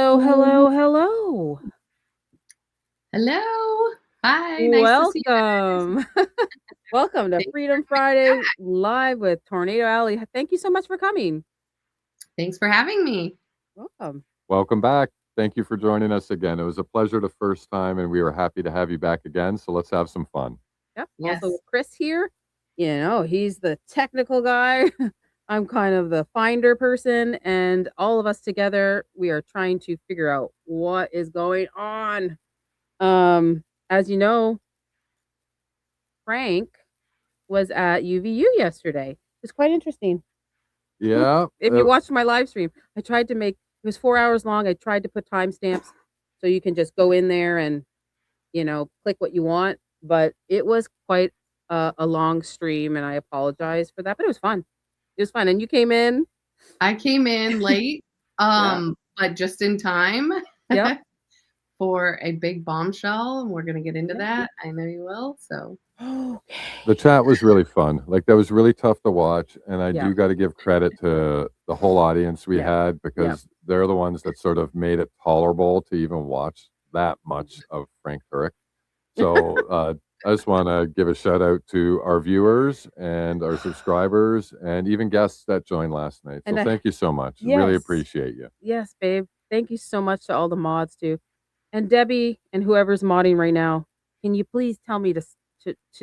Hello, hello, hello. Hello. Hi. Nice to see you guys. Welcome. Welcome to Thanks Freedom for coming Friday back. live with Tornado Alley. Thank you so much for coming. Thanks for having me. Welcome. Welcome back. Thank you for joining us again. It was a pleasure the first time, and we were happy to have you back again. So let's have some fun. Yep. Yes. Also with Chris here. He's the technical guy. I'm kind of the finder person, and all of us together, we are trying to figure out what is going on. As you know, Frank was at UVU yesterday. It's quite interesting. Yeah. If you watched my live stream, I tried to make it was 4 hours long. I tried to put timestamps so you can just go in there and click what you want. But it was quite a long stream, and I apologize for that. But it was fun. It was fun, and you came in. I came in late, but just in time Yep. for a big bombshell. And we're going to get into Yep. that. I know you will. So The chat was really fun. Like, that was really tough to watch. And I Yeah. do got to give credit to the whole audience we Yeah. had, because they're the ones that sort of made it tolerable to even watch that much of Frank Turek. So I just want to give a shout out to our viewers and our subscribers and even guests that joined last night. So thank you so much. Really Yes. appreciate you. Yes, babe. Thank you so much to all the mods too. And Debbie and whoever's modding right now, can you please tell me to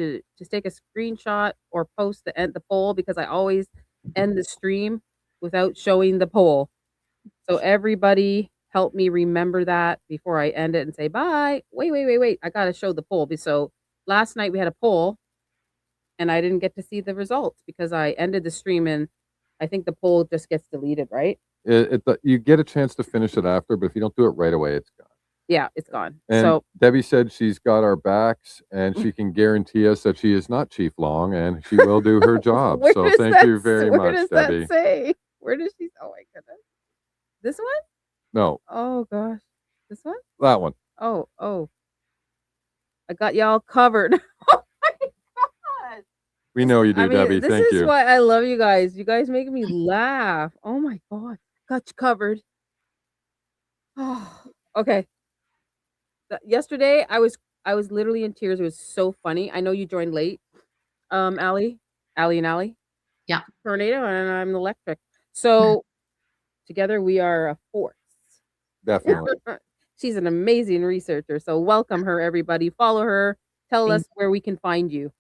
take a screenshot or post the poll, because I always end the stream without showing the poll. So everybody help me remember that before I end it and say bye. Wait. I gotta show the poll. So last night we had a poll and I didn't get to see the results because I ended the stream, and I think the poll just gets deleted, right? You get a chance to finish it after, but if you don't do it right away, it's gone. Yeah, it's gone. And So Debbie said she's got our backs, and she can guarantee us that she is not Chief Long, and she will do her job. where So does thank that you very where much, does Debbie. that say? Where does she? Oh my goodness. This one? No, Oh gosh. This one? that one. Oh. I got y'all covered. Oh my god. We know you do, Debbie. This Thank is you. why I love you guys. You guys make me laugh. Oh my god. Got you covered. Oh, okay. Yesterday I was literally in tears. It was so funny. I know you joined late. Allie and Allie. Yeah. Tornado and I'm electric. So together we are a force. Definitely. She's an amazing researcher. So welcome her, everybody. Follow her. Tell us where we can find you.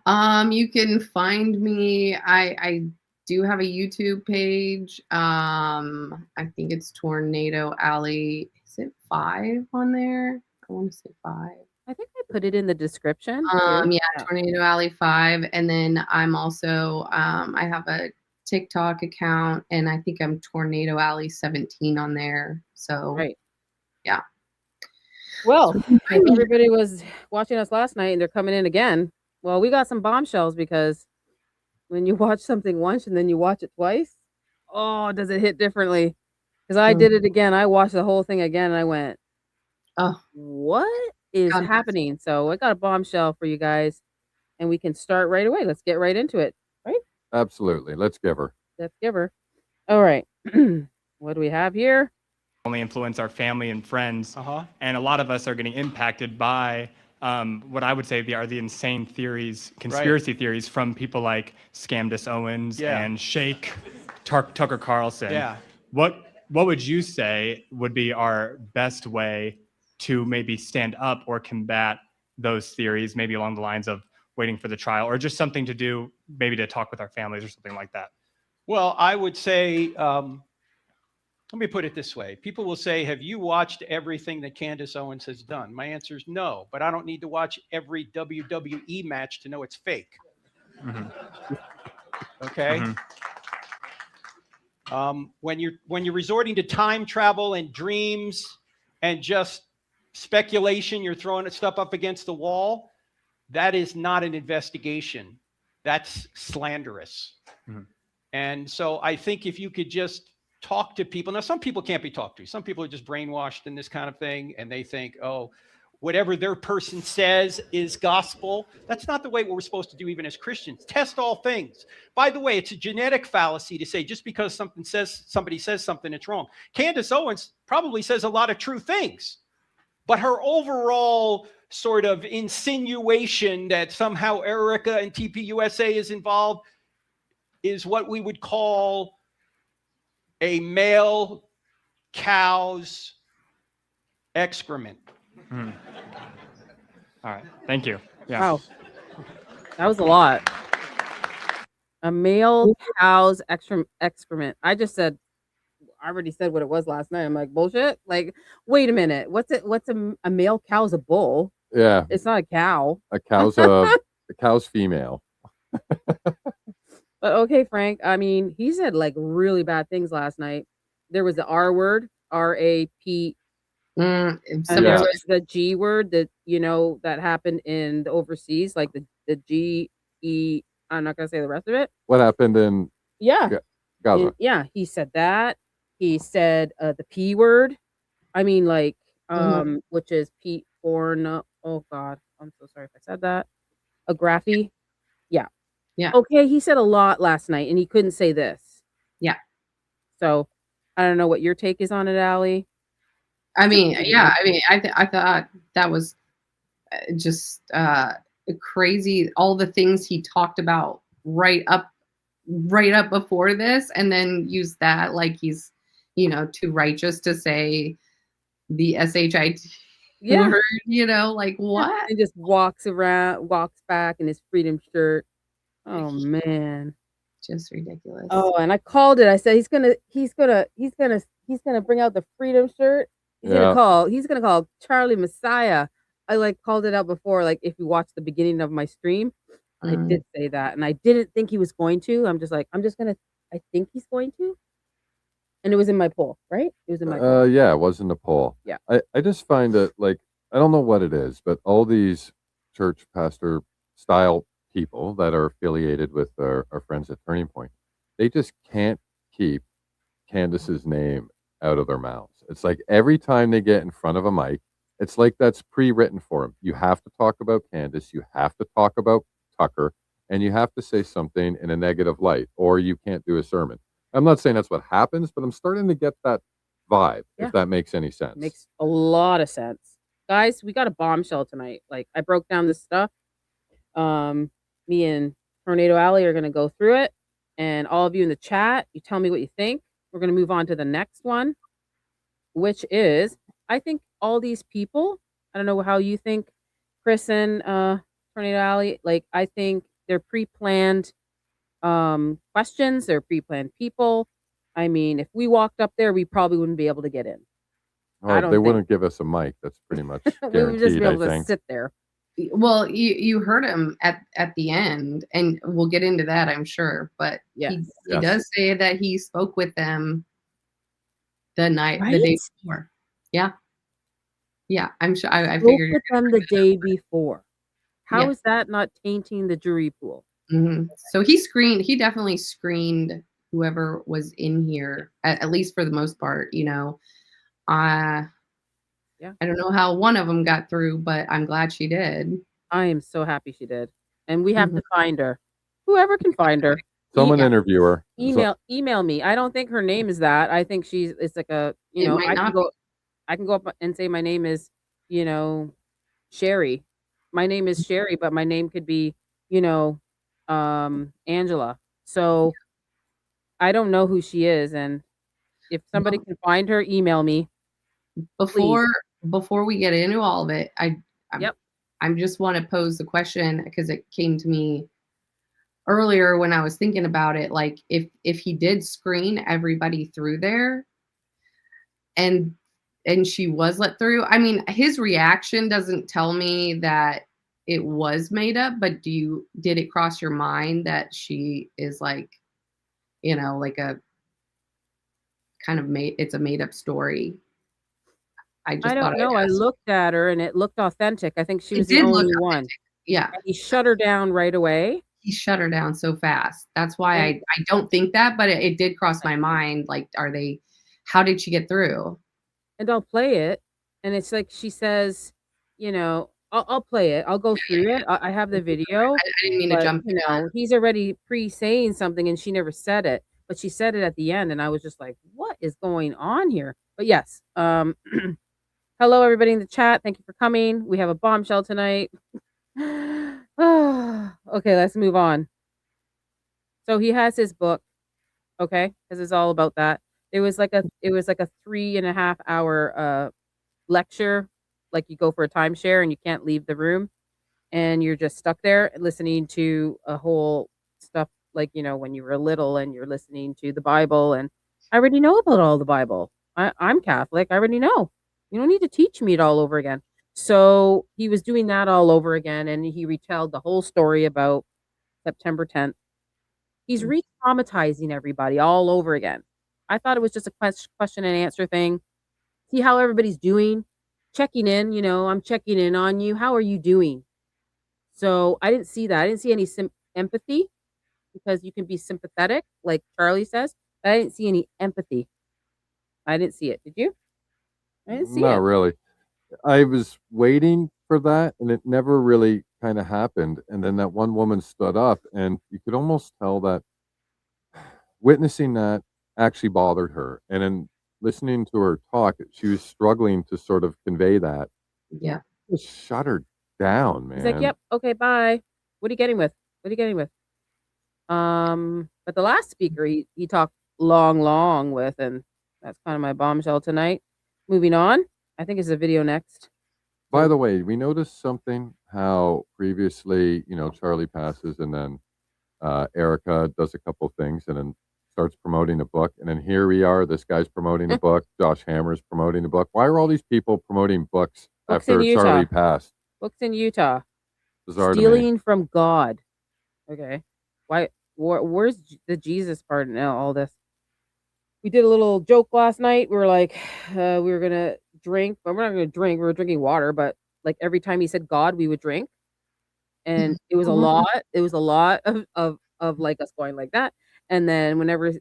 You can find me. I do have a YouTube page. I think it's Tornado Alley. Is it 5 on there? I want to say 5. I think I put it in the description. Yeah, TornadoAli5. And then I'm also I have a TikTok account, and I think I'm TornadoAli17 on there. So Right. Yeah. Well, if everybody was watching us last night and they're coming in again, well, we got some bombshells, because when you watch something once and then you watch it twice, oh, does it hit differently? Because I did it again. I watched the whole thing again and I went, oh, what is happening? So I got a bombshell for you guys, and we can start right away. Let's get right into it. Right? Absolutely. Let's give her. Let's give her. All right. What do we have here? Only influence our family and friends, and a lot of us are getting impacted by what I would say are the insane theories, conspiracy theories from people like Scamdus Owens and Shake Tucker Carlson. Yeah. What would you say would be our best way to maybe stand up or combat those theories, maybe along the lines of waiting for the trial, or just something to do, maybe to talk with our families or something like that? Well, I would say, let me put it this way. People will say, have you watched everything that Candace Owens has done? My answer is no, but I don't need to watch every WWE match to know it's fake. Mm-hmm. Okay? Mm-hmm. When you're resorting to time travel and dreams and just speculation, you're throwing stuff up against the wall, that is not an investigation. That's slanderous. Mm-hmm. And so I think if you could just talk to people. Now, some people can't be talked to. Some people are just brainwashed in this kind of thing, and they think, oh, whatever their person says is gospel. That's not the way we're supposed to do even as Christians. Test all things. By the way, it's a genetic fallacy to say just because somebody says something, it's wrong. Candace Owens probably says a lot of true things, but her overall sort of insinuation that somehow Erica and TPUSA is involved is what we would call a male cow's excrement. All right. Thank you. Yeah. Wow. That was a lot. A male cow's excrement. I already said what it was last night. I'm like, bullshit. Like, wait a minute. What's a male cow's a bull? Yeah. It's not a cow. A cow's female. But okay, Frank. I mean, he said like really bad things last night. There was the R word, RAP, and there was the G word that that happened in the overseas, like the GE. I'm not gonna say the rest of it. What happened in Gaza? He said that. He said the P word. I mean, like, which is P or no. Oh God, I'm so sorry if I said that. A graphy. Yeah. Yeah. Okay, he said a lot last night, and he couldn't say this. Yeah. So, I don't know what your take is on it, Allie. I mean, yeah. I mean, I thought that was just crazy. All the things he talked about right up before this, and then use that like he's, too righteous to say the SHIT word. Like what? And just walks back in his freedom shirt. Oh man, just ridiculous. Oh, and I called it. I said he's gonna bring out the freedom shirt. He's gonna call Charlie Messiah. I called it out before. Like if you watch the beginning of my stream, I did say that, and I didn't think he was going to. I think he's going to. And it was in my poll, right? It was in my poll. Yeah, it was in the poll. Yeah. I just find it I don't know what it is, but all these church pastor style people that are affiliated with our friends at Turning Point, they just can't keep Candace's name out of their mouths. It's like every time they get in front of a mic, it's like that's pre-written for them. You have to talk about Candace, you have to talk about Tucker, and you have to say something in a negative light, or you can't do a sermon. I'm not saying that's what happens, but I'm starting to get that vibe, if that makes any sense. Makes a lot of sense. Guys, we got a bombshell tonight. Like, I broke down this stuff. Me and Tornado Alley are going to go through it. And all of you in the chat, you tell me what you think. We're going to move on to the next one, which is, I think all these people, I don't know how you think, Chris and Tornado Alley, like, I think they're pre-planned questions. They're pre-planned people. I mean, if we walked up there, we probably wouldn't be able to get in. Oh, they wouldn't give us a mic. That's pretty much guaranteed. We would just be able to sit there. Well, you heard him at the end, and we'll get into that, I'm sure. But he does say that he spoke with them the day before. Yeah, I'm sure. I figured with them the day before. How is that not tainting the jury pool? Mm-hmm. So he definitely screened whoever was in here, at least for the most part. I don't know how one of them got through, but I'm glad she did. I am so happy she did. And we have to find her. Whoever can find her. Someone interview her. Email me. I don't think her name is that. I think it's like a, I can go up and say my name is, Sherry. My name is Sherry, but my name could be, Angela. So I don't know who she is. And if somebody can find her, email me. Before we get into all of it, I just want to pose the question, because it came to me earlier when I was thinking about it. Like, if he did screen everybody through there, and she was let through, I mean, his reaction doesn't tell me that it was made up. But did it cross your mind that she is like, like a kind of it's a made up story? I don't know. I looked at her and it looked authentic. I think she was the only one. Yeah. And he shut her down right away. He shut her down so fast. That's why I don't think that, but it did cross my mind. Like, how did she get through? And I'll play it. And it's like she says, I'll play it. I'll go through it. I have the video, I didn't mean to but jump in that. he's already saying something, and she never said it, but she said it at the end, and I was just like, "What is going on here?" But yes, hello everybody in the chat. Thank you for coming. We have a bombshell tonight. Okay, let's move on. So he has his book, okay, because it's all about that. It was like a 3.5 hour lecture, like you go for a timeshare and you can't leave the room, and you're just stuck there listening to a whole stuff, like when you were little and you're listening to the Bible. And I already know about all the Bible. I'm Catholic. I already know. You don't need to teach me it all over again. So he was doing that all over again, and he retold the whole story about September 10th. He's re-traumatizing everybody all over again. I thought it was just a question and answer thing. See how everybody's doing, checking in. I'm checking in on you. How are you doing? So I didn't see that. I didn't see any empathy, because you can be sympathetic, like Charlie says. But I didn't see any empathy. I didn't see it. Did you? I didn't see Not it. really. I was waiting for that, and it never really kind of happened. And then that one woman stood up, and you could almost tell that witnessing that actually bothered her. And then listening to her talk, she was struggling to sort of convey that. Yeah. Just shut her down, man. He's like, "Yep, okay, bye. What are you getting with? What are you getting with?" But the last speaker, he talked long with, and that's kind of my bombshell tonight. Moving on, I think it's a video next. By the way, we noticed something how previously, Charlie passes, and then Erica does a couple things, and then starts promoting a book. And then here we are, this guy's promoting a book. Josh Hammer's promoting a book. Why are all these people promoting books after Charlie passed? Books in Utah. Bizarre Stealing from God. Okay. Why? Where's the Jesus part in all this? We did a little joke last night. We were like, we were gonna drink, but we're not gonna drink. We were drinking water, but like every time he said God, we would drink, and it was a lot. It was a lot of like us going like that, and then whenever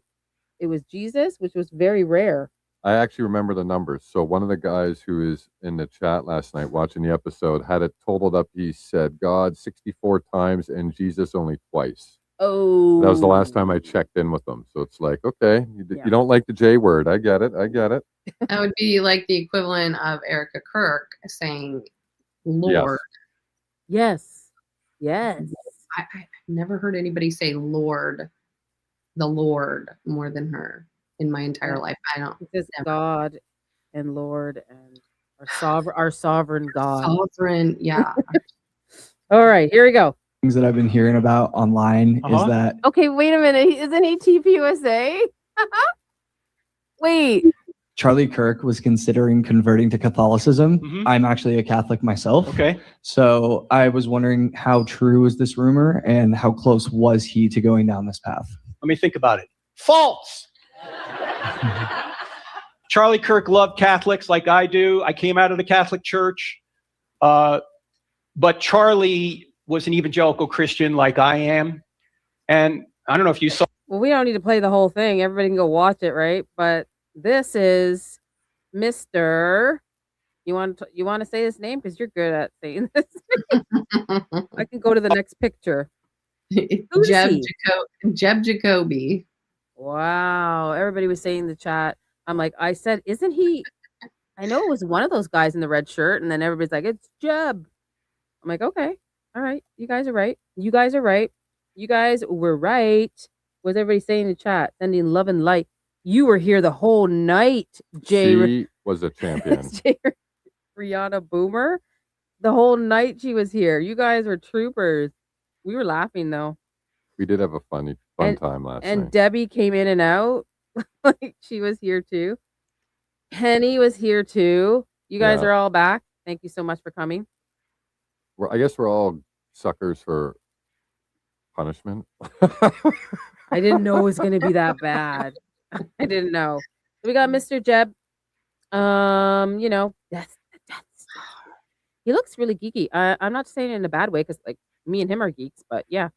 it was Jesus, which was very rare. I actually remember the numbers. So one of the guys who is in the chat last night watching the episode had it totaled up. He said God 64 times and Jesus only twice. Oh, that was the last time I checked in with them. So it's like, okay, you don't like the J word. I get it. That would be like the equivalent of Erica Kirk saying Lord. Yes. I've never heard anybody say Lord, the Lord, more than her in my entire life. I don't. It says God and Lord and our sovereign God. Sovereign, yeah. All right, here we go. Things that I've been hearing about online is that. Okay, wait a minute. Isn't he TPUSA? Wait. Charlie Kirk was considering converting to Catholicism. Mhm. I'm actually a Catholic myself. Okay. So I was wondering, how true is this rumor, and how close was he to going down this path? Let me think about it. False. Charlie Kirk loved Catholics like I do. I came out of the Catholic Church. But Charlie was an evangelical Christian like I am. And I don't know if you saw. Well, we don't need to play the whole thing. Everybody can go watch it, right? But this is Mr. You want to say his name? Because you're good at saying this. I can go to the next picture. Jeb Jacoby. Wow. Everybody was saying in the chat. I'm like, I said, isn't he? I know it was one of those guys in the red shirt. And then everybody's like, it's Jeb. I'm like, okay. All right. You guys are right. You guys are right. You guys were right. What's everybody saying in the chat? Sending love and light. You were here the whole night, Jay. She was a champion. Rihanna Boomer. The whole night she was here. You guys were troopers. We were laughing though. We did have a fun time last night. And Debbie came in and out. Like she was here too. Penny was here too. You guys are all back. Thank you so much for coming. I guess we're all suckers for punishment. I didn't know it was going to be that bad. I didn't know. So we got Mr. Jeb. That's the Death Star. He looks really geeky. I'm not saying it in a bad way, because like me and him are geeks, but yeah,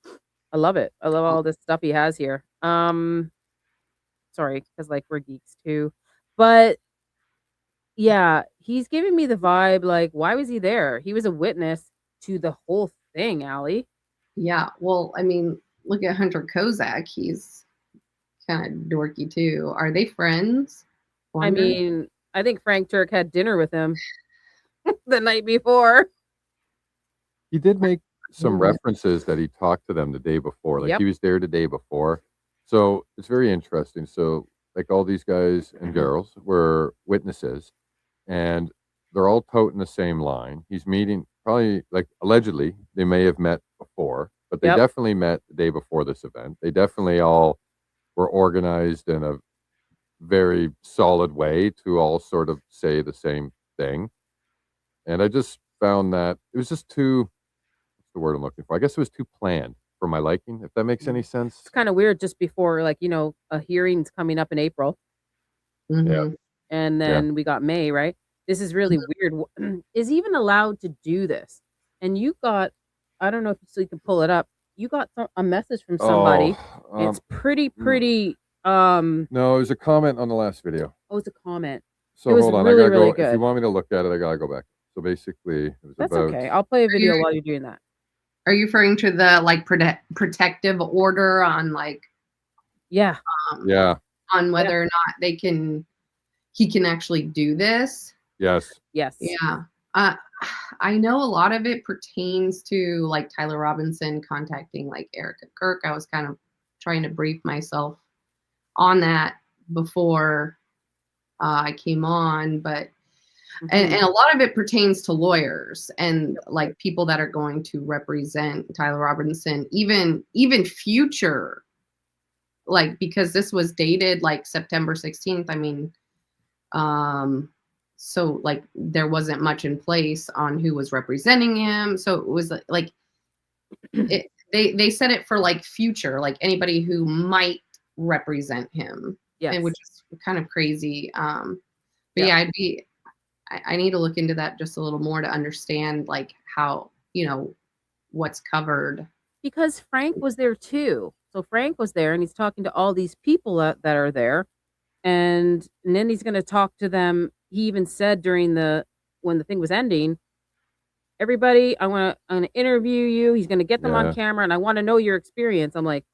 I love it. I love all this stuff he has here. Sorry, because like we're geeks too, but Yeah, he's giving me the vibe like, why was he there? He was a witness to the whole thing, Allie. Yeah, well, I mean, look at Hunter Kozak. He's kind of dorky too. Are they friends? I mean, I think Frank Turk had dinner with him the night before. He did make some Yeah. references that he talked to them the day before. Like Yep. he was there the day before. So it's very interesting. So like all these guys and girls were witnesses and they're all toting the same line. He's meeting probably like allegedly they may have met before, but they Yep. definitely met the day before this event. They definitely all were organized in a very solid way to all sort of say the same thing. And I just found that it was just too, what's the word I'm looking for? I guess it was too planned for my liking, if that makes any sense. It's kind of weird just before, like, you know, a hearing's coming up in April. Mhm. And then we got May, right? This is really weird. Is he even allowed to do this? And you got, I don't know if you can pull it up. You got a message from somebody. It's pretty, no, it was a comment on the last video. Oh, it's a comment. So It was hold on, really, I gotta really go. If you good. want me to look at it, I gotta go back. So basically, it was That's about. okay. I'll play a video while you're doing that. Are you referring to the like protective order on like Yeah. Yeah. on whether or not he can actually do this? Yes. Yes. Yeah. I know a lot of it pertains to like Tyler Robinson contacting like Erica Kirk. I was kind of trying to brief myself on that before I came on, but and a lot of it pertains to lawyers and like people that are going to represent Tyler Robinson, even future, like, because this was dated like September 16th. I mean, so like there wasn't much in place on who was representing him. So it was like they said it for like future, like anybody who might represent him. Yes. And which is kind of crazy. But yeah, I need to look into that just a little more to understand like how, you know, what's covered. Because Frank was there too. So Frank was there and he's talking to all these people that are there. And then he's going to talk to them. He even said when the thing was ending, everybody, I'm going to interview you. He's going to get them on camera and I want to know your experience. I'm like,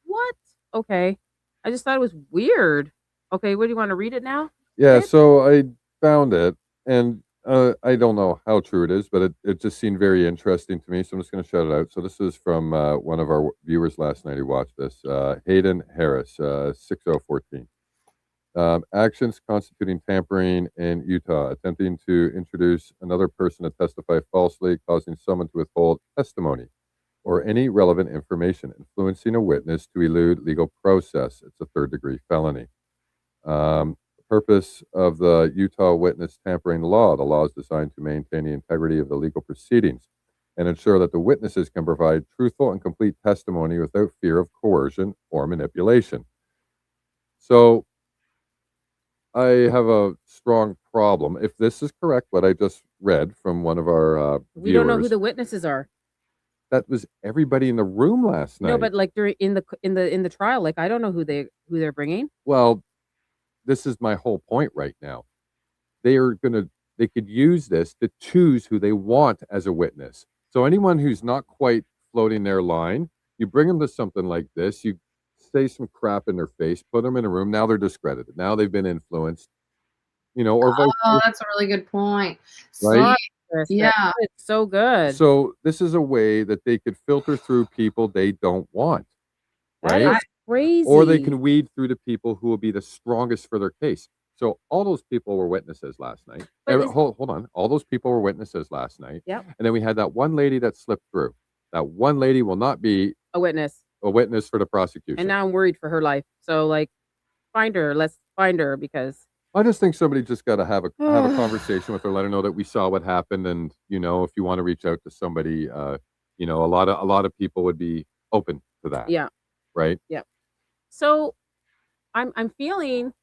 what? Okay. I just thought it was weird. Okay. What do you want to read it now? Yeah. So I found it and I don't know how true it is, but it just seemed very interesting to me. So I'm just going to shout it out. So this is from one of our viewers last night who watched this, Hayden Harris, 6014. Actions constituting tampering in Utah, attempting to introduce another person to testify falsely, causing someone to withhold testimony or any relevant information, influencing a witness to elude legal process. It's a third-degree felony. The purpose of the Utah witness tampering law, the law is designed to maintain the integrity of the legal proceedings and ensure that the witnesses can provide truthful and complete testimony without fear of coercion or manipulation. So I have a strong problem. If this is correct, what I just read from one of our we don't know who viewers, the witnesses are. that was everybody in the room last night. No, but like during in the trial, like I don't know who they're bringing. Well, this is my whole point right now. They could use this to choose who they want as a witness. So anyone who's not quite floating their line, you bring them to something like this, you say some crap in their face, put them in a room, now they're discredited. Now they've been influenced, you know, or That's a really good point. Right? Yeah. It's so good. So this is a way that they could filter through people they don't want, right? That is crazy. Or they can weed through the people who will be the strongest for their case. So all those people were witnesses last night. Hold on. All those people were witnesses last night. Yep. And then we had that one lady that slipped through. That one lady will not be a witness for the prosecution. And now I'm worried for her life. So like, find her. Let's find her because I just think somebody just got to have a conversation with her, let her know that we saw what happened, and you know, if you want to reach out to somebody, you know, a lot of people would be open to that. Yeah. Right. Yeah. So, I'm feeling,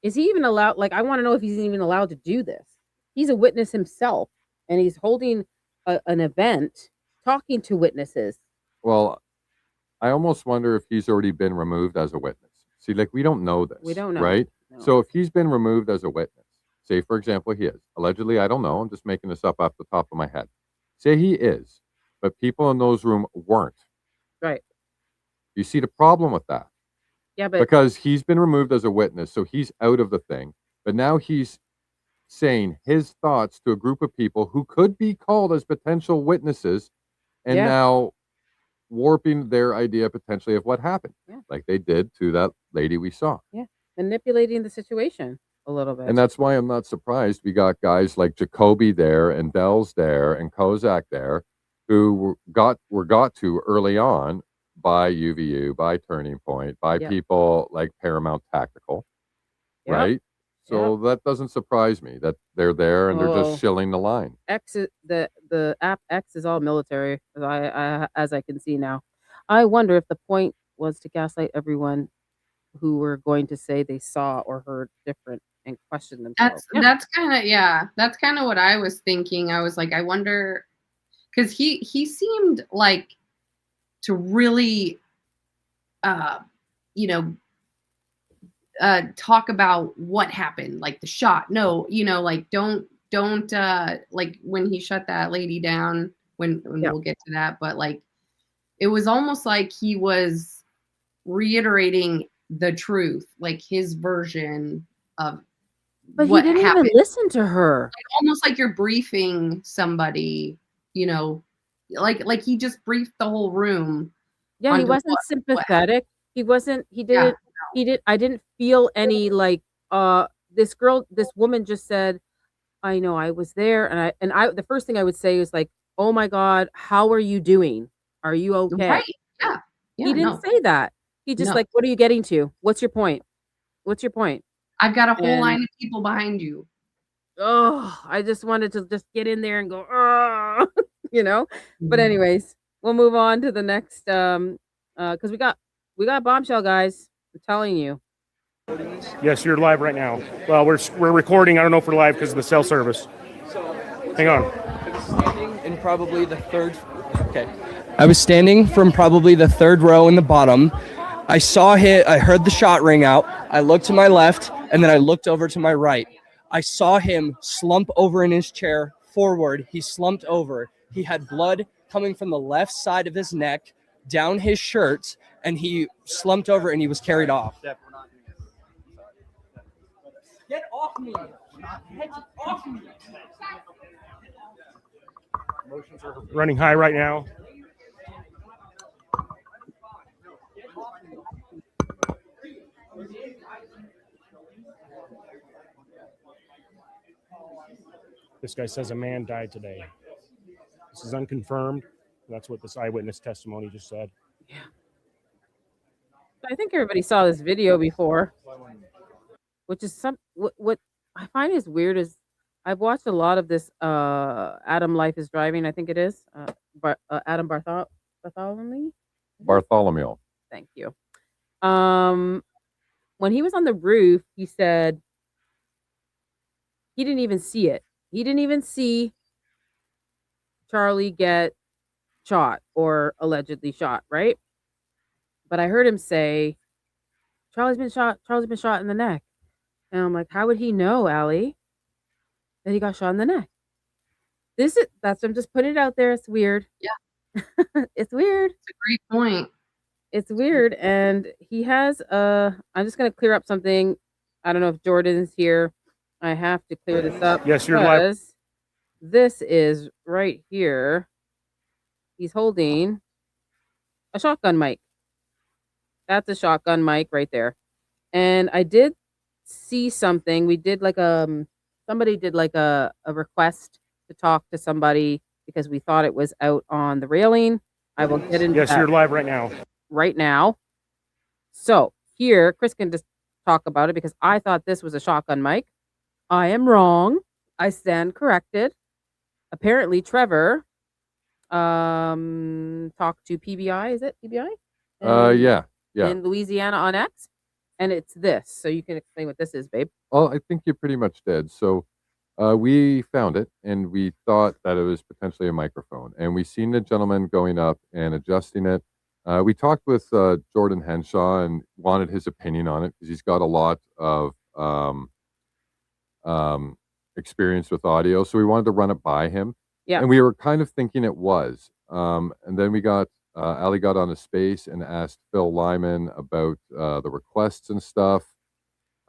is he even allowed? Like, I want to know if he's even allowed to do this. He's a witness himself, and he's holding an event, talking to witnesses. Well, I almost wonder if he's already been removed as a witness. See, like we don't know this. We don't know. Right? No. So if he's been removed as a witness, say, for example, he is. Allegedly, I don't know. I'm just making this up off the top of my head. Say he is, but people in those rooms weren't. Right. You see the problem with that? Yeah, but Because he's been removed as a witness, so he's out of the thing. But now he's saying his thoughts to a group of people who could be called as potential witnesses, and Yeah. now warping their idea potentially of what happened, Yeah. like they did to that lady we saw. Yeah, manipulating the situation a little bit. And that's why I'm not surprised we got guys like Jacoby there and Dell's there and Kozak there who were got to early on by UVU, by Turning Point, by Yep. people like Paramount Tactical, Yep. right? So that doesn't surprise me that they're there and they're Oh. just shilling the line. X is, the app X is all military, as I can see now. I wonder if the point was to gaslight everyone who were going to say they saw or heard different and question themselves. That's kind of what I was thinking. I was like, I wonder, because he seemed like to really talk about what happened, like the shot. No, like don't like when he shut that lady down, when we'll get to that, but like it was almost like he was reiterating the truth, like his version of But what he didn't happened. even listen to her. Like, almost like you're briefing somebody, like he just briefed the whole room. Yeah, he wasn't sympathetic. He wasn't. He didn't. He did. I didn't feel any like. This woman just said, "I know I was there," and I. The first thing I would say is like, "Oh my God, how are you doing? Are you okay?" Right. Yeah. He didn't say that. He just like, "What are you getting to? What's your point? What's your point?" I've got a whole line of people behind you. Oh, I just wanted to just get in there and go, oh, But anyways, we'll move on to the next because we got Bombshell, guys. I'm telling you. Yes, you're live right now. Well, we're recording. I don't know if we're live because of the cell service. Hang on. In probably the third. Okay. I was standing from probably the third row in the bottom. I saw hit. I heard the shot ring out. I looked to my left, and then I looked over to my right. I saw him slump over in his chair forward. He slumped over. He had blood coming from the left side of his neck down his shirt, and he slumped over and he was carried off. Get off me! Get off me! Emotions are running high right now. This guy says a man died today. This is unconfirmed. That's what this eyewitness testimony just said. Yeah. I think everybody saw this video before, which is what I find is weird is I've watched a lot of this Adam Life is Driving, I think it is. Adam Bartholomew. Bartholomew. Thank you. When he was on the roof, he said he didn't even see it. He didn't even see Charlie get shot or allegedly shot, right? But I heard him say, Charlie's been shot in the neck. And I'm like, how would he know, Allie, that he got shot in the neck? I'm just putting it out there. It's weird. Yeah. It's weird. It's a great point. It's weird. And he has I'm just gonna clear up something. I don't know if Jordan's here. I have to clear this up. Yes, you're live. This is right here. He's holding a shotgun mic. That's a shotgun mic right there. And I did see something. We did like somebody did like a request to talk to somebody because we thought it was out on the railing. I will get into Yes, you're live right now. Right now. So here, Chris can just talk about it because I thought this was a shotgun mic. I am wrong. I stand corrected. Apparently, Trevor talked to PBI. Is it PBI? Yeah. In Louisiana on X, and it's this. So you can explain what this is, babe. Well, I think you pretty much did. So we found it, and we thought that it was potentially a microphone, and we seen the gentleman going up and adjusting it. We talked with Jordan Henshaw and wanted his opinion on it because he's got a lot of experience with audio, so we wanted to run it by him. Yeah. And we were kind of thinking it was. And then we got Ali got on a space and asked Phil Lyman about the requests and stuff.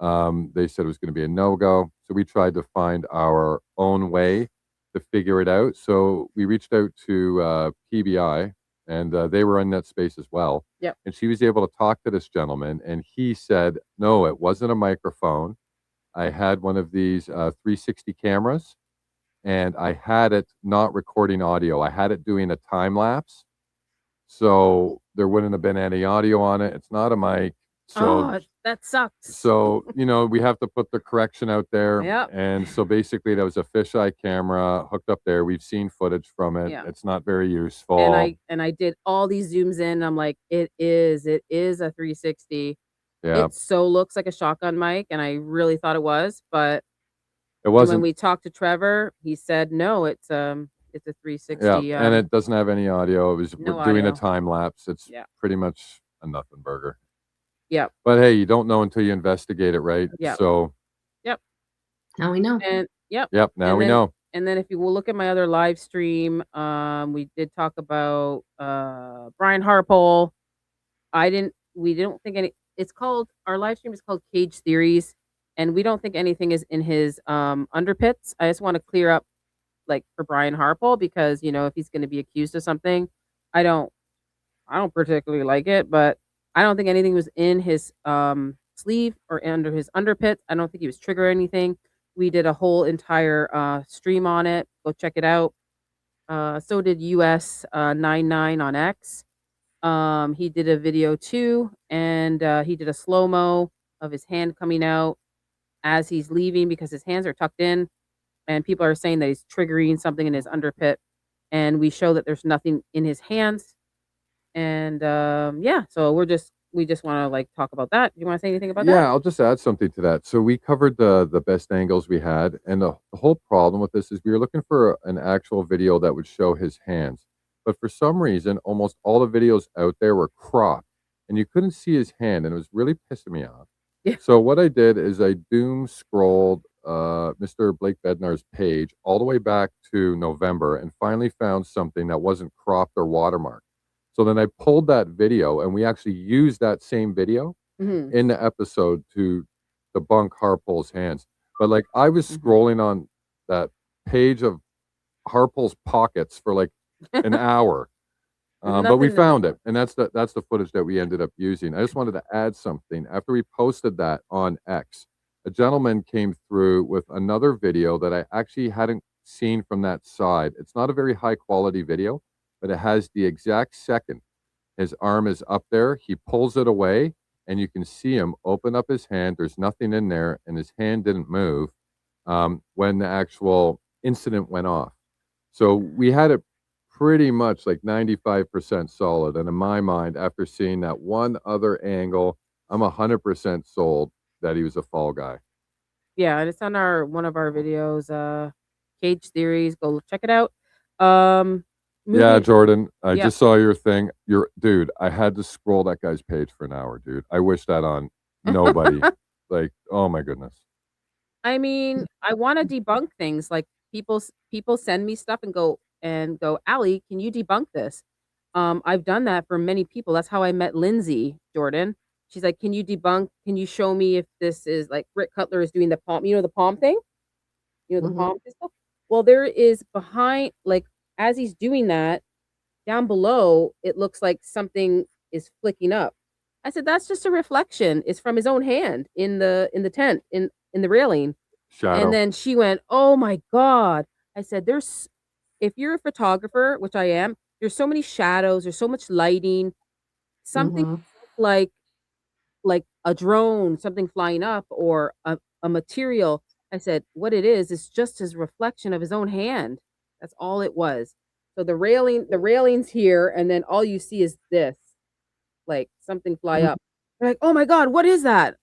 They said it was going to be a no-go, so we tried to find our own way to figure it out. So we reached out to PBI, and they were in that space as well. Yep. And she was able to talk to this gentleman, and he said, no, it wasn't a microphone. I had one of these 360 cameras, and I had it not recording audio. I had it doing a time lapse, so there wouldn't have been any audio on it. It's not a mic. So that sucks. so, we have to put the correction out there. Yep. And so basically that was a fisheye camera hooked up there. We've seen footage from it. Yeah. It's not very useful. And I did all these zooms in. I'm like, it is a 360. Yeah. It so looks like a shotgun mic, and I really thought it was, but It wasn't. when we talked to Trevor, he said no, it's a 360. Yeah. And it doesn't have any audio. It was no we're doing a audio. time lapse. It's Yeah. pretty much a nothing burger. Yep. But hey, you don't know until you investigate it, right? Yep. So Now we know. And now And we then- know. And then if you will look at my other live stream, we did talk about Brian Harpole. We didn't think our live stream is called Cage Theories, and we don't think anything is in his underpits. I just want to clear up, like, for Brian Harpole, because if he's going to be accused of something, I don't particularly like it, but I don't think anything was in his sleeve or under his underpits. I don't think he was triggering anything. We did a whole entire stream on it. Go check it out. So did US 99 on X. He did a video too, and he did a slow-mo of his hand coming out as he's leaving because his hands are tucked in, and people are saying that he's triggering something in his underpit, and we show that there's nothing in his hands. And so we just want to talk about that. Do you want to say anything about that? Yeah, I'll just add something to that. So we covered the best angles we had, and the whole problem with this is we were looking for an actual video that would show his hands. But for some reason, almost all the videos out there were cropped, and you couldn't see his hand, and it was really pissing me off. Yeah. So what I did is I doom scrolled Mr. Blake Bednar's page all the way back to November and finally found something that wasn't cropped or watermarked. So then I pulled that video, and we actually used that same video Mhm. in the episode to debunk Harpole's hands. But I was scrolling on that page of Harpole's pockets for an hour. But we Nothing found it, and that's the footage that we ended up using. I just wanted to add something. After we posted that on X, a gentleman came through with another video that I actually hadn't seen from that side. It's not a very high quality video, but it has the exact second his arm is up there. He pulls it away, and you can see him open up his hand. There's nothing in there, and his hand didn't move when the actual incident went off. So we had it pretty much 95% solid. And in my mind, after seeing that one other angle, I'm 100% sold that he was a fall guy. Yeah, and it's on one of our videos, Cage Theories. Go check it out. Yeah, moving- Jordan, I Yeah. just saw your thing. Dude, I had to scroll that guy's page for an hour, dude. I wish that on nobody. Oh my goodness. I mean, I want to debunk things. Like people send me stuff and go, Ali, can you debunk this? I've done that for many people. That's how I met Lindsay, Jordan. She's like, can you show me if this is Rick Cutler is doing the palm, the palm thing? The Mhm. palm pistol? Well, there is behind, as he's doing that, down below, it looks like something is flicking up. I said, that's just a reflection. It's from his own hand in the tent, in the railing. Shadow. And then she went, oh my God. I said, if you're a photographer, which I am, there's so many shadows, there's so much lighting, something Mhm. like a drone, something flying up, or a material. I said, what it is just his reflection of his own hand. That's all it was. So the railing's here, and then all you see is this, something fly up. They're like, oh my God, what is that?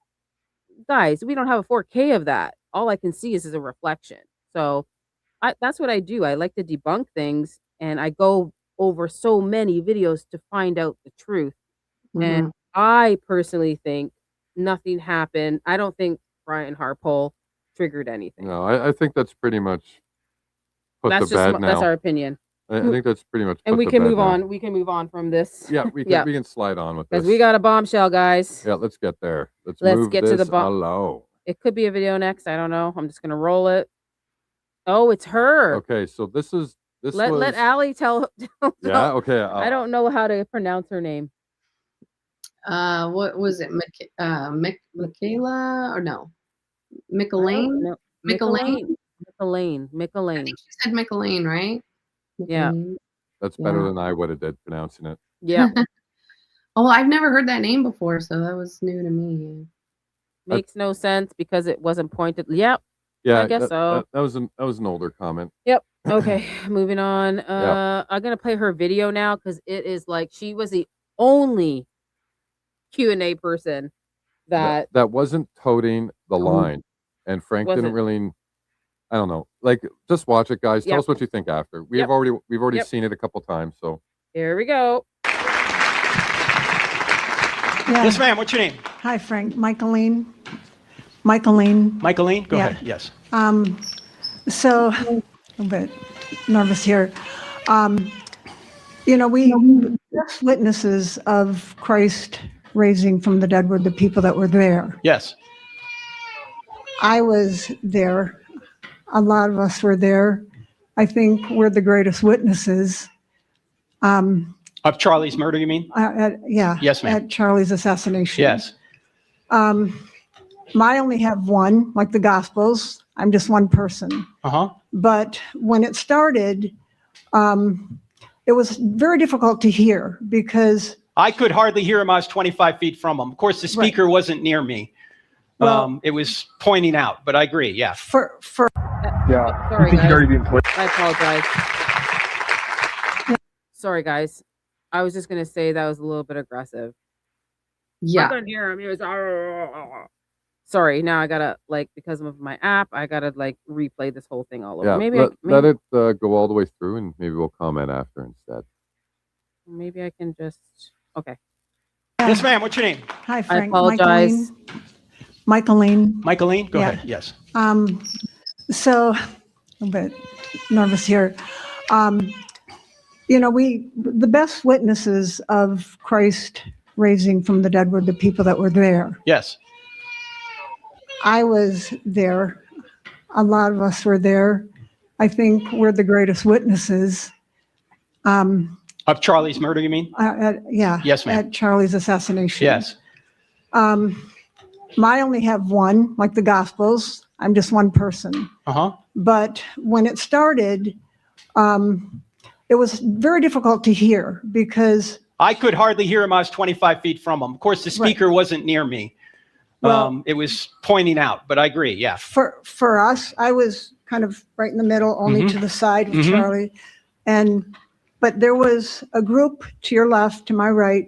Guys, we don't have a 4K of that. All I can see is a reflection. So that's what I do. I like to debunk things, and I go over so many videos to find out the truth. And Mhm. I personally think nothing happened. I don't think Brian Harpole triggered anything. No, I think that's pretty much put That's to just bed now. that's our opinion. I think that's pretty much. And put we to can bed move now. on. We can move on from this. Yeah, we can slide on with this. Because we got a bombshell, guys. Yeah, let's get there. Let's Let's get to the bomb. It could be a video next. I don't know. I'm just gonna roll it. Oh, it's her. Okay, so Let Allie tell. Yeah. Okay. I don't know how to pronounce her name. What was it? Michaela or no? Michaelaine? Michaelaine? Michaelaine. I think she said Michaelaine, right? Yeah. That's better than I would have did pronouncing it. Yeah. Oh, I've never heard that name before, so that was new to me. Makes no sense because it wasn't pointed. Yep. Yeah, I guess so. That was an older comment. Yep. Okay. Moving on. I'm gonna play her video now because it is like she was the only Q&A person that wasn't toting the line, and Frank didn't really. I don't know. Like, just watch it, guys. Tell us what you think after. We've already seen it a couple times. So here we go. Yeah. Yes, ma'am. What's your name? Hi, Frank. Michaelaine. Michaelaine, go ahead. Yes. So a bit nervous here. We best witnesses of Christ raising from the dead were the people that were there. Yes. I was there. A lot of us were there. I think we're the greatest witnesses. Of Charlie's murder, you mean? Yeah. Yes, ma'am. At Charlie's assassination. Yes. I only have one, like the Gospels. I'm just one person. But when it started, it was very difficult to hear because I could hardly hear him. I was 25 feet from him. Of course, the speaker wasn't near me. Well, it was pointing out, but I agree. Yeah. For yeah. Sorry, guys. I apologize. Sorry, guys. I was just gonna say that was a little bit aggressive. Yeah. I couldn't hear him. He was. Sorry. Now I gotta because of my app. I gotta replay this whole thing all over. Yeah. Maybe let it go all the way through, and maybe we'll comment after instead. Maybe I can just. Okay. Yes, ma'am. What's your name? Hi, Frank. I apologize. Michaelaine. Go ahead. Yes. So a bit nervous here. The best witnesses of Christ raising from the dead were the people that were there. Yes. I was there. A lot of us were there. I think we're the greatest witnesses. Of Charlie's murder, you mean? Yeah. Yes, ma'am. At Charlie's assassination. Yes. I only have one, like the Gospels. I'm just one person. But when it started, it was very difficult to hear because I could hardly hear him. I was 25 feet from him. Of course, the speaker wasn't near me. Well, it was pointing out, but I agree. Yeah. For us, I was kind of right in the middle, only to the side of Charlie. But there was a group to your left, to my right,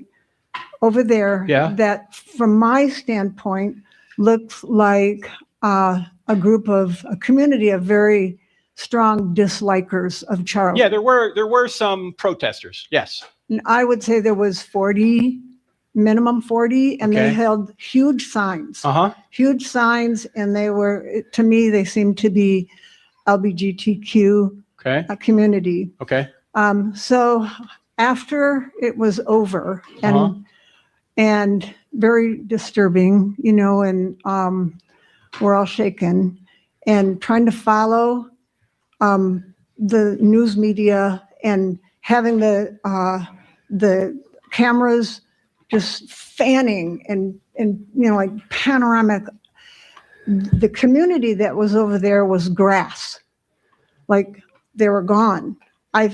over there that, from my standpoint, looked like a community of very strong dislikers of Charlie. Yeah, there were some protesters. Yes. And I would say there was 40, minimum 40, and they held huge signs. Huge signs, and they were, to me, they seemed to be LGBTQ community. So after it was over, and very disturbing, and we're all shaken and trying to follow the news media and having the cameras just fanning and like panoramic. The community that was over there was grass, like they were gone. I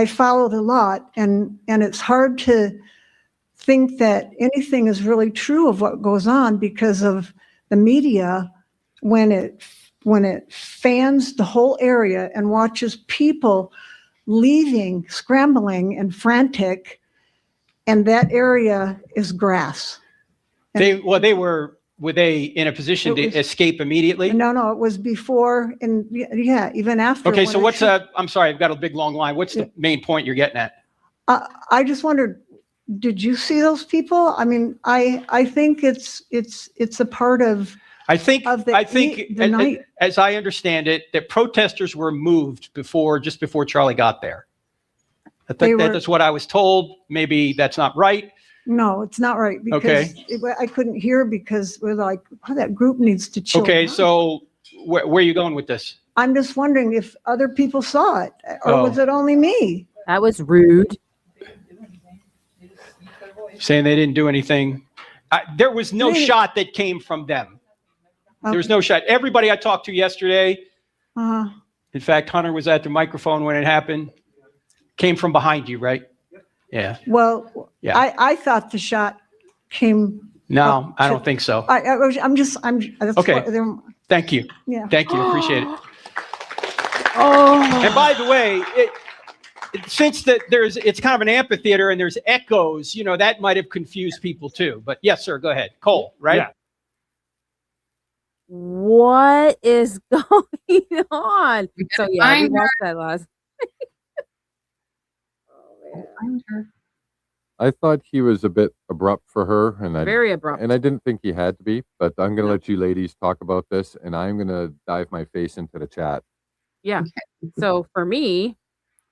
followed a lot, and it's hard to think that anything is really true of what goes on because of the media when it fans the whole area and watches people leaving, scrambling and frantic, and that area is grass. And were they in a position to escape immediately? No, it was before, and even after. Okay, so I'm sorry, I've got a big long line. What's the main point you're getting at? I just wondered, did you see those people? I mean, I think it's a part of I think, the night. as I understand it, that protesters were moved just before Charlie got there. I think that's what I was told. Maybe that's not right. No, it's not right because I couldn't hear because we're like, oh, that group needs to chill. Okay, out. so where are you going with this? I'm just wondering if other people saw it or was it only me? That was rude. Saying they didn't do anything. There was no shot that came from them. There was no shot. Everybody I talked to yesterday, in fact, Hunter was at the microphone when it happened, came from behind you, right? Yeah. Well, yeah. I thought the shot came. No, I don't think so. That's okay. Thank you. Yeah. Thank you. Appreciate it. Oh. And by the way, since it's kind of an amphitheater and there's echoes, that might have confused people too. But yes, sir, go ahead. Cole, right? Yeah. What is going on? So yeah, we watched that last. I thought he was a bit abrupt for her, and very abrupt. And I didn't think he had to be. But I'm going to let you ladies talk about this, and I'm going to dive my face into the chat. Yeah. So for me,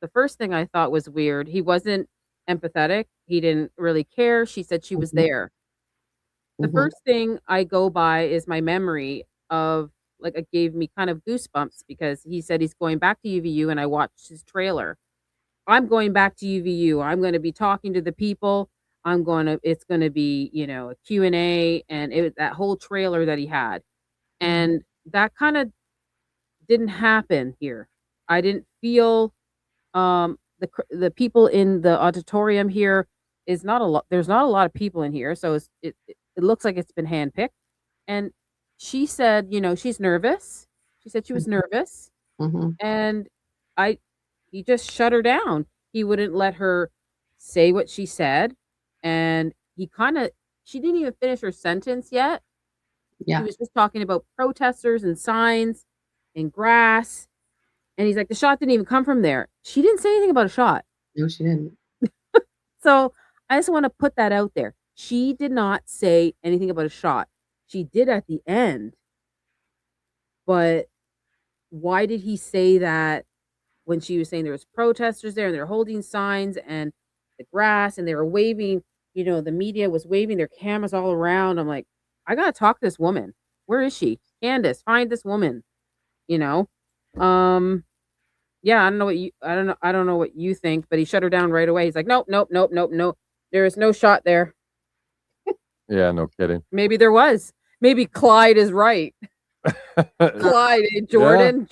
the first thing I thought was weird. He wasn't empathetic. He didn't really care. She said she was there. The first thing I go by is my memory of, like, it gave me kind of goosebumps because he said he's going back to UVU, and I watched his trailer. I'm going back to UVU. I'm going to be talking to the people. It's going to be, a Q&A, and it was that whole trailer that he had. And that kind of didn't happen here. I didn't feel the people in the auditorium here is not a lot. There's not a lot of people in here. So it looks like it's been handpicked. And she said, she's nervous. She said she was nervous. And he just shut her down. He wouldn't let her say what she said. And she didn't even finish her sentence yet. Yeah. He was just talking about protesters and signs and grass. And he's like, the shot didn't even come from there. She didn't say anything about a shot. No, she didn't. So I just want to put that out there. She did not say anything about a shot. She did at the end. But why did he say that when she was saying there was protesters there and they're holding signs and the grass and they were waving, the media was waving their cameras all around. I'm like, I got to talk to this woman. Where is she? Candace, find this woman, Yeah, I don't know what you think, but he shut her down right away. He's like, nope. There is no shot there. Yeah, no kidding. Maybe there was. Maybe Clyde is right. Clyde, Jordan,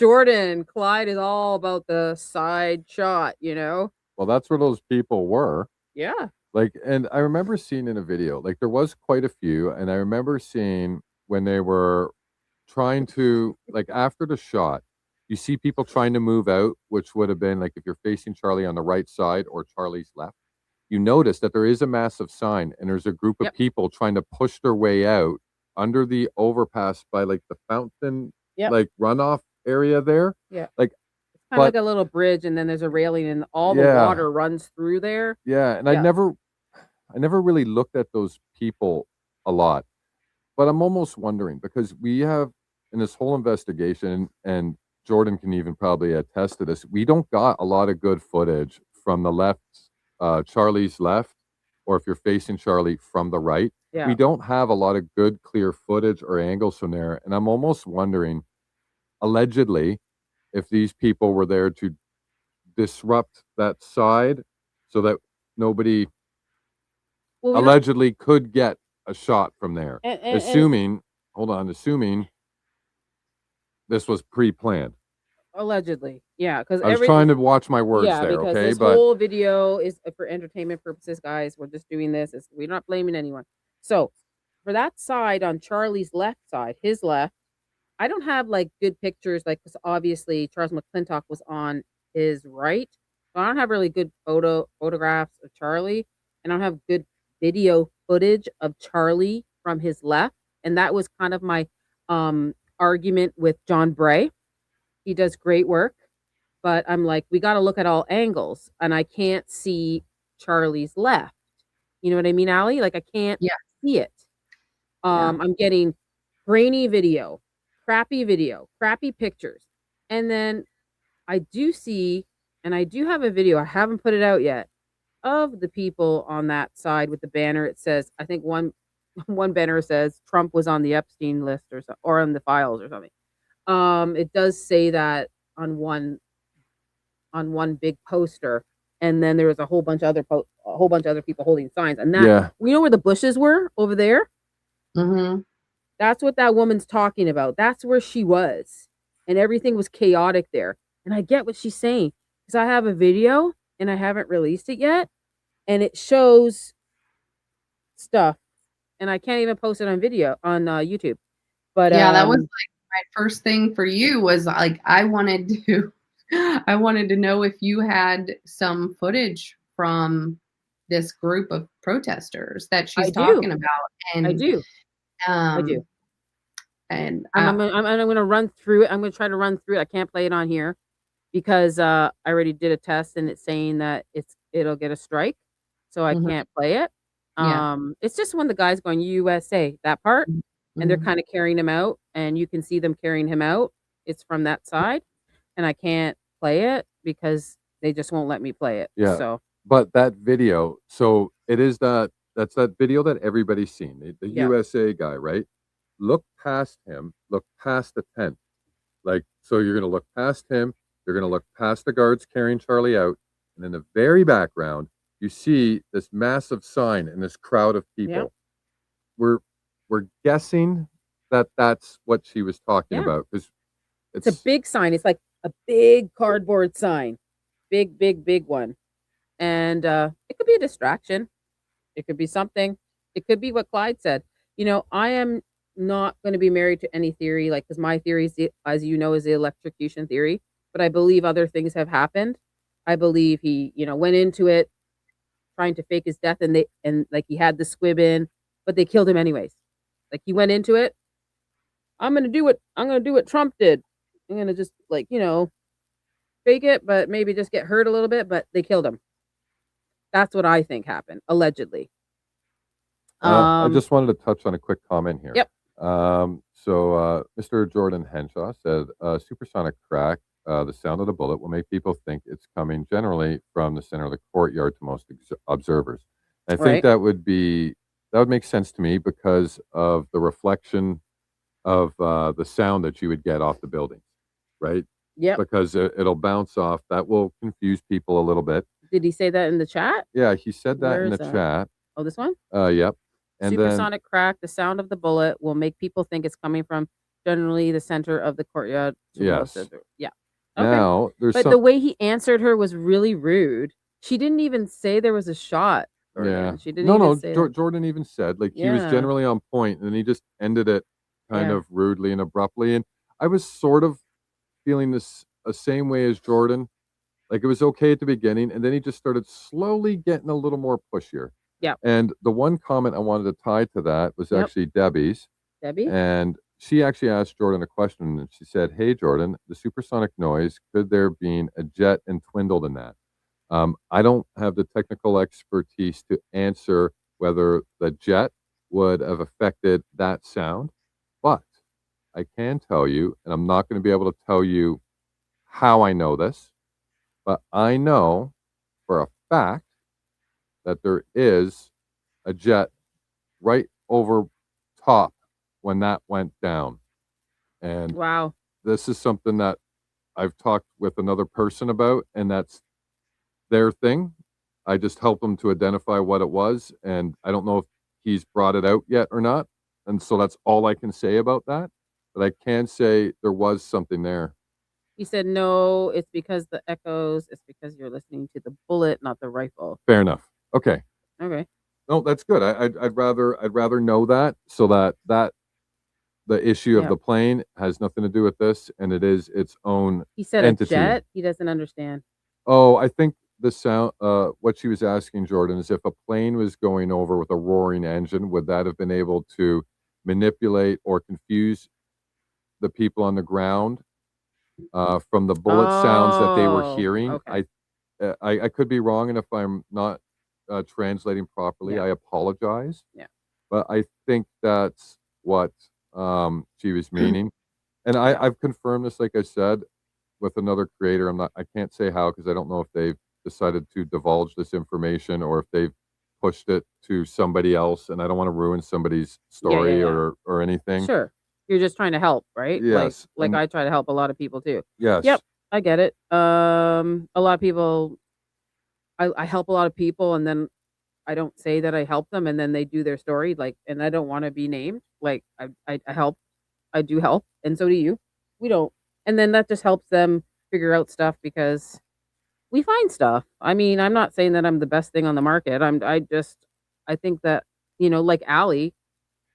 Clyde is all about the side shot, Well, that's where those people were. Yeah. And I remember seeing in a video, there was quite a few, and I remember seeing when they were trying to, after the shot, you see people trying to move out, which would have been if you're facing Charlie on the right side or Charlie's left. You notice that there is a massive sign, and there's a group of people trying to push their way out under the overpass by the fountain, runoff area there. Yeah. It's kind of like a little bridge, and then there's a railing, and all the water runs through there. Yeah. And I never really looked at those people a lot, but I'm almost wondering, because we have in this whole investigation, and Jordan can even probably attest to this, we don't got a lot of good footage from the left, Charlie's left, or if you're facing Charlie from the right. We don't have a lot of good, clear footage or angles from there. And I'm almost wondering, allegedly, if these people were there to disrupt that side so that nobody allegedly could get a shot from there. Assuming this was pre-planned. Allegedly. Yeah. Because I was trying to watch my words there. Because okay. This whole video is for entertainment purposes, guys. We're just doing this. We're not blaming anyone. So for that side, on Charlie's left side, his left, I don't have good pictures, because obviously Charles McClintock was on his right. So I don't have really good photographs of Charlie. And I don't have good video footage of Charlie from his left. And that was kind of my argument with John Bray. He does great work, but I'm like, we got to look at all angles, and I can't see Charlie's left. You know what I mean, Allie? I can't see it. I'm getting grainy video, crappy pictures. And then I do see, and I do have a video, I haven't put it out yet, of the people on that side with the banner. It says, I think one banner says Trump was on the Epstein list or on the files or something. It does say that on one big poster, and then there was a whole bunch of other people holding signs. And that, we know where the bushes were over there. Mm-hmm. That's what that woman's talking about. That's where she was, and everything was chaotic there. And I get what she's saying, because I have a video and I haven't released it yet, and it shows stuff, and I can't even post it on video on YouTube. But yeah, that was like my first thing for you was like I wanted to know if you had some footage from this group of protesters that she's talking about. And I do. And I'm gonna run through it. I'm gonna try to run through it. I can't play it on here because I already did a test and it's saying that it'll get a strike, so I can't play it. It's just when the guy's going USA, that part, and they're kind of carrying him out, and you can see them carrying him out. It's from that side, and I can't play it because they just won't let me play it. Yeah. So, but that video, so it is that's that video that everybody's seen. The USA guy, right? Look past him, look past the tent. Like, so you're going to look past him, you're going to look past the guards carrying Charlie out, and in the very background, you see this massive sign and this crowd of people. We're guessing that that's what she was talking about, because it's a big sign. It's like a big cardboard sign, big one, and it could be a distraction. It could be something. It could be what Clyde said. You know, I am not going to be married to any theory, like, because my theory, as you know, is the electrocution theory. But I believe other things have happened. I believe he, went into it trying to fake his death, and like he had the squib in, but they killed him anyways. Like, he went into it. I'm gonna do what Trump did. I'm gonna just fake it, but maybe just get hurt a little bit. But they killed him. That's what I think happened, allegedly. I just wanted to touch on a quick comment here. Yep. So Mr. Jordan Henshaw said, supersonic crack, the sound of the bullet will make people think it's coming generally from the center of the courtyard to most observers. And I think that would make sense to me because of the reflection of the sound that you would get off the buildings, right? Yeah. Because it'll bounce off. That will confuse people a little bit. Did he say that in the chat? Yeah, he said that in the chat. Oh, this one? Yep. And supersonic crack, the sound of the bullet will make people think it's coming from generally the center of the courtyard. Yes. Yeah. Okay. Now, the way he answered her was really rude. She didn't even say there was a shot. Yeah. She didn't say Jordan even said, like, he was generally on point, and then he just ended it kind of rudely and abruptly. And I was sort of feeling the same way as Jordan. Like, it was okay at the beginning, and then he just started slowly getting a little more pushier. Yeah. And the one comment I wanted to tie to that was actually Debbie's. Debbie? And she actually asked Jordan a question, and she said, "Hey, Jordan, the supersonic noise, could there been a jet entwindled in that?" I don't have the technical expertise to answer whether the jet would have affected that sound, but I can tell you, and I'm not going to be able to tell you how I know this, but I know for a fact that there is a jet right over top when that went down. And wow, this is something that I've talked with another person about, and that's their thing. I just help them to identify what it was, and I don't know if he's brought it out yet or not. And so that's all I can say about that. But I can say there was something there. He said, no, it's because the echoes, it's because you're listening to the bullet, not the rifle. Fair enough. Okay. No, that's good. I'd rather know that, so that the issue of the plane has nothing to do with this, and it is its own he said entity. A jet. He doesn't understand. Oh, I think the sound. What she was asking Jordan is if a plane was going over with a roaring engine, would that have been able to manipulate or confuse the people on the ground from the bullet sounds that they were hearing? Okay. I could be wrong, and if I'm not translating properly, I apologize. Yeah. But I think that's what she was meaning. And I've confirmed this, like I said, with another creator. I can't say how, because I don't know if they've decided to divulge this information or if they've pushed it to somebody else, and I don't want to ruin somebody's story or anything. Sure. You're just trying to help, right? Yes. Like I try to help a lot of people too. Yes. Yep. I get it. A lot of people, I help a lot of people, and then I don't say that I help them, and then they do their story, and I don't want to be named. Like I help, I do help, and so do you. We don't, and then that just helps them figure out stuff because we find stuff. I mean, I'm not saying that I'm the best thing on the market. I think that, like Allie,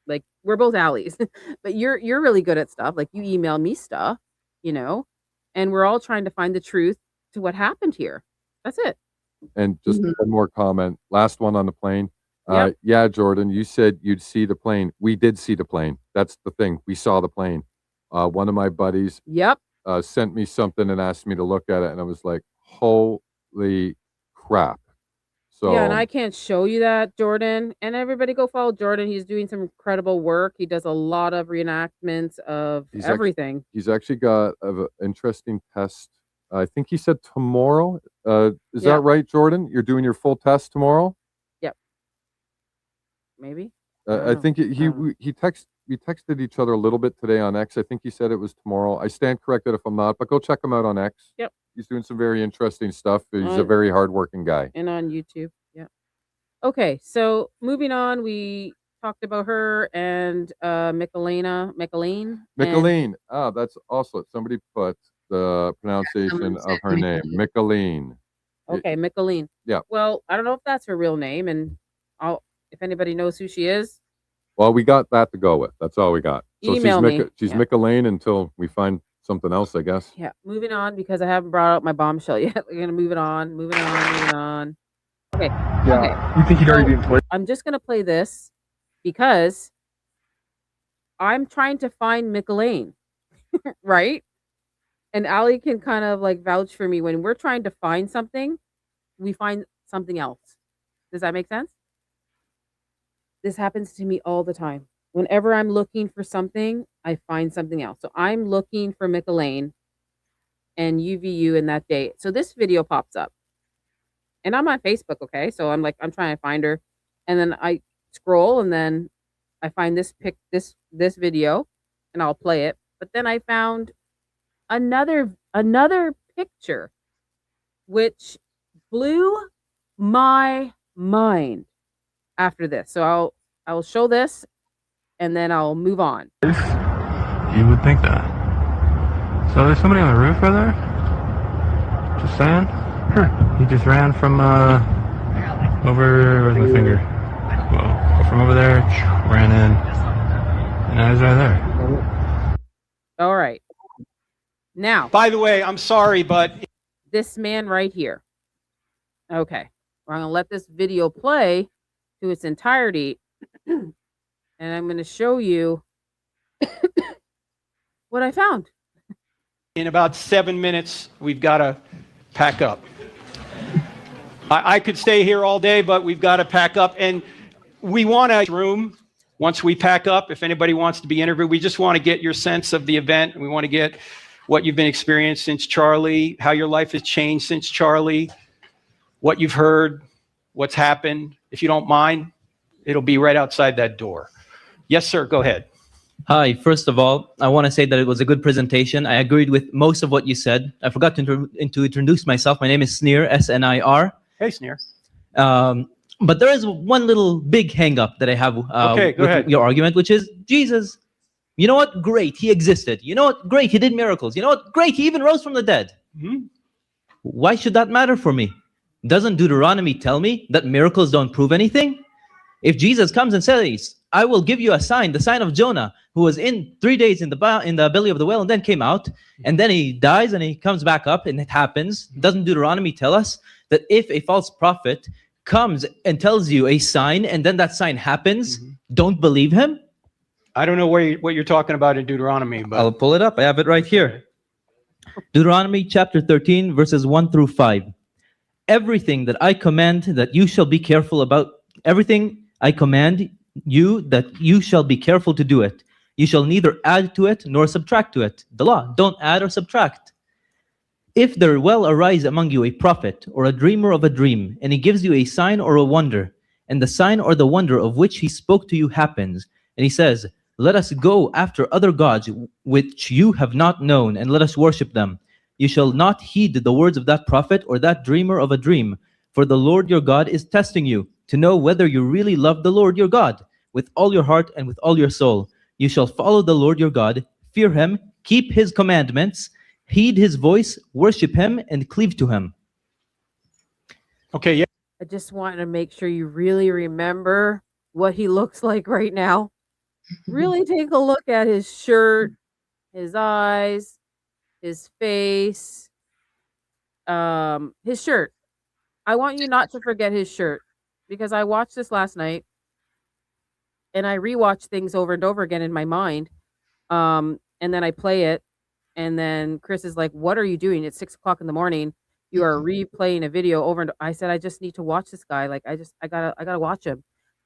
like we're both Allies, but you're really good at stuff. Like you email me stuff, and we're all trying to find the truth to what happened here. That's it. And just one more comment. Last one on the plane. Yep. Yeah, Jordan, you said you'd see the plane. We did see the plane. That's the thing. We saw the plane. One of my buddies Yep. Sent me something and asked me to look at it, and I was like, holy crap. So Yeah, and I can't show you that, Jordan. And everybody go follow Jordan. He's doing some incredible work. He does a lot of reenactments of everything. He's actually got an interesting test. I think he said tomorrow. Is that right, Jordan? You're doing your full test tomorrow? Yep. Maybe. I think we texted each other a little bit today on X. I think he said it was tomorrow. I stand corrected if I'm not, but go check him out on X. Yep. He's doing some very interesting stuff. He's a very hardworking guy. And on YouTube. Yeah. Okay, so moving on, we talked about her and Micheline. That's also somebody put the pronunciation of her name, Micheline. Okay, Micheline. Yeah. Well, I don't know if that's her real name, and if anybody knows who she is. Well, we got that to go with. That's all we got. So Email me. She's Micheline until we find something else, I guess. Yeah. Moving on, because I haven't brought up my bombshell yet. We're gonna move it on. Moving on. Okay. Yeah. Okay. You think he'd already be employed? I'm just gonna play this because I'm trying to find Micheline, right? And Allie can kind of like vouch for me when we're trying to find something, we find something else. Does that make sense? This happens to me all the time. Whenever I'm looking for something, I find something else. So I'm looking for Micheline and UVU in that date. So this video pops up. And I'm on Facebook, okay? So I'm trying to find her. And then I scroll, and then I find this video, and I'll play it. But then I found another picture which blew my mind after this. So I'll show this, and then I'll move on. You would think that. So there's somebody on the roof right there? Just saying? He just ran from over, where's my finger? Well, from over there, ran in, and now he's right there. All right. Now, by the way, I'm sorry, but this man right here. Okay. I'm going to let this video play to its entirety, and I'm going to show you what I found. In about 7 minutes, we've got to pack up. I could stay here all day, but we've got to pack up. And we want a room once we pack up. If anybody wants to be interviewed, we just want to get your sense of the event. We want to get what you've been experiencing since Charlie, how your life has changed since Charlie, what you've heard, what's happened. If you don't mind, it'll be right outside that door. Yes, sir. Go ahead. Hi. First of all, I want to say that it was a good presentation. I agreed with most of what you said. I forgot to introduce myself. My name is Sneer, S-N-I-R. Hey, Sneer. But there is one little big hang-up that I have with your argument, which is Jesus. You know what? Great. He existed. You know what? Great. He did miracles. You know what? Great. He even rose from the dead. Mm-hmm. Why should that matter for me? Doesn't Deuteronomy tell me that miracles don't prove anything? If Jesus comes and says, I will give you a sign, the sign of Jonah, who was in 3 days in the belly of the whale and then came out, and then he dies and he comes back up and it happens. Doesn't Deuteronomy tell us that if a false prophet comes and tells you a sign and then that sign happens, don't believe him? I don't know what you're talking about in Deuteronomy, but I'll pull it up. I have it right here. Deuteronomy chapter 13, verses 1 through 5. Everything that I command that you shall be careful about, everything I command you that you shall be careful to do it. You shall neither add to it nor subtract to it. The law, don't add or subtract. If there will arise among you a prophet or a dreamer of a dream, and he gives you a sign or a wonder, and the sign or the wonder of which he spoke to you happens, and he says, let us go after other gods which you have not known, and let us worship them. You shall not heed the words of that prophet or that dreamer of a dream, for the Lord your God is testing you to know whether you really love the Lord your God with all your heart and with all your soul. You shall follow the Lord your God, fear him, keep his commandments, heed his voice, worship him, and cleave to him. Okay, yeah. I just want to make sure you really remember what he looks like right now. Really take a look at his shirt, his eyes, his face, his shirt. I want you not to forget his shirt, because I watched this last night and I rewatch things over and over again in my mind. And then I play it, and then Chris is like, what are you doing? It's 6 o'clock in the morning. You are replaying a video over, and I said, I just need to watch this guy. Like, I gotta watch him.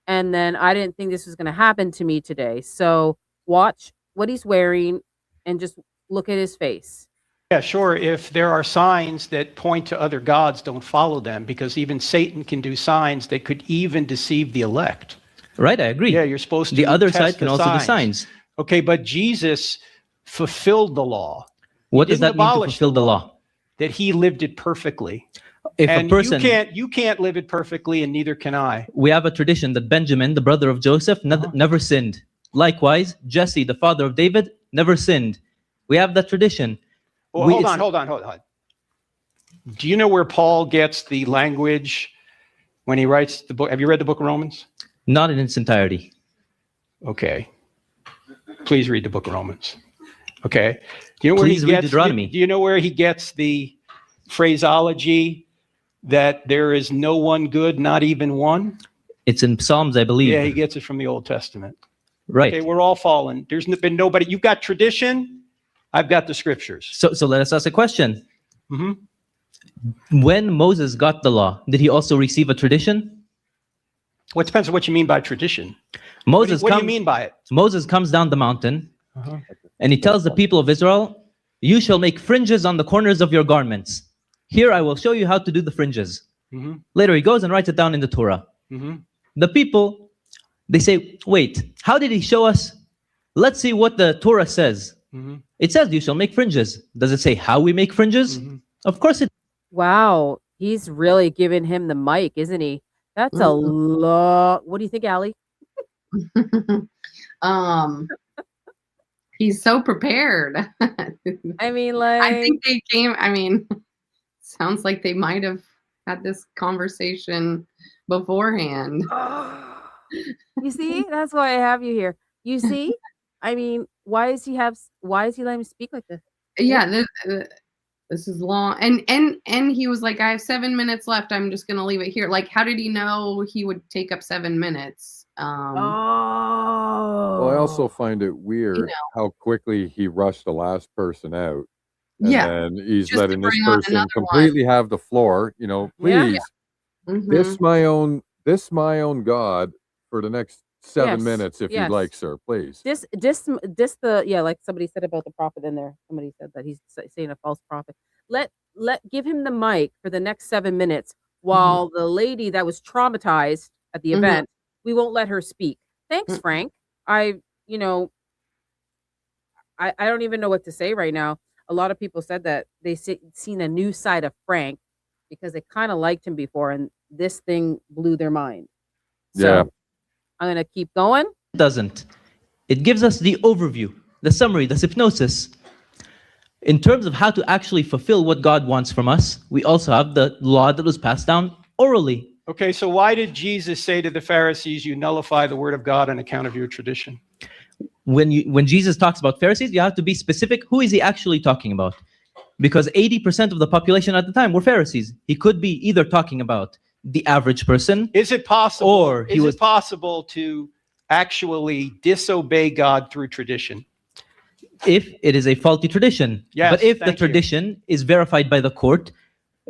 And then I didn't think this was going to happen to me today. So watch what he's wearing and just look at his face. Yeah, sure. If there are signs that point to other gods, don't follow them, because even Satan can do signs that could even deceive the elect. Right, I agree. Yeah, you're supposed to. The other test side can the also do signs. Okay, but Jesus fulfilled the law. What does that mean to fulfill the law? That he lived it perfectly. If And a person, you can't live it perfectly, and neither can I. we have a tradition that Benjamin, the brother of Joseph, never sinned. Likewise, Jesse, the father of David, never sinned. We have that tradition. Well, hold on. Do you know where Paul gets the language when he writes the book? Have you read the book of Romans? Not in its entirety. Okay. Please read the book of Romans. Okay. Do you know where Please he read gets? Deuteronomy. Do you know where he gets the phraseology that there is no one good, not even one? It's in Psalms, I believe. Yeah, he gets it from the Old Testament. Right. Okay, we're all fallen. There's been nobody. You've got tradition. I've got the scriptures. So let us ask a question. Mm-hmm. When Moses got the law, did he also receive a tradition? Well, it depends on what you mean by tradition. Moses what do you mean by it? Moses comes down the mountain, and he tells the people of Israel, you shall make fringes on the corners of your garments. Here I will show you how to do the fringes. Mm-hmm. Later he goes and writes it down in the Torah. Mm-hmm. The people, they say, wait, how did he show us? Let's see what the Torah says. Mm-hmm. It says you shall make fringes. Does it say how we make fringes? Mm-hmm. Of course it. Wow, he's really giving him the mic, isn't he? That's a lot. What do you think, Allie? He's so prepared. I mean, like, I think they came. I mean, sounds like they might have had this conversation beforehand. You see, that's why I have you here. You see, I mean, why is he letting him speak like this? Yeah, this is long, and he was like, I have 7 minutes left. I'm just gonna leave it here. Like, how did he know he would take up 7 minutes? Well, I also find it weird how quickly he rushed the last person out. And then he's just letting to this bring on person another completely have the floor. You know, please, this my own God for the next 7 minutes, if you'd like, sir, please. Like somebody said about the prophet in there. Somebody said that he's saying a false prophet. Give him the mic for the next 7 minutes while the lady that was traumatized at the event, we won't let her speak. Thanks, Frank. I don't even know what to say right now. A lot of people said that they seen a new side of Frank because they kind of liked him before, and this thing blew their mind. So I'm gonna keep going. It doesn't. It gives us the overview, the summary, the hypnosis. In terms of how to actually fulfill what God wants from us, we also have the law that was passed down orally. Okay, so why did Jesus say to the Pharisees, you nullify the word of God on account of your tradition? When Jesus talks about Pharisees, you have to be specific. Who is he actually talking about? Because 80% of the population at the time were Pharisees. He could be either talking about the average person. Is it possible? Or is it possible to actually disobey God through tradition? If it is a faulty tradition. Yes, but if the tradition is verified by the court,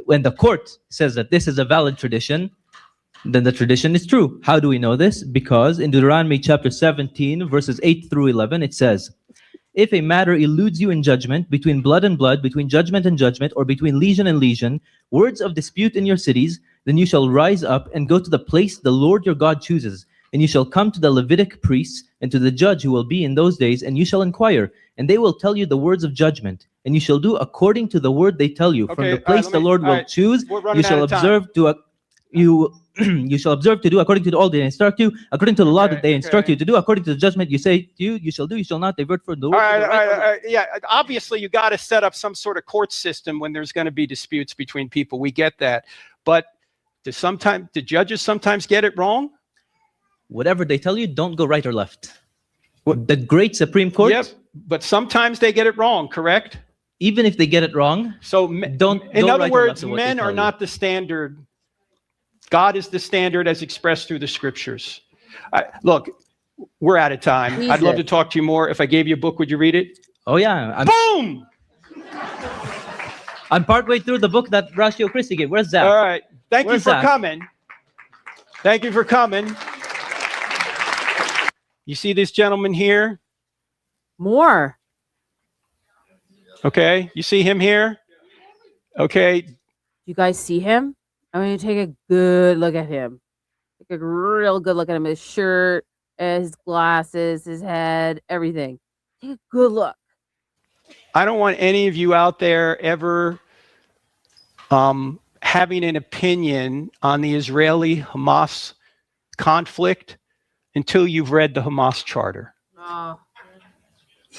when the court says that this is a valid tradition, then the tradition is true. How do we know this? Because in Deuteronomy chapter 17, verses 8 through 11, it says, if a matter eludes you in judgment, between blood and blood, between judgment and judgment, or between legion and legion, words of dispute in your cities, then you shall rise up and go to the place the Lord your God chooses. And you shall come to the Levitic priests and to the judge who will be in those days, and you shall inquire, and they will tell you the words of judgment. And you shall do according to the word they tell you. From the place the Lord will choose, you shall observe to you shall observe to do according to all they instruct you, according to the law that they instruct you to do, according to the judgment you say to you, you shall do, you shall not divert from the word. All right. Yeah, obviously you got to set up some sort of court system when there's going to be disputes between people. We get that. But do judges sometimes get it wrong? Whatever they tell you, don't go right or left. The great Supreme Court. Yep, but sometimes they get it wrong, correct? Even if they get it wrong, so don't. In other right words, men are not the standard. God is the standard as expressed through the scriptures. Look, we're out of time. I'd love to talk to you more. If I gave you a book, would you read it? Oh, yeah. Boom! I'm partway through the book that Ratio Christie gave. Where's Zach? All right. Thank you for coming. Thank you for coming. You see this gentleman here? More. Okay. You see him here? Okay. You guys see him? I'm going to take a good look at him. Take a real good look at him. His shirt, his glasses, his head, everything. Take a good look. I don't want any of you out there ever having an opinion on the Israeli-Hamas conflict until you've read the Hamas charter.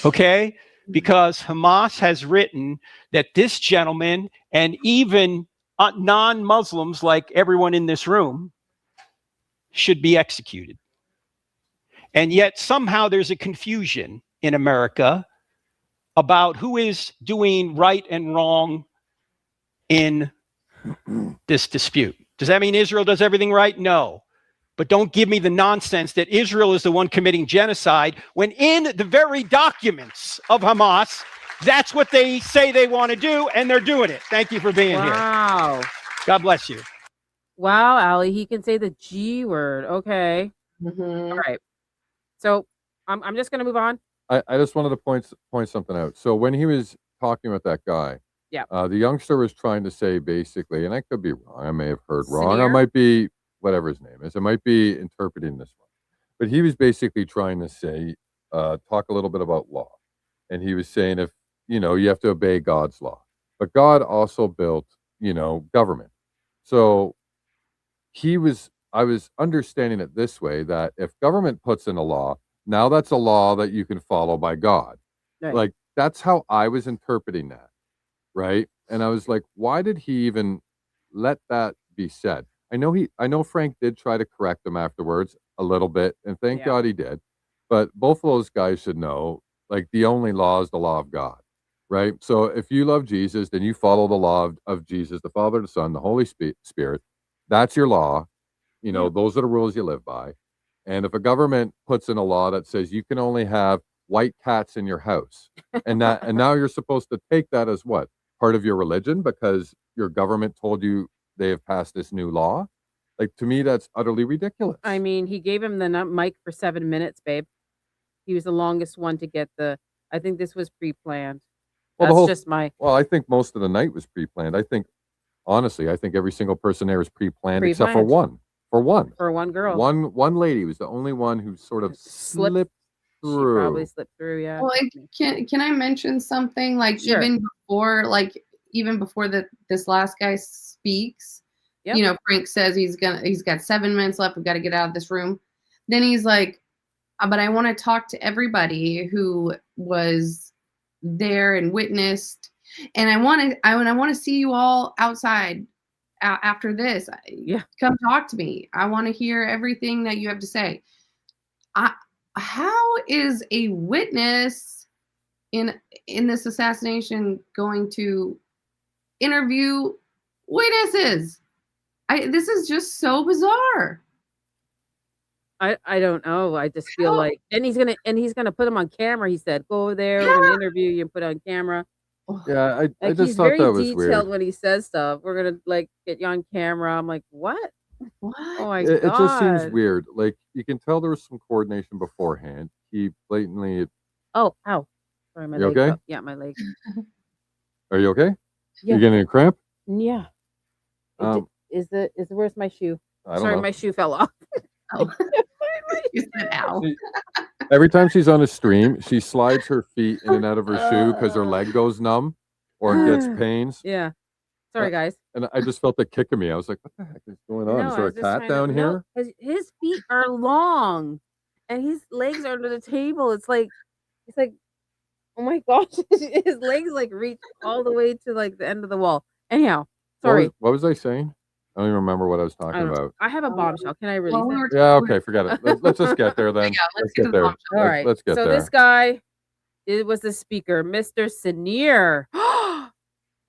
Okay? Because Hamas has written that this gentleman and even non-Muslims like everyone in this room should be executed. And yet somehow there's a confusion in America about who is doing right and wrong in this dispute. Does that mean Israel does everything right? No. But don't give me the nonsense that Israel is the one committing genocide when in the very documents of Hamas, that's what they say they want to do, and they're doing it. Thank you for being here. Wow. God bless you. Wow, Ali, he can say the G word. Okay. All right. So I'm just going to move on. I just wanted to point something out. So when he was talking with that guy, the youngster was trying to say basically, and I could be wrong, I may have heard wrong, I might be, whatever his name is, I might be interpreting this wrong. But he was basically trying to say, talk a little bit about law. And he was saying if, you have to obey God's law. But God also built, government. So I was understanding it this way, that if government puts in a law, now that's a law that you can follow by God. Right. Like, that's how I was interpreting that, right? And I was like, why did he even let that be said? I know Frank did try to correct him afterwards a little bit, and thank God he did. But both of those guys should know, like, the only law is the law of God, right? So if you love Jesus, then you follow the law of Jesus, the Father, the Son, the Holy Spirit. That's your law. Those are the rules you live by. And if a government puts in a law that says you can only have white cats in your house, and now you're supposed to take that as what? Part of your religion because your government told you they have passed this new law? Like, to me, that's utterly ridiculous. I mean, he gave him the mic for 7 minutes, babe. He was the longest one to get I think this was pre-planned. Well, Well, I think most of the night was pre-planned. Honestly, I think every single person there was pre-planned except for one. For one girl. One lady was the only one who sort of slipped through. She probably slipped through, yeah. Well, can I mention something? Like, sure. even before this last guy speaks, Frank says he's got 7 minutes left. We've got to get out of this room. Then he's like, but I want to talk to everybody who was there and witnessed, and I want to see you all outside after this. Come talk to me. I want to hear everything that you have to say. How is a witness in this assassination going to interview witnesses? This is just so bizarre. I don't know. I just feel like, and he's gonna put him on camera. He said, "Go over there, we're gonna interview you and put it on camera." Yeah, I just he's thought very that was detailed weird. when he says stuff. We're gonna get you on camera. I'm like, what? What? Oh my It just seems God. weird. Like, you can tell there was some coordination beforehand. He blatantly. Oh, ow. Sorry, my You leg. okay? Oh, yeah, my leg. Are you okay? Yeah. You getting a cramp? Yeah. Is the where's my shoe? I don't Sorry, know. my shoe fell off. Oh. You said ow. Every time she's on a stream, she slides her feet in and out of her shoe because her leg goes numb or gets pains. Yeah. Sorry, guys. And I just felt it kicking me. I was like, what the heck is going on? No, Is I there a was just cat trying down to, here? because his feet are long and his legs are under the table. It's like, oh my gosh, his legs like reach all the way to like the end of the wall. Anyhow, sorry. What was I saying? I don't even remember what I was I talking don't know. about. I have a bombshell. Can I release Well, we it? were Yeah, okay, forget it. Let's just get there then. Yeah, let's get get to the there. bombshell. All right. Let's get so there. this guy, it was the speaker, Mr. Senior.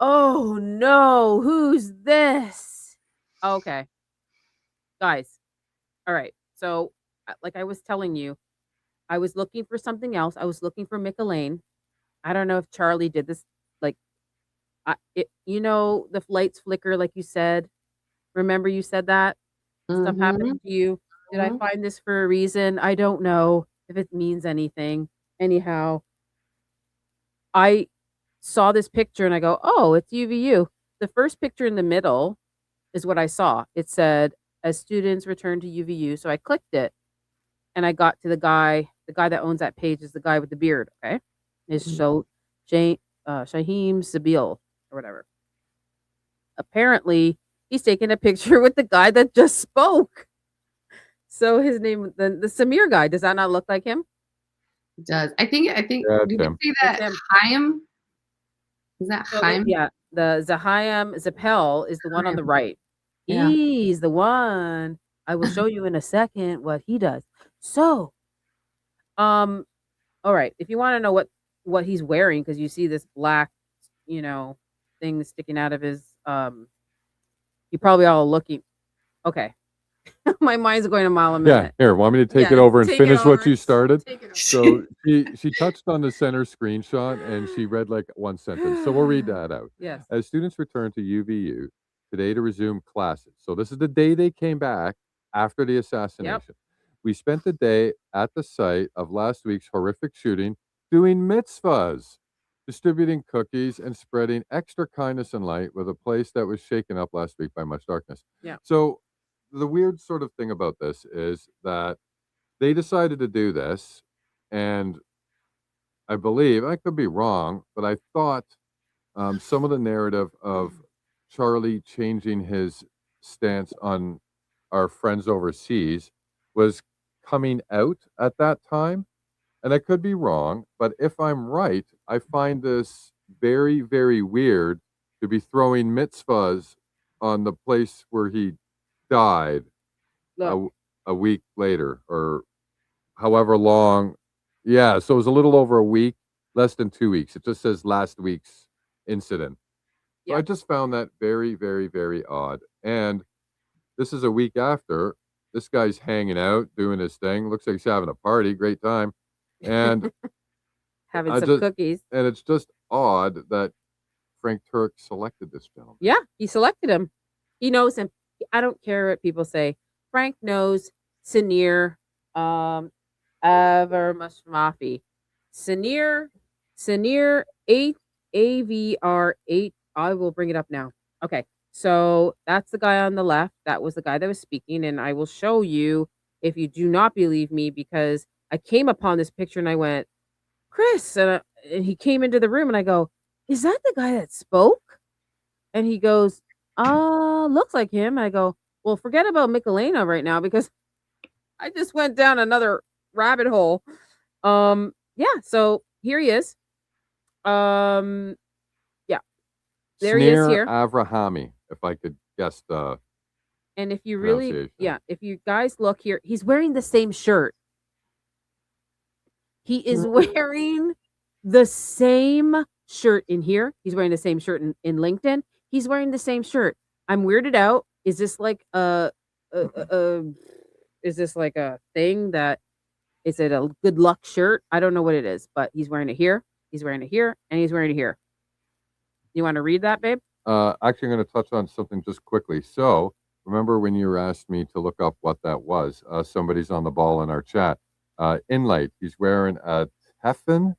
Oh no, who's this? Okay. Guys. All right. So, like I was telling you, I was looking for something else. I was looking for Mick Elaine. I don't know if Charlie did this. Like, the lights flicker, like you said. Remember, you said that stuff happened to you. Did I find this for a reason? I don't know if it means anything. Anyhow, I saw this picture and I go, oh, it's UVU. The first picture in the middle is what I saw. It said, as students return to UVU. So I clicked it and I got to the guy that owns that page is the guy with the beard. Okay. It's Shaheem Sabil or whatever. Apparently, he's taking a picture with the guy that just spoke. So his name, the Samir guy, does that not look like him? It does. I think Yeah, did you see that Chaim? Is that Chaim? Yeah, the Zahayim Zapel is the one on the right. Yeah. He's the one. I will show you in a second what he does. So, all right. If you want to know what he's wearing, because you see this black, thing sticking out of his, you probably all looking. Okay, my mind's going a mile a minute. Yeah, here, want me to take Yeah, it over and take it finish what over. you started? Take it over. So she touched on the center screenshot and she read like one sentence. So we'll read that out. Yes. As students return to UVU today to resume classes. So this is the day they came back after the assassination. We spent the day at the site of last week's horrific shooting doing mitzvahs, distributing cookies and spreading extra kindness and light with a place that was shaken up last week by much darkness. Yeah. So the weird sort of thing about this is that they decided to do this, and I believe, I could be wrong, but I thought some of the narrative of Charlie changing his stance on our friends overseas was coming out at that time. And I could be wrong, but if I'm right, I find this very, very weird to be throwing mitzvahs on the place where he died a week later or however long. Yeah, so it was a little over a week, less than 2 weeks. It just says last week's incident. So I just found that very, very, very odd. And this is a week after. This guy's hanging out, doing his thing. Looks like he's having a party. Great time. And having some cookies. And it's just odd that Frank Turk selected this gentleman. Yeah, he selected him. He knows him. I don't care what people say. Frank knows Sinir Aver Mashmafi. Sinir 8 AVR 8. I will bring it up now. Okay. So that's the guy on the left. That was the guy that was speaking. And I will show you if you do not believe me, because I came upon this picture and I went, Chris, and he came into the room and I go, is that the guy that spoke? And he goes, looks like him. I go, well, forget about Michelena right now because I just went down another rabbit hole. Yeah, so here he is. Yeah. There he is here. Avrahami, if I could guess the and if you really, if you guys look here, he's wearing the same shirt. He is wearing the same shirt in here. He's wearing the same shirt in LinkedIn. He's wearing the same shirt. I'm weirded out. Is this like is this like a thing that is it a good luck shirt? I don't know what it is, but he's wearing it here. He's wearing it here, and he's wearing it here. You want to read that, babe? Actually, I'm going to touch on something just quickly. So remember when you asked me to look up what that was? Somebody's on the ball in our chat. Inlight. He's wearing a teflon.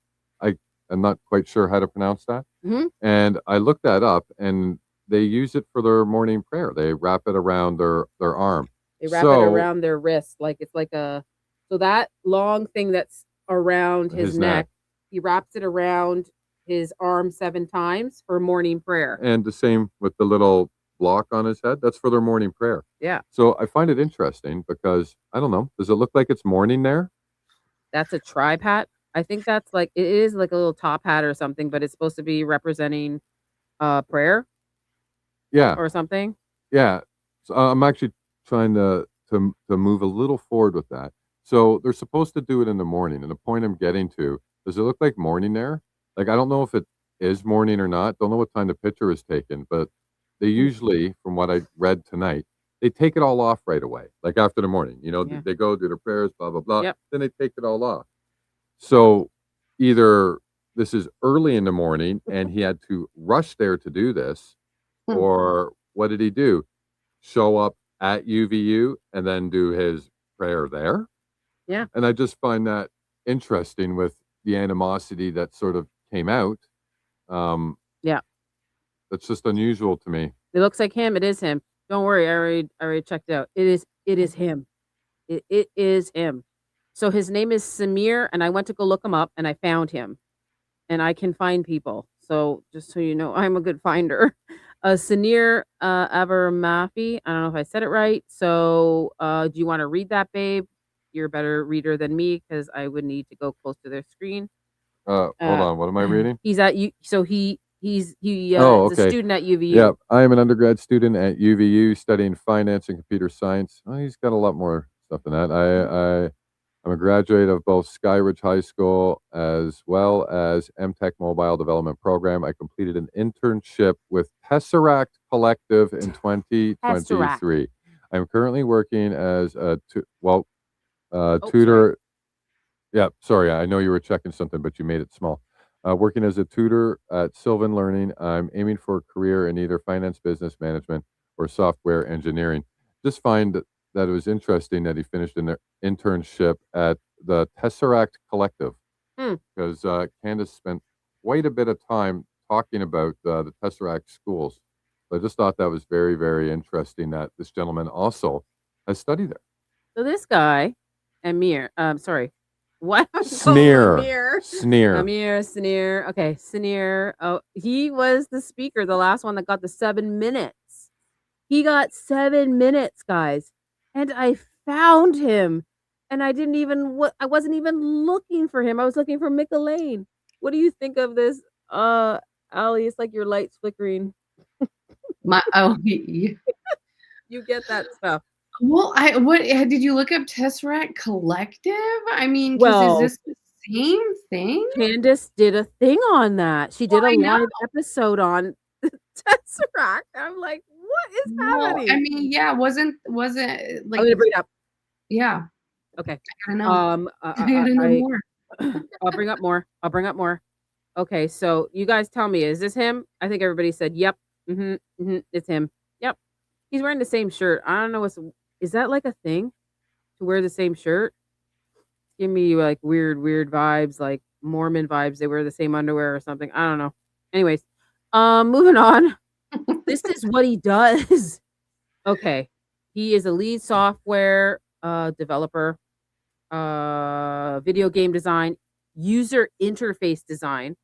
I'm not quite sure how to pronounce that. Mm-hmm. And I looked that up, and they use it for their morning prayer. They wrap it around their arm. They wrap it around their wrist, like it's like so that long thing that's around his neck, he wraps it around his arm 7 times for morning prayer. And the same with the little block on his head. That's for their morning prayer. Yeah. So I find it interesting because, I don't know, does it look like it's morning there? That's a tribe hat. I think that's like, it is like a little top hat or something, but it's supposed to be representing prayer. Yeah. Or something. Yeah. So I'm actually trying to move a little forward with that. So they're supposed to do it in the morning. And the point I'm getting to, does it look like morning there? Like, I don't know if it is morning or not. Don't know what time the picture is taken, but they usually, from what I read tonight, they take it all off right away. Like after the morning, they go do their prayers, blah, blah, blah. Yep. Then they take it all off. So either this is early in the morning and he had to rush there to do this, or what did he do? Show up at UVU and then do his prayer there? Yeah. And I just find that interesting with the animosity that sort of came out. Yeah. That's just unusual to me. It looks like him. It is him. Don't worry. I already checked it out. It is him. It is him. So his name is Samir, and I went to go look him up, and I found him. And I can find people. So just so you know, I'm a good finder. Samir Avermafi. I don't know if I said it right. So do you want to read that, babe? You're a better reader than me because I would need to go close to their screen. Hold on. What am I reading? He's at you. So he's is okay. a student at UVU. Yeah, I am an undergrad student at UVU studying finance and computer science. Oh, he's got a lot more stuff than that. I'm a graduate of both Skyridge High School as well as MTech Mobile Development Program. I completed an internship with Tesseract Collective in 2023. I'm currently working as a tutor. Yeah, sorry, I know you were checking something, but you made it small. Working as a tutor at Sylvan Learning. I'm aiming for a career in either finance, business management, or software engineering. Just find that it was interesting that he finished an internship at the Tesseract Collective, because Candace spent quite a bit of time talking about the Tesseract schools. So I just thought that was very, very interesting that this gentleman also has studied there. So this guy, Amir, sorry. What? Sneer. Sneer. Okay, Sneer. Oh, he was the speaker, the last one that got the 7 minutes. He got 7 minutes, guys. And I found him. And I wasn't even looking for him. I was looking for Mick Elaine. What do you think of this? Ali, it's like your light's flickering. You get that stuff. Well, what did you look up Tesseract Collective? I mean, is this the same thing? Candace did a thing on that. She did a live episode on Tesseract. I'm like, what is happening? I mean, yeah, wasn't like I'm gonna bring it up. Yeah. Okay. I don't know. I gotta know more. I'll bring up more. Okay, so you guys tell me, is this him? I think everybody said, yep. It's him. Yep. He's wearing the same shirt. I don't know is that like a thing to wear the same shirt? Give me like weird vibes, like Mormon vibes. They wear the same underwear or something. I don't know. Anyways, moving on. This is what he does. Okay. He is a lead software developer, video game design, user interface design,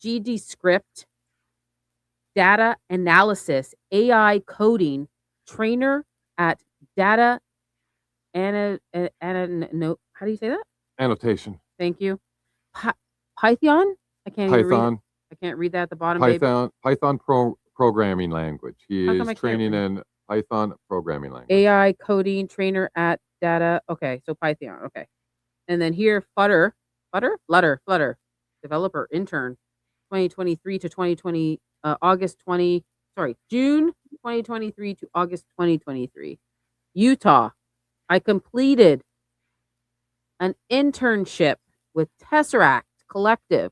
GD script, data analysis, AI coding, trainer at data no, how do you say that? Annotation. Thank you. Python? I can't even read it. I can't read that at the bottom. Python programming language. He is training in Python programming language. AI coding trainer at data. Okay, so Python. Okay. And then here, Flutter, developer intern, 2023 to 2020, June 2023 to August 2023. Utah, I completed an internship with Tesseract Collective.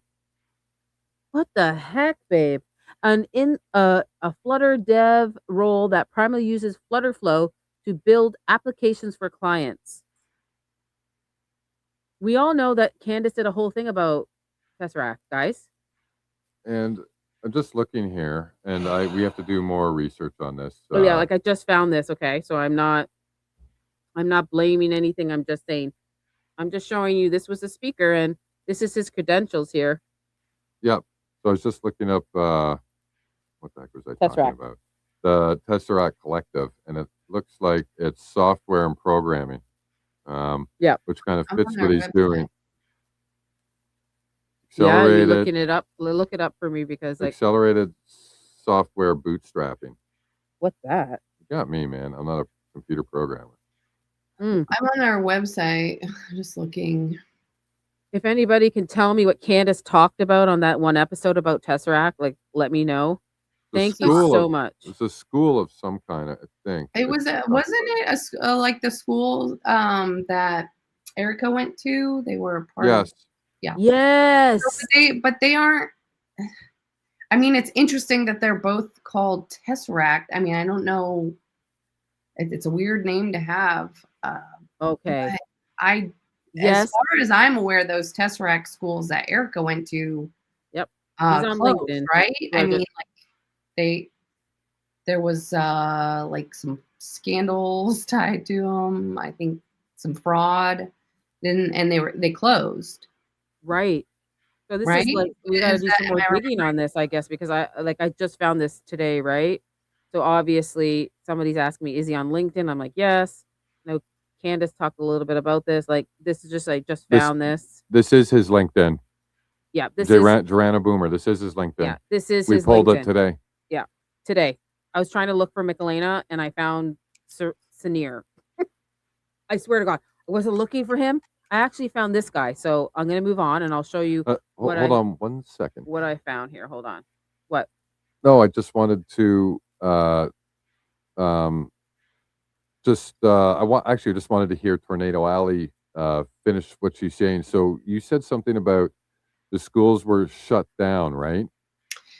What the heck, babe? a Flutter dev role that primarily uses Flutter Flow to build applications for clients. We all know that Candace did a whole thing about Tesseract, guys. And I'm just looking here, and we have to do more research on this. Oh yeah, like I just found this. Okay, so I'm not blaming anything. I'm just saying, I'm just showing you this was the speaker, and this is his credentials here. Yep. So I was just looking up what the heck was I talking about? The Tesseract Collective, and it looks like it's software and programming. Yeah, which kind of fits what he's doing. Yeah, you're looking it up. Look it up for me because like accelerated software bootstrapping. What's that? You got me, man. I'm not a computer programmer. I'm on our website, just looking. If anybody can tell me what Candace talked about on that one episode about Tesseract, like let me know. Thank you so much. It's a school of some kind, I think. It was wasn't it like the school that Erica went to? They were a part of. Yeah. Yes. But they aren't. I mean, it's interesting that they're both called Tesseract. I mean, I don't know. It's a weird name to have. Okay. As far as I'm aware, those Tesseract schools that Erica went to. Yep. He's on closed, LinkedIn, right? I mean, like there was like some scandals tied to them. I think some fraud. And they closed. Right. So this is like we gotta do some more digging on this, I guess, because I just found this today, right? So obviously somebody's asking me, is he on LinkedIn? I'm like, yes. No, Candace talked a little bit about this. Like this is just I just found this. This is his LinkedIn. Yeah, this is Joanna Boomer. This is his LinkedIn. Yeah, this is we his pulled LinkedIn. it today. Yeah, today. I was trying to look for Michelena and I found Senior. I swear to God, I wasn't looking for him. I actually found this guy, so I'm gonna move on and I'll show you. Hold on 1 second. What I found here. Hold on. What? No, I just wanted to just wanted to hear Tornado Alley finish what she's saying. So you said something about the schools were shut down, right?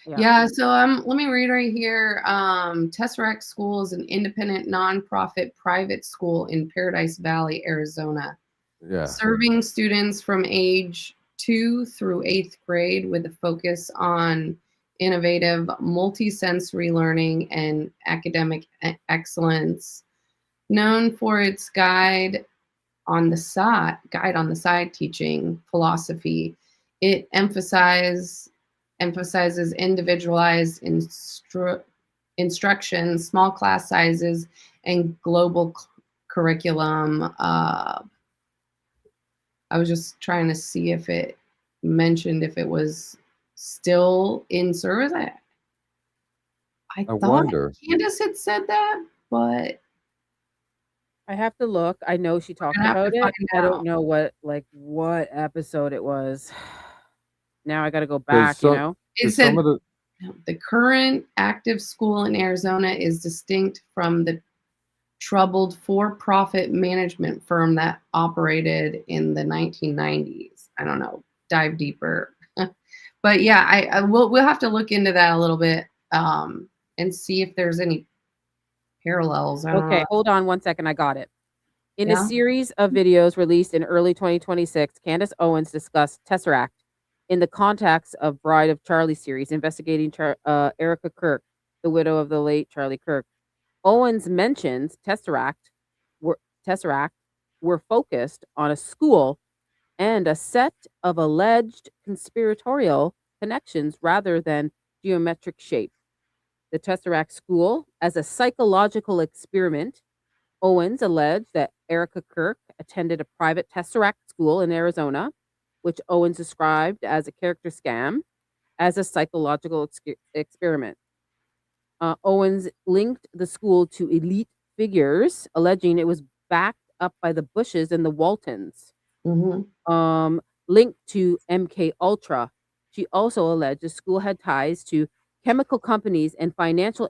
Yeah, so let me read right here. Tesseract School is an independent nonprofit private school in Paradise Valley, Arizona. Yeah. Serving students from age 2 through 8th grade with a focus on innovative multisensory learning and academic excellence. Known for its guide on the side teaching philosophy, it emphasizes individualized instruction, small class sizes, and global curriculum. I was just trying to see if it mentioned if it was still in service. I thought wonder. Candace had said that, but I have to look. I know she talked about it. I don't know what episode it was. Now I got to go back, you know. It said the current active school in Arizona is distinct from the troubled for-profit management firm that operated in the 1990s. I don't know. Dive deeper. But yeah, we'll have to look into that a little bit and see if there's any parallels. Okay, hold on 1 second. I got it. In a series of videos released in early 2026, Candace Owens discussed Tesseract in the context of Bride of Charlie series, investigating Erica Kirk, the widow of the late Charlie Kirk. Owens mentions Tesseract were focused on a school and a set of alleged conspiratorial connections rather than geometric shape. The Tesseract school as a psychological experiment. Owens alleged that Erica Kirk attended a private Tesseract school in Arizona, which Owens described as a character scam, as a psychological experiment. Owens linked the school to elite figures, alleging it was backed up by the Bushes and the Waltons. Linked to MK Ultra. She also alleged the school had ties to chemical companies and financial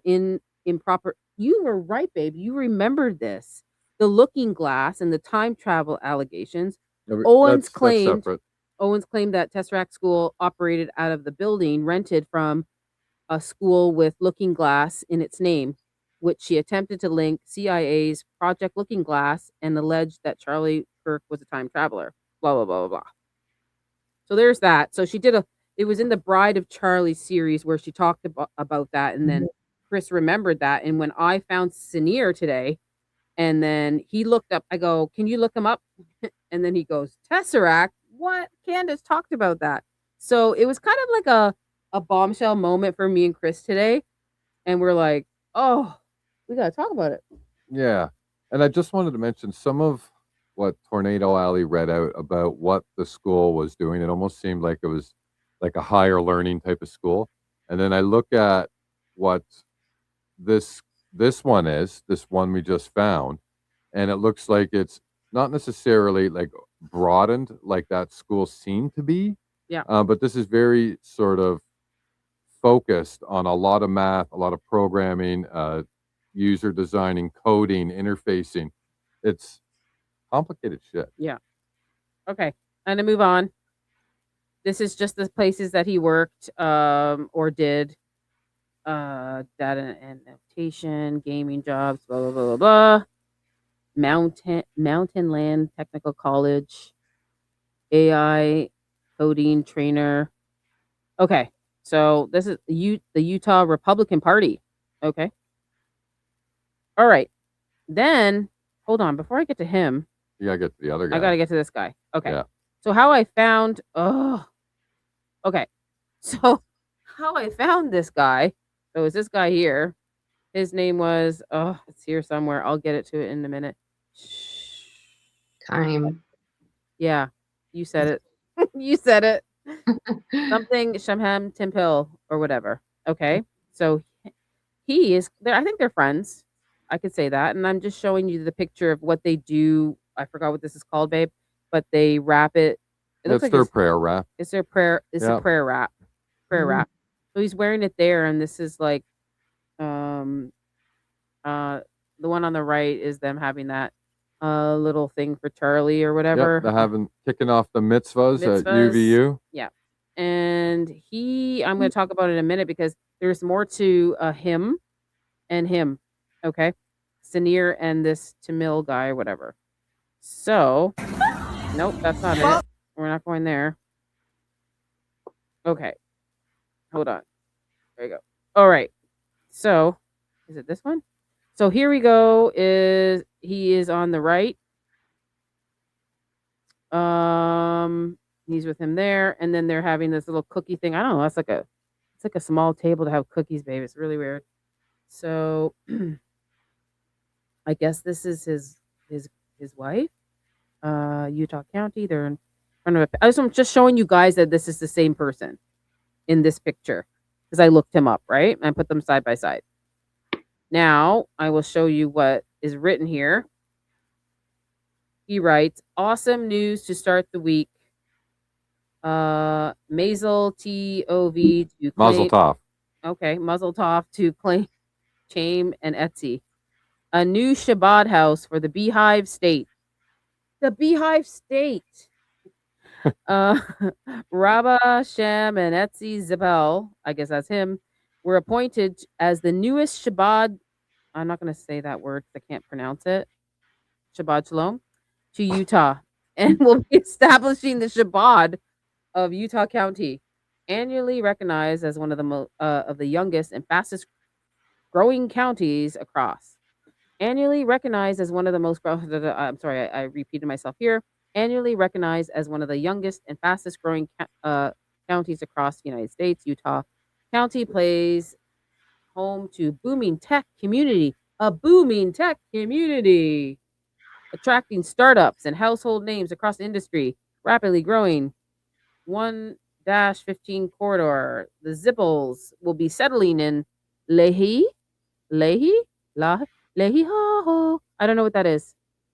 improper. You were right, babe. You remembered this. The Looking Glass and the time travel allegations. Owens claimed that Tesseract School operated out of the building rented from a school with Looking Glass in its name, which she attempted to link CIA's Project Looking Glass and alleged that Charlie Kirk was a time traveler. Blah blah blah blah blah. So there's that. So she did it was in the Bride of Charlie series where she talked about that, and then Chris remembered that. And when I found Sinear today, and then he looked up, I go, "Can you look him up?" And then he goes, "Tesseract? What? Candace talked about that." So it was kind of like a bombshell moment for me and Chris today. And we're like, "Oh, we got to talk about it." Yeah. And I just wanted to mention some of what Tornado Alley read out about what the school was doing. It almost seemed like it was like a higher learning type of school. And then I look at what this one is, this one we just found, and it looks like it's not necessarily like broadened like that school seemed to be. Yeah. But this is very sort of focused on a lot of math, a lot of programming, user designing, coding, interfacing. It's complicated shit. Yeah. Okay. And to move on. This is just the places that he worked or did. Data and notation, gaming jobs, blah blah blah blah blah. Mountain Land Technical College, AI coding trainer. Okay, so this is the Utah Republican Party. Okay. All right. Then hold on, before I get to him, You gotta get to the other guy. I gotta get to this guy. Okay. Yeah. So how I found okay. So how I found this guy. So it's this guy here. His name was it's here somewhere. I'll get it to it in a minute. Time. Yeah, you said it. You said it. Something Shamham Timpil or whatever. Okay. So he is there. I think they're friends. I could say that. And I'm just showing you the picture of what they do. I forgot what this is called, babe, but they wrap it. It looks That's like their prayer wrap. it's their prayer. It's a prayer wrap. Prayer wrap. So he's wearing it there, and this is like the one on the right is them having that little thing for Charlie or whatever. Yep, they're having kicking off the mitzvahs at Mitzvahs. UVU. Yeah. And I'm going to talk about it in a minute because there's more to him and him. Okay. Sinear and this Tamil guy or whatever. So, nope, that's not it. We're not going there. Okay. Hold on. There you go. All right. So, is it this one? So here we go. He is on the right. He's with him there, and then they're having this little cookie thing. I don't know. It's like a small table to have cookies, babe. It's really weird. So, I guess this is his wife. Utah County. They're in front of I'm just showing you guys that this is the same person in this picture because I looked him up, right? And I put them side by side. Now, I will show you what is written here. He writes, "Awesome news to start the week. Mazel Tov to Mazel tov. Okay, Mazel Tov to claim Chaim and Etsy. A new Shabbat house for the Beehive State. The Beehive State. Rabba, Shem, and Etsy Zabel, I guess that's him, were appointed as the newest Shabbat. I'm not going to say that word because I can't pronounce it. Shabbat Shalom to Utah, and will be establishing the Shabbat of Utah County, annually recognized as one of the youngest and fastest growing counties across. Annually recognized as one of the most. I'm sorry, I repeated myself here. Annually recognized as one of the youngest and fastest growing counties across the United States, Utah County plays home to booming tech community. A booming tech community, attracting startups and household names across the industry, rapidly growing. 1-15 corridor. The Zipples will be settling in Lehi. I don't know what that is.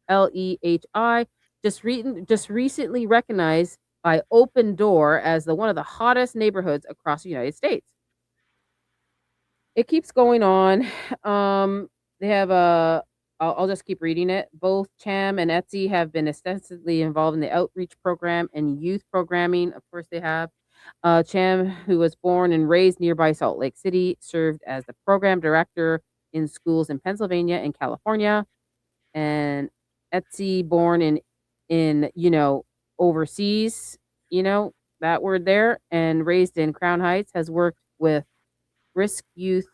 Lehi. Just recently recognized by Open Door as one of the hottest neighborhoods across the United States. It keeps going on. They have I'll just keep reading it. Both Cham and Etsy have been extensively involved in the outreach program and youth programming. Of course, they have. Cham, who was born and raised nearby Salt Lake City, served as the program director in schools in Pennsylvania and California. And Etsy, born in overseas, that word there, and raised in Crown Heights, has worked with risk youth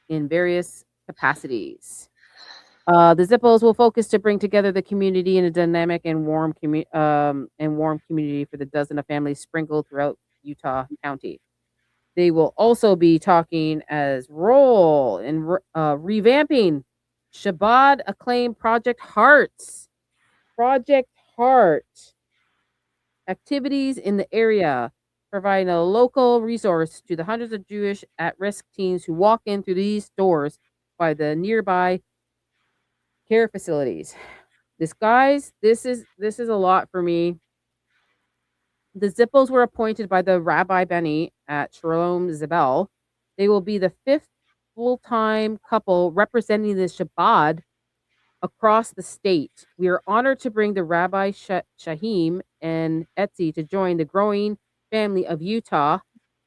in various capacities. The Zippos will focus to bring together the community in a dynamic and warm community for the dozen of families sprinkled throughout Utah County. They will also be talking as role in revamping Shabbat acclaimed Project Hearts. Project Heart activities in the area, providing a local resource to the hundreds of Jewish at-risk teens who walk in through these doors by the nearby care facilities. This is a lot for me. The Zippos were appointed by the Rabbi Benny at Shalom Zebel. They will be the 5th full-time couple representing the Shabbat across the state. We are honored to bring the Rabbi Shahim and Etsy to join the growing family of Utah.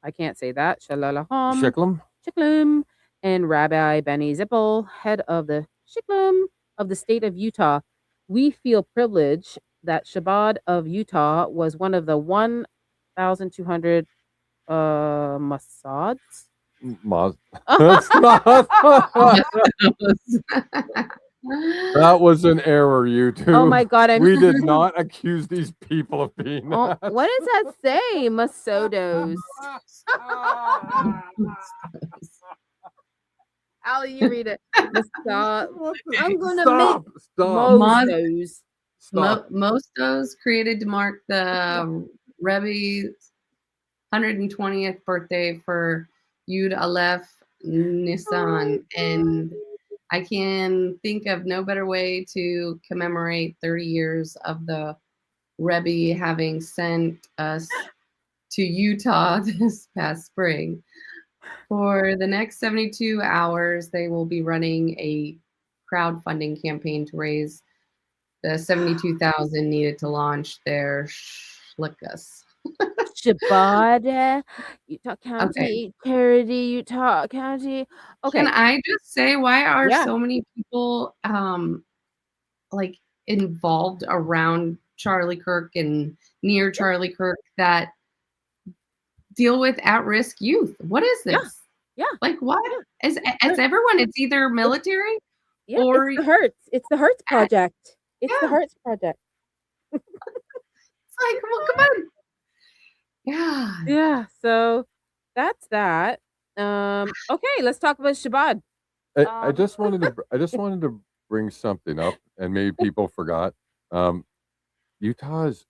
I can't say that. Shalom. Shiklim. And Rabbi Benny Zippel, head of the Shiklim of the state of Utah. We feel privileged that Shabbat of Utah was one of the 1,200 Massads. That's not. That was an error, YouTube. Oh my God! We did not accuse these people of being that. What does that say? Masodos. Ali, you read it. I'm gonna make Mostos. Mostos created to mark the Rebbe's 120th birthday for Yud Aleph Nissan, and I can think of no better way to commemorate 30 years of the Rebbe having sent us to Utah this past spring. For the next 72 hours, they will be running a crowdfunding campaign to raise the $72,000 needed to launch their Shlikas. Shabbat, Utah County, charity, Utah County. Okay. Can I just say, why are so many people like involved around Charlie Kirk and near Charlie Kirk that deal with at-risk youth? What is this? Yeah. Like what? As everyone, it's either military or it's the Hertz. It's the Hertz Project. It's the Hertz Project. It's like, well, come on. Yeah. Yeah. So that's that. Okay, let's talk about Shabbat. I just wanted to bring something up, and maybe people forgot. Utah is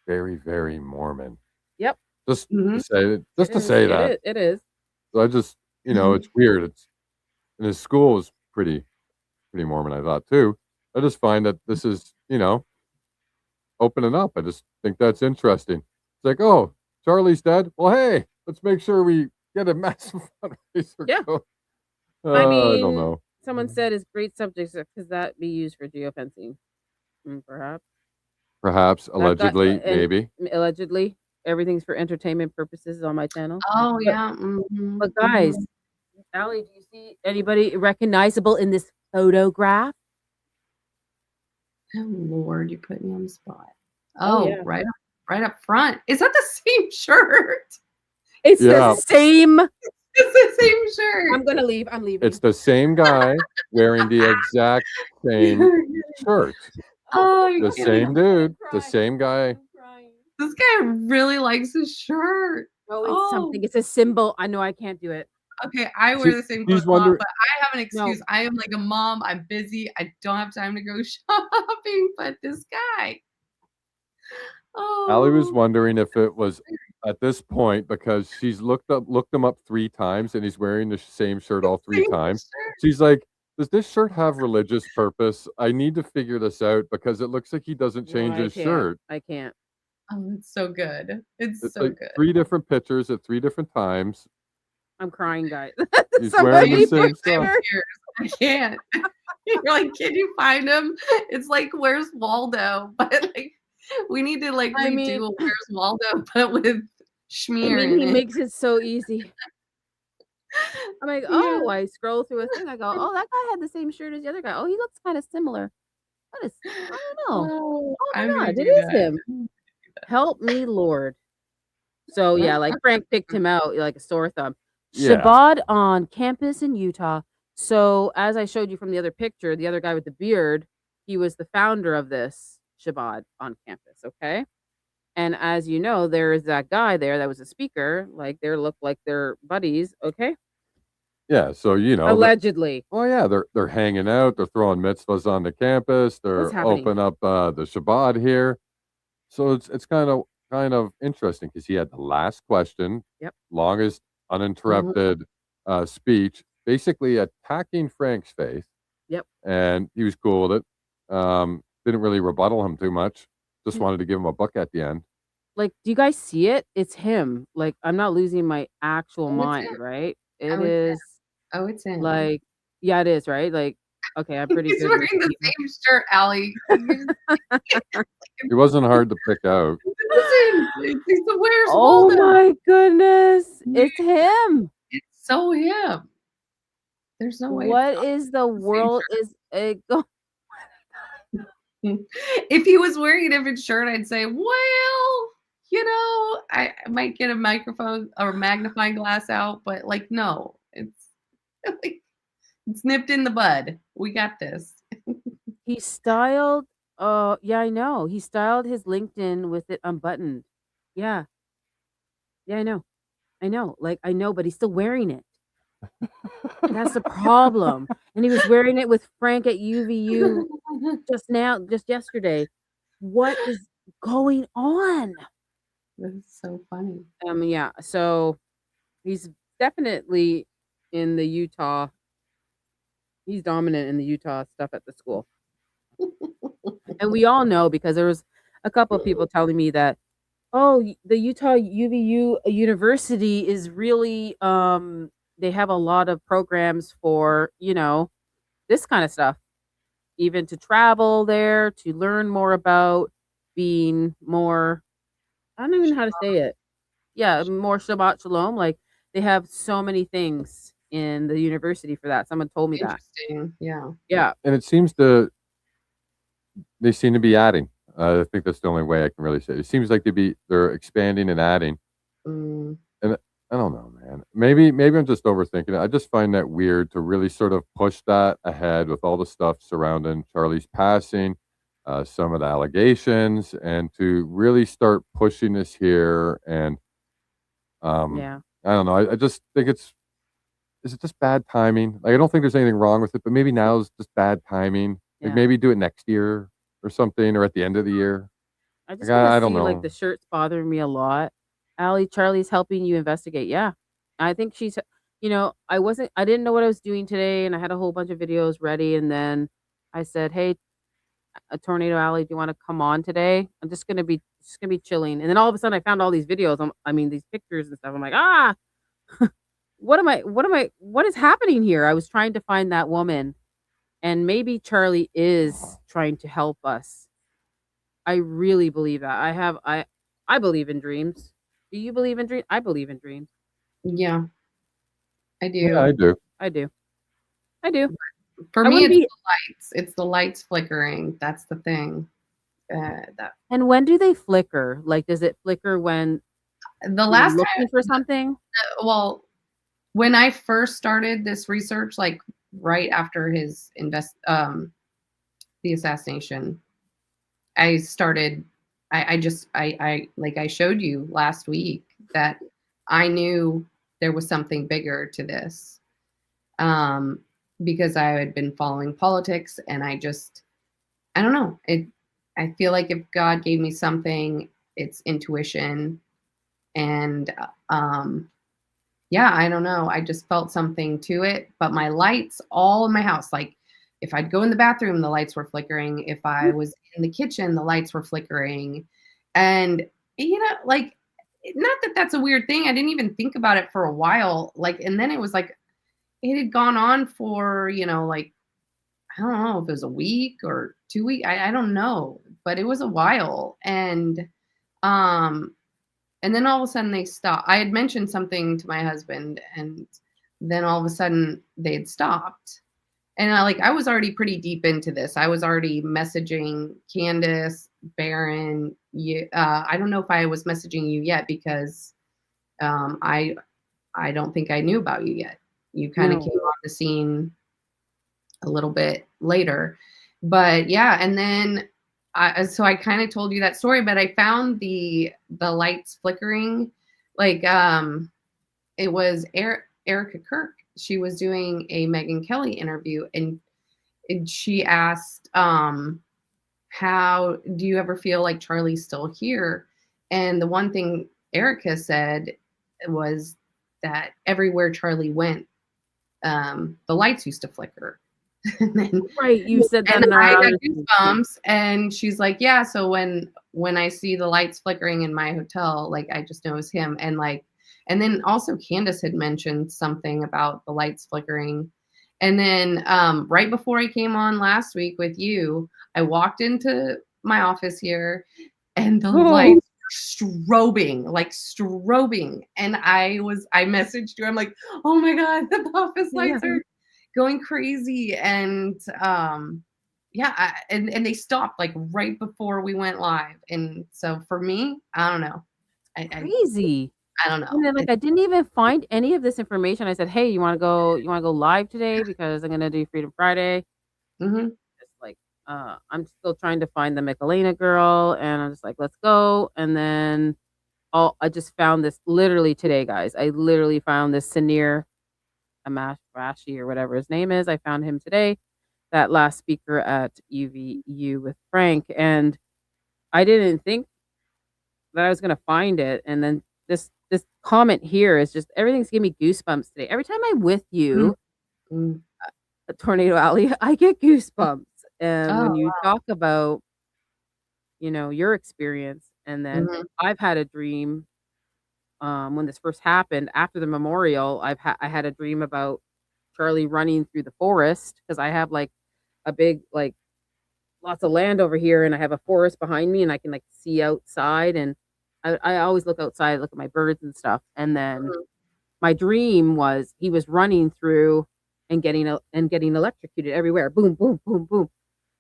very, very Mormon. Yep. Just to say that. It is. So I just, it's weird. And his school is pretty Mormon, I thought too. I just find that this is, opening up. I just think that's interesting. It's like, oh, Charlie's dead. Well, hey, let's make sure we get a massive fundraiser. Yeah. I don't know. Someone said it's great subjects because that be used for geofencing. Perhaps, allegedly, maybe. Allegedly. Everything's for entertainment purposes on my channel. Oh, yeah. But guys, Ali, do you see anybody recognizable in this photograph? Oh, Lord, you put me on the spot. Oh, yeah. right up front. Is that the same shirt? It's the same. It's the same shirt. I'm gonna leave. I'm leaving. It's the same guy wearing the exact same shirt. Oh, the same dude. The same guy. This guy really likes his shirt. Oh, it's something. It's a symbol. I know I can't do it. Okay, I wear the same clothes, but I have an excuse. No. I am like a mom. I'm busy. I don't have time to go shopping. But this guy. Oh. Allie was wondering if it was at this point because she's looked him up 3 times and he's wearing the same shirt all 3 times. She's like, does this shirt have religious purpose? I need to figure this out because it looks like he doesn't change his shirt. I can't. Oh, it's so good. It's so like good. 3 different pictures at 3 different times. I'm crying, guys. He's wearing the same stuff. I can't. You're like, can you find him? It's like, where's Waldo? But like, we need to like redo Where's Waldo, but with Schmearing he it. makes it so easy. I'm like, Yeah. oh, I scroll through a thing. I go, oh, that guy had the same shirt as the other guy. Oh, he looks kind of similar. What is? I don't know. Oh, Oh I'm my gonna God, it do is that. him. Help me, Lord. So yeah, like Frank picked him out like a sore thumb. Yeah. Shabbat on campus in Utah. So as I showed you from the other picture, the other guy with the beard, he was the founder of this Shabbat on campus. Okay. And as you know, there is that guy there that was a speaker. Like they look like they're buddies. Okay. Yeah. So Allegedly. oh yeah, they're hanging out. They're throwing mitzvahs on the campus. What's They're happening? open up the Shabbat here. So it's kind of interesting because he had the last question, Yep. longest uninterrupted speech, basically attacking Frank's faith. Yep. And he was cool with it. Didn't really rebuttal him too much. Just Mm. wanted to give him a book at the end. Like, do you guys see it? It's him. Like, I'm not losing my actual Oh, it's mind, him. right? It Oh, it's him. is Oh, it's him. like, yeah, it is, right? Like, okay, I'm pretty He's good wearing with the people. same shirt, Allie. He wasn't hard to pick out. Listen, he's the Where's Oh Waldo? my goodness. It's him. It's so him. There's no way. What is the same world is it go? If he was wearing a different shirt, I'd say, well, I might get a microphone or magnifying glass out, but like, no, it's like, it's nipped in the bud. We got this. He styled yeah, I know. He styled his LinkedIn with it unbuttoned. Yeah. Yeah, I know. I know. Like I know, but he's still wearing it. That's the problem. And he was wearing it with Frank at UVU just yesterday. What is going on? This is so funny. Yeah. So he's definitely in the Utah. He's dominant in the Utah stuff at the school. And we all know because there was a couple of people telling me that, oh, the Utah UVU University is really they have a lot of programs for, this kind of stuff. Even to travel there, to learn more about being more, I don't even know how to say it. Yeah, more Shabbat Shalom. Like they have so many things in the university for that. Someone told me that. Interesting. Yeah. Yeah. And they seem to be adding. I think that's the only way I can really say it. It seems like they're expanding and adding. Mm. And I don't know, man. Maybe I'm just overthinking it. I just find that weird to really sort of push that ahead with all the stuff surrounding Charlie's passing, some of the allegations, and to really start pushing this here. And Yeah. I don't know. I just think is it just bad timing? Like I don't think there's anything wrong with it, but maybe now is just bad timing. Like Yeah. maybe do it next year or something, or at the end of the year. I just Like, I wanna don't see, like, know. the shirt's bothering me a lot. Charlie's helping you investigate. Yeah. I think she's I didn't know what I was doing today, and I had a whole bunch of videos ready, and then I said, "Hey, Tornado Alley, do you wanna come on today? I'm just gonna be chilling." And then all of a sudden, I found all these videos, these pictures and stuff. I'm like, "Ah, what is happening here?" I was trying to find that woman, and maybe Charlie is trying to help us. I really believe that. I believe in dreams. Do you believe in dreams? I believe in dreams. Yeah, I do. Yeah, I do. I do. I do. For I me, wouldn't it's be the lights. It's the lights flickering. That's the thing. That And when do they flicker? Like, does it flicker when the you're last looking for something? well, when I first started this research, like right after his the assassination, I started. I like I showed you last week that I knew there was something bigger to this, because I had been following politics, and I don't know. I feel like if God gave me something, it's intuition, and yeah, I don't know. I just felt something to it. But my lights all in my house, like if I'd go in the bathroom, the lights were flickering. If I was in the kitchen, the lights were flickering. And, like, not that that's a weird thing. I didn't even think about it for a while. Like, and then it was like, it had gone on for, like, I don't know if it was a week or 2 weeks. I don't know, but it was a while. And, And then all of a sudden they stopped. I had mentioned something to my husband, and then all of a sudden they had stopped. And I was already pretty deep into this. I was already messaging Candace, Baron. I don't know if I was messaging you yet because I don't think I knew about you yet. You kind of came on the scene a little bit later. But yeah, and then so I kind of told you that story, but I found the lights flickering. It was Erica Kirk. She was doing a Megyn Kelly interview, and she asked, how do you ever feel like Charlie's still here? And the one thing Erica said was that everywhere Charlie went, the lights used to flicker. Right, you said that. And I got goosebumps, and she's like, yeah, so when I see the lights flickering in my hotel, I just know it's him. And then also Candace had mentioned something about the lights flickering. And then right before I came on last week with you, I walked into my office here, and the lights strobing. And I messaged you. I'm like, oh my God, the office lights are going crazy. And and they stopped right before we went live. And so for me, I don't know. Crazy. I don't know. And then I didn't even find any of this information. I said, hey, you want to go live today because I'm going to do Freedom Friday. Mm-hmm. Just I'm still trying to find the Michelena girl, and I'm just like, let's go. And then I just found this literally today, guys. I literally found this Sinir Amashi or whatever his name is. I found him today, that last speaker at UVU with Frank. And I didn't think that I was going to find it. And then this comment here is just, everything's giving me goosebumps today. Every time I'm with you, Tornado Alley, I get goosebumps. And when you talk about, your experience, and then I've had a dream when this first happened after the memorial. I had a dream about Charlie running through the forest, because I have a big lots of land over here, and I have a forest behind me, and I can see outside, and I always look outside, look at my birds and stuff. And then my dream was he was running through and getting electrocuted everywhere. Boom, boom, boom, boom.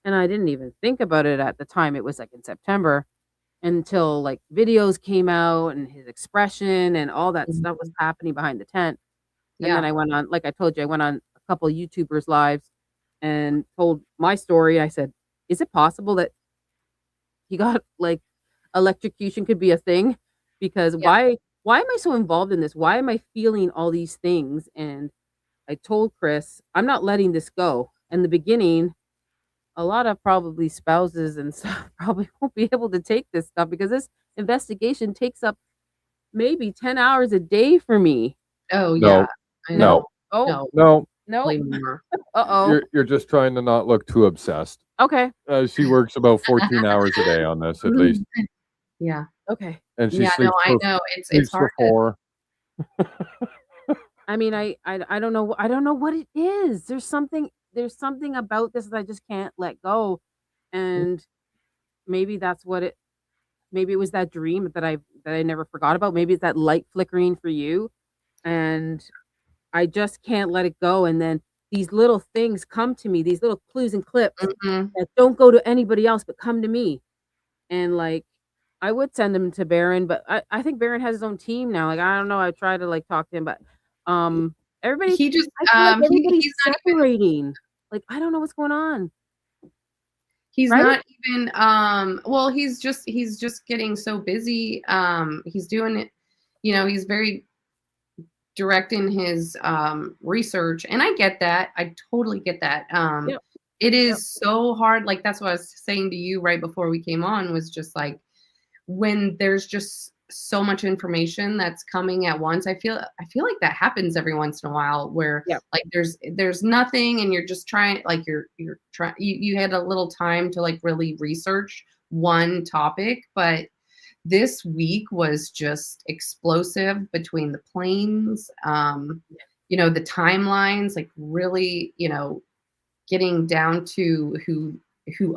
And I didn't even think about it at the time. It was in September, until videos came out and his expression and all that stuff was happening behind the tent. And then I went on, like I told you, I went on a couple of YouTubers lives and told my story. I said, is it possible that he got electrocution could be a thing? Because why am I so involved in this? Why am I feeling all these things? And I told Chris, I'm not letting this go. In the beginning, a lot of probably spouses and stuff probably won't be able to take this stuff, because this investigation takes up maybe 10 hours a day for me. Oh, yeah. No. Oh, no. Uh-oh. You're just trying to not look too obsessed. Okay. She works about 14 hours a day on this, at least. Yeah. Okay. And she sleeps I know. It's hard. For 4. I mean, I don't know. I don't know what it is. There's something about this that I just can't let go. And maybe that's what it, maybe it was that dream that I never forgot about. Maybe it's that light flickering for you. And I just can't let it go. And then these little things come to me, these little clues and clips that don't go to anybody else, but come to me. And I would send them to Baron, but I think Baron has his own team now. I don't know. I tried to talk to him, but everybody, he just everybody's separating. I don't know what's going on. He's not even well, he's just getting so busy. He's doing it, he's very direct in his research, and I get that. I totally get that. It is so hard. That's what I was saying to you right before we came on, was just when there's just so much information that's coming at once. I feel like that happens every once in a while, where there's nothing, and you're just trying, you're trying, you had a little time to really research one topic. But this week was just explosive, between the planes, the timelines, really, getting down to who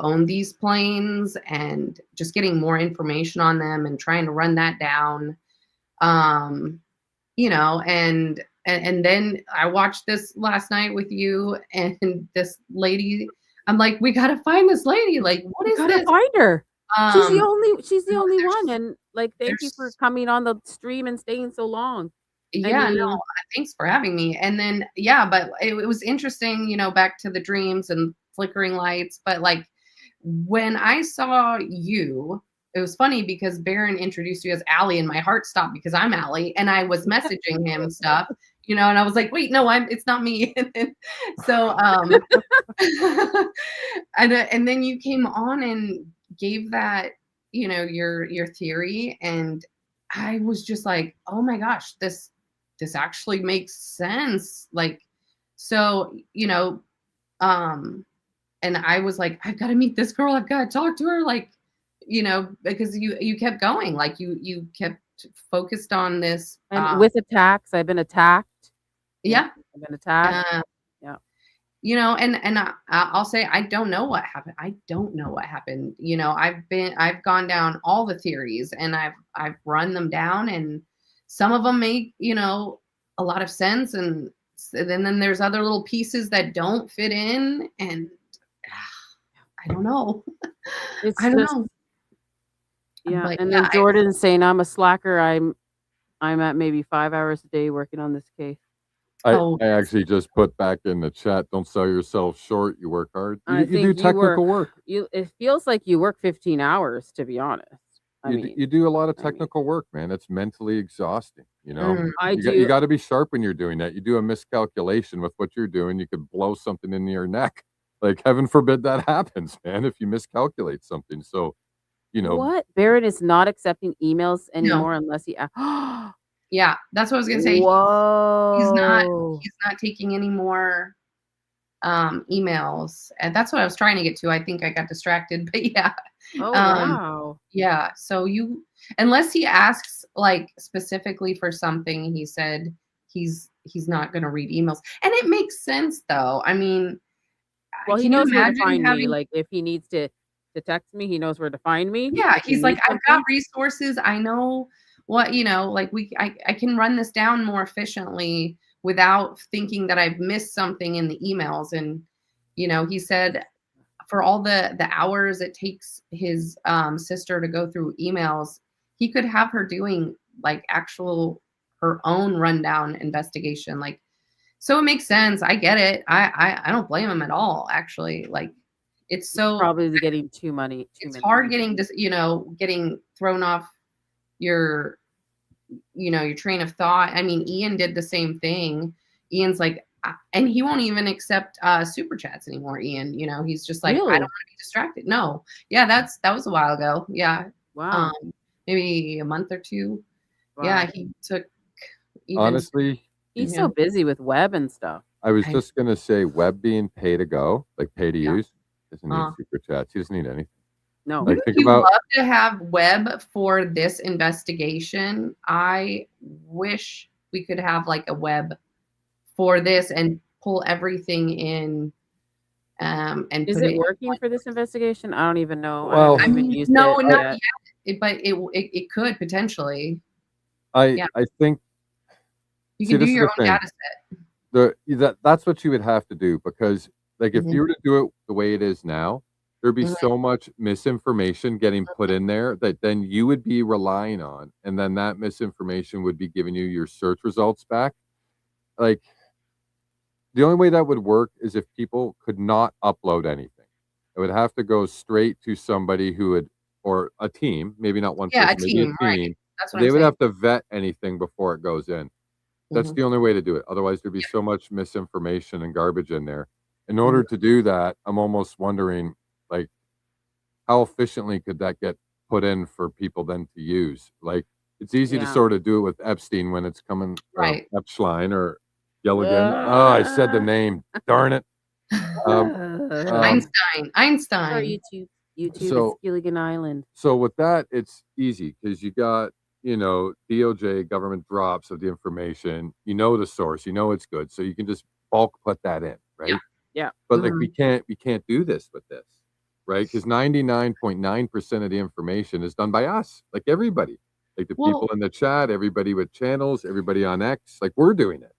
owned these planes, and just getting more information on them and trying to run that down. You know, and then I watched this last night with you and this lady. I'm like, we gotta find this lady. Like, what is Gotta this? find her. She's the No, only there's one. And like, thank you for there's coming on the stream and staying so long. I yeah, no, mean, thanks for having me. And then yeah, but it was interesting, you know, back to the dreams and flickering lights. But like when I saw you, it was funny because Baron introduced you as Allie and my heart stopped because I'm Allie and I was messaging him stuff, you know, and I was like, wait, no, it's not me. And then, so and then you came on and gave that, you know, your theory, and I was just like, oh my gosh, this actually makes sense. Like, so, you know, and I was like, I've got to meet this girl. I've got to talk to her. Like, you know, because you kept going, like you kept focused on this. and with attacks, I've been attacked. Yeah. I've been attacked. Yeah. You know, and I'll say, I don't know what happened. I don't know what happened. You know, I've gone down all the theories and I've run them down, and some of them make, you know, a lot of sense. And then there's other little pieces that don't fit in. And I don't know. I don't know. Yeah. But And yeah, then Jordan's saying I'm a slacker. I'm at maybe 5 hours a day working on this case. I actually just put back in the chat, don't sell yourself short. You work hard. You do technical work. It feels like you work 15 hours, to be honest. You do a lot of technical work, man. It's mentally exhausting. You know, you got to be sharp when you're doing that. You do a miscalculation with what you're doing, you could blow something into your neck. Like, heaven forbid that happens, man, if you miscalculate something. So, you know, what? Barron is not accepting emails anymore unless he. Yeah, that's what I was gonna say. Whoa. He's not taking any more emails, and that's what I was trying to get to. I think I got distracted, but yeah. Oh wow. Yeah. So unless he asks like specifically for something, he said he's not gonna read emails, and it makes sense though. I mean, well, he knows where to find me. Like, if he needs to text me, he knows where to find me. Yeah, he's like, I've got resources. I know what, you know, like I can run this down more efficiently without thinking that I've missed something in the emails. And, you know, he said for all the hours it takes his sister to go through emails, he could have her doing like her own rundown investigation. Like, so it makes sense. I get it. I don't blame him at all, actually. Like, it's so probably getting too many. It's hard getting this, you know, getting thrown off your train of thought. I mean, Ian did the same thing. Ian's like, and he won't even accept super chats anymore. Ian, you know, he's just like, really? I don't want to be distracted. No, yeah, that was a while ago. Yeah, wow, maybe a month or two. Wow. Yeah, he took. Honestly, he's so busy with web and stuff. I was just gonna say, web being pay to go, like pay to use, doesn't need super chats. He doesn't need anything. No. Like, Would you love to have web for this investigation? I wish we could have like a web for this and pull everything in. And is it working for this investigation? I don't even know. Well, I haven't used no, it not yet. But it could potentially. I think you can do your own data set. That's what you would have to do, because like if you were to do it the way it is now, there'd be so much misinformation getting put in there that then you would be relying on, and then that misinformation would be giving you your search results back. Like, the only way that would work is if people could not upload anything. It would have to go straight to somebody who would, or a team, maybe not one person, maybe a team. Right. That's what they I'm would saying. have to vet anything before it goes in. That's the only way to do it. Otherwise, there'd be so much misinformation and garbage in there. In order to do that, I'm almost wondering, like, how efficiently could that get put in for people then to use? Like, it's easy to sort of do it with Epstein when it's coming, Epstein or Yelligan. Oh, I said the name. Darn it. Einstein. Or YouTube. So, it's Gilligan Island. So with that, it's easy because you got, you know, DOJ government drops of the information. You know the source. You know it's good, so you can just bulk put that in, right? Yeah. But like we can't do this with this, right? Because 99.9% of the information is done by us, like everybody. Like the people in the chat, everybody with channels, everybody on X, like we're doing it,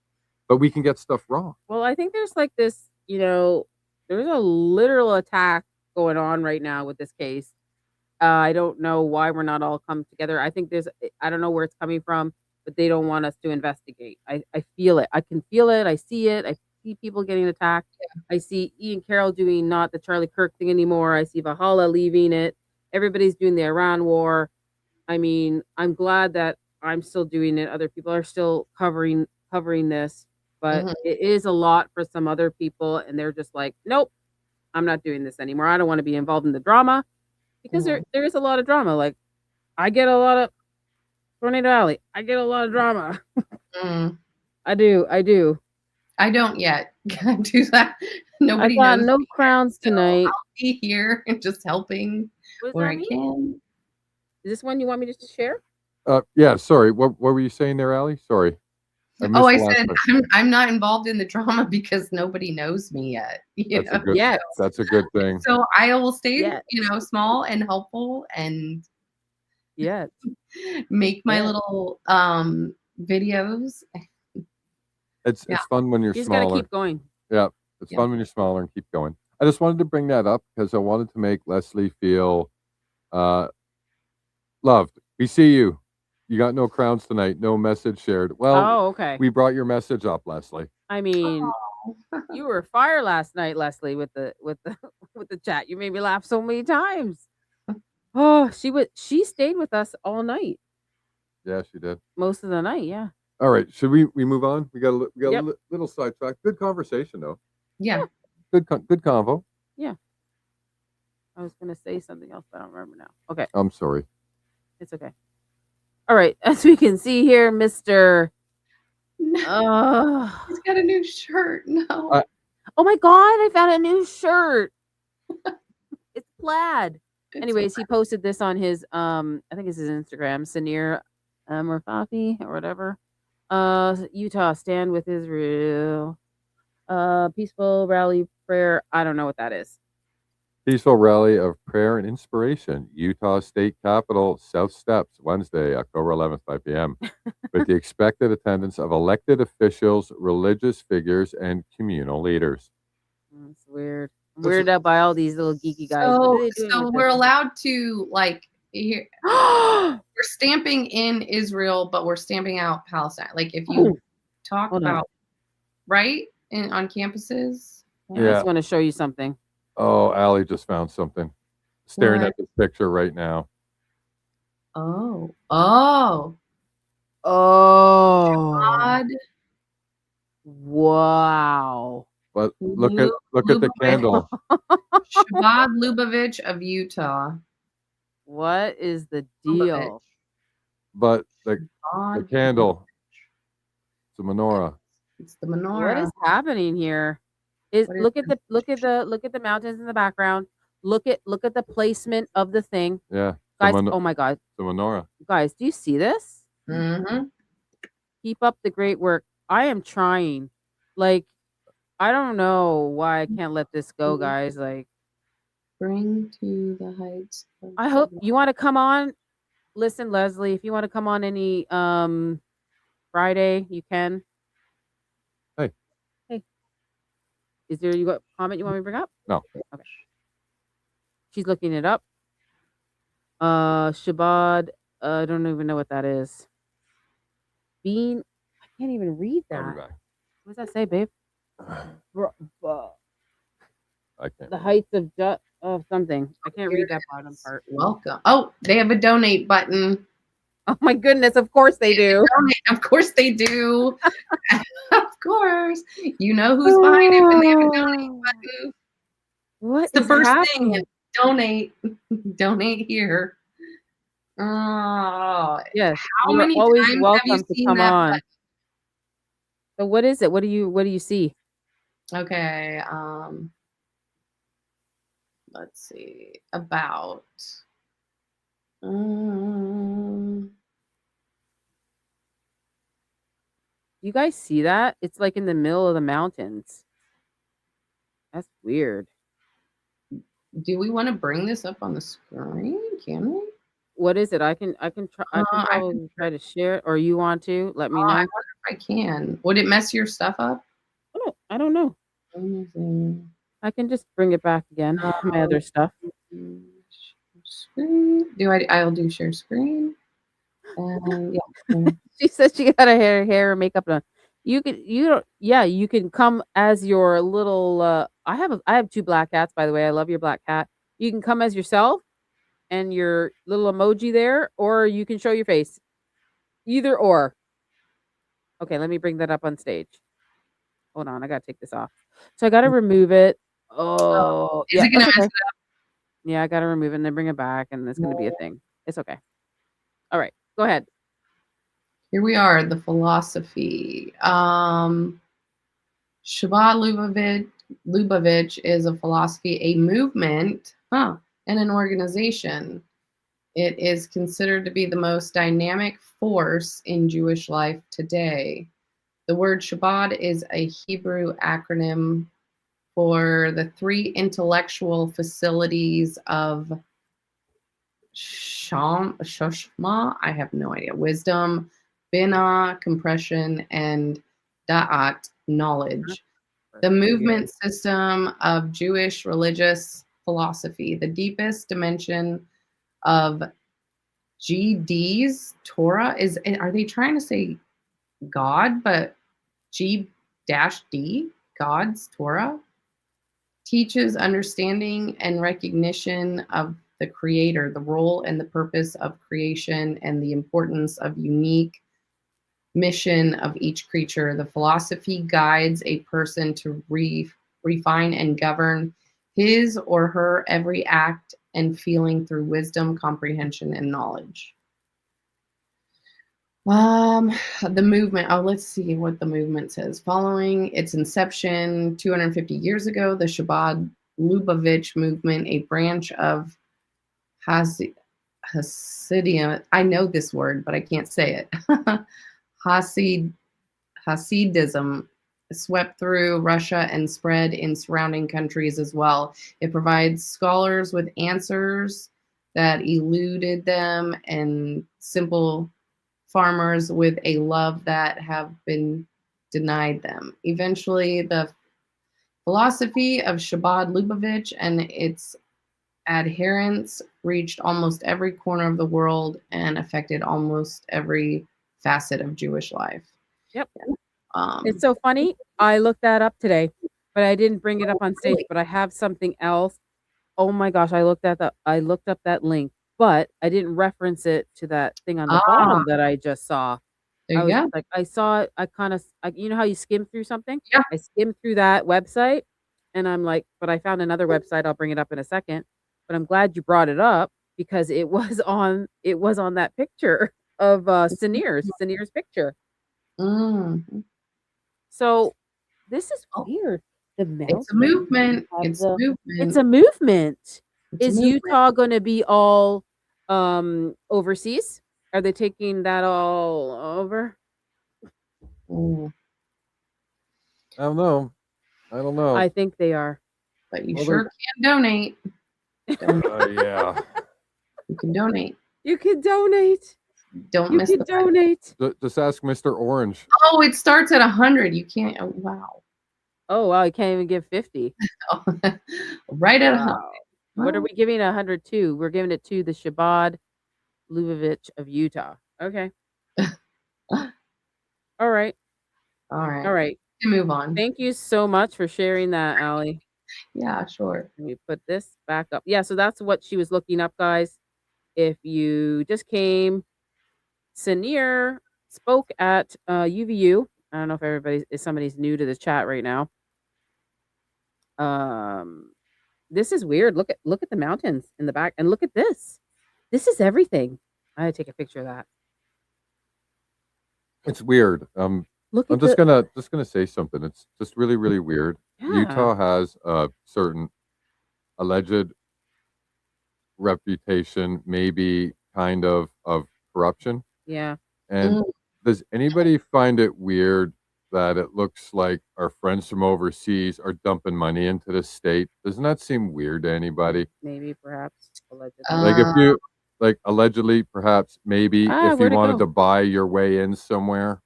but we can get stuff wrong. Well, I think there's like this, there's a literal attack going on right now with this case. I don't know why we're not all come together. I think I don't know where it's coming from, but they don't want us to investigate. I feel it. I can feel it. I see it. I see people getting attacked. Yeah. I see Ian Carroll doing not the Charlie Kirk thing anymore. I see Valhalla leaving it. Everybody's doing the Iran war. I mean, I'm glad that I'm still doing it. Other people are still covering this, but it is a lot for some other people, and they're just like, nope, I'm not doing this anymore. I don't want to be involved in the drama. Because there is a lot of drama. Like, I get a lot of Tornado Alley. I get a lot of drama. I do. I don't yet do that. Nobody I got knows no crowns tonight. So I'll be here and just helping where I can. Is this one you want me to share? Yeah. Sorry. What were you saying there, Allie? Sorry. I said I'm not involved in the drama because nobody knows me yet. That's a good thing. So I will stay, small and helpful and make my little videos. It's fun when you're smaller. You just gotta keep going. Yeah, it's fun when you're smaller and keep going. I just wanted to bring that up because I wanted to make Leslie feel loved. We see you. You got no crowns tonight. No message shared. Well, okay. We brought your message up, Leslie. I mean, you were fire last night, Leslie, with the chat. You made me laugh so many times. Oh, she stayed with us all night. Yeah, she did. Most of the night, yeah. All right, should we move on? We got a little sidetrack. Good conversation though. Yeah. Good convo. Yeah. I was gonna say something else, but I don't remember now. Okay. I'm sorry. It's okay. All right, as we can see here, Mr. He's got a new shirt. No. Oh my God, I found a new shirt. It's plaid. Anyways, he posted this on his I think it's his Instagram, Sanir Murfafi or whatever. Utah, stand with Israel. Peaceful rally prayer. I don't know what that is. Peaceful rally of prayer and inspiration, Utah State Capitol, South Steps, Wednesday, October 11th, 5 p.m. with the expected attendance of elected officials, religious figures, and communal leaders. It's weird. I'm weirded out by all these little geeky guys. So we're allowed to here. We're stamping in Israel, but we're stamping out Palestine. Like if you talk about on campuses. I just want to show you something. Oh, Allie just found something. Staring at this picture right now. Oh. God. Wow. But look at the candle. Shabbat Lubavitch of Utah. What is the deal? But the candle. It's a menorah. It's the menorah. What is happening here? Look at the mountains in the background. Look at the placement of the thing. Yeah. Guys, oh my God. The menorah. Guys, do you see this? Keep up the great work. I am trying. I don't know why I can't let this go, guys. Bring to the heights. I hope you want to come on. Listen, Leslie, if you want to come on any Friday, you can. Hey. Is there a comment you want me to bring up? No. Okay. She's looking it up. Shabbat. I don't even know what that is. Bean. I can't even read that. What does that say, babe? I can't. The heights of something. I can't read that bottom part. Welcome. Oh, they have a donate button. Oh my goodness! Of course they do. Of course they do. Of course. You know who's behind it when they have a donate button. What's the first thing? Donate. Donate here. Oh yes. How many always times welcome have you to seen come that on. button? So what is it? What do you see? Okay. Let's see. About. You guys see that? It's like in the middle of the mountains. That's weird. Do we want to bring this up on the screen? Can we? What is it? I can try. I can I probably can try to share it, or you want to let me I know. wonder if I can. Would it mess your stuff up? Oh, I don't know. Amazing. I can just bring it back again. My other stuff. Screen. I'll do share screen. And yeah. She said she got her hair and makeup done. You don't. Yeah, you can come as your little. I have 2 black cats, by the way. I love your black cat. You can come as yourself and your little emoji there, or you can show your face. Either or. Okay, let me bring that up on stage. Hold on, I gotta take this off. So I gotta remove it. Oh, Is yeah, it gonna that's mess okay. Yeah, I gotta remove it and then bring it back, and it's gonna be a thing. It's okay. All right, go ahead. Here we are, the philosophy. Chabad Lubavitch is a philosophy, a movement, and an organization. It is considered to be the most dynamic force in Jewish life today. The word Chabad is a Hebrew acronym for the 3 intellectual facilities of Shoshma, I have no idea, wisdom, Bina, compression, and Da'at, knowledge. The movement system of Jewish religious philosophy, the deepest dimension of GD's Torah is, are they trying to say God, but G-D, God's Torah, teaches understanding and recognition of the creator, the role and the purpose of creation, and the importance of unique mission of each creature. The philosophy guides a person to refine and govern his or her every act and feeling through wisdom, comprehension, and knowledge. The movement, let's see what the movement says. Following its inception 250 years ago, the Chabad Lubavitch movement, a branch of Hasidim, I know this word, but I can't say it. Hasidism swept through Russia and spread in surrounding countries as well. It provides scholars with answers that eluded them and simple farmers with a love that have been denied them. Eventually, the philosophy of Chabad Lubavitch and its adherents reached almost every corner of the world and affected almost every facet of Jewish life. Yep. It's so funny. I looked that up today, but I didn't bring it up on stage. But I have something else. Oh my gosh! I looked up that link, but I didn't reference it to that thing on the bottom that I just saw. There you go. Like, I saw it. I kind of, you know how you skim through something? Yeah. I skimmed through that website, and I'm like, but I found another website. I'll bring it up in a second. But I'm glad you brought it up because it was on that picture of Sinir's picture. So this is weird. It's a movement. It's a movement. It's a movement. Is Utah going to be all overseas? Are they taking that all over? Mm. I don't know. I think they are. But you sure can donate. Yeah. You can donate. You can donate. Don't miss the donate. Just ask Mr. Orange. Oh, it starts at 100. You can't. Oh, wow. Oh, wow. You can't even give 50. Right at 100. What are we giving 100 to? We're giving it to the Chabad Lubavitch of Utah. Okay. All right. All right. All right. Move on. Thank you so much for sharing that, Allie. Yeah, sure. Let me put this back up. Yeah, so that's what she was looking up, guys. If you just came, Sinir spoke at UVU. I don't know if somebody's new to the chat right now. This is weird. Look at the mountains in the back, and look at this. This is everything. I had to take a picture of that. It's weird. Look I'm just gonna say something. It's just really, really weird. Yeah. Utah has a certain alleged reputation, maybe kind of corruption. Yeah. And does anybody find it weird that it looks like our friends from overseas are dumping money into the state? Doesn't that seem weird to anybody? Maybe, perhaps, allegedly. Like like allegedly, perhaps, maybe if you where'd it wanted go? to buy your way in somewhere?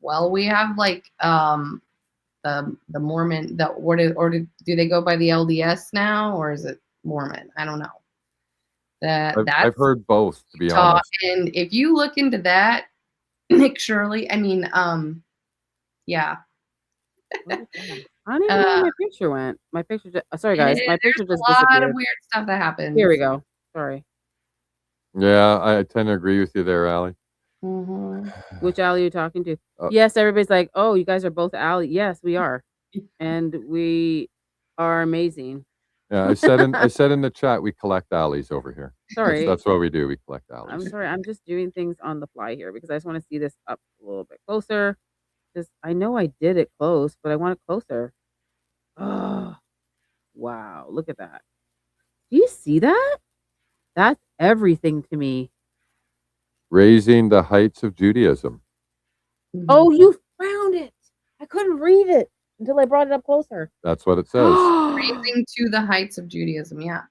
Well, we have like the Mormon, do they go by the LDS now, or is it Mormon? I don't know. I've heard both, to be Utah, honest. and if you look into that, Nick Shirley, I mean, yeah. I don't even know where my picture went. My picture just, sorry guys, my picture There's just a lot of disappeared. weird stuff that happens. Here we go. Sorry. Yeah, I tend to agree with you there, Allie. Which Allie are you talking to? Yes, everybody's like, oh, you guys are both Allie. Yes, we are. And we are amazing. Yeah, I said in the chat, we collect Allies over here. Sorry. That's what we do. We collect Allies. I'm sorry. I'm just doing things on the fly here because I just want to see this up a little bit closer. Just, I know I did it close, but I want it closer. Oh, wow. Look at that. Do you see that? That's everything to me. Raising the heights of Judaism. Oh, you found it. I couldn't read it until I brought it up closer. That's what it says. Raising to the heights of Judaism. Yeah.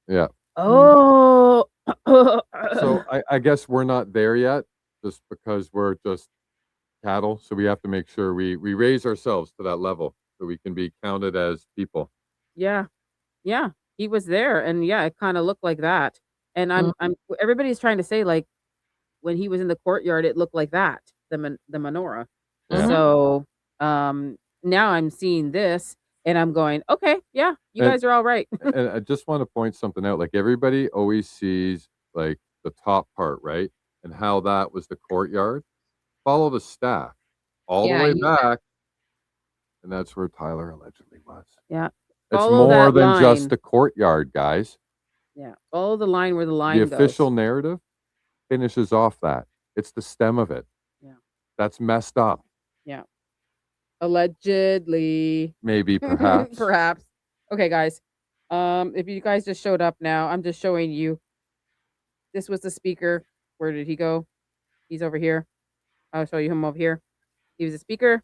Yeah. Oh. So I guess we're not there yet, just because we're just cattle. So we have to make sure we raise ourselves to that level so we can be counted as people. Yeah. Yeah. He was there, and yeah, it kind of looked like that. And I'm everybody's trying to say, like, when he was in the courtyard, it looked like that, the menorah. Yeah. So now I'm seeing this and I'm going, okay, yeah, you guys are all right. And I just want to point something out. Like, everybody always sees like the top part, right? And how that was the courtyard. Follow the staff all the way back. And that's where Tyler allegedly was. Yeah. It's Follow more that than line. just the courtyard, guys. Yeah. Follow the line where the line The goes. official narrative finishes off that. It's the stem of it. Yeah. That's messed up. Yeah. Allegedly. Maybe, perhaps. Perhaps. Okay, guys. If you guys just showed up now, I'm just showing you. This was the speaker. Where did he go? He's over here. I'll show you him over here. He was a speaker.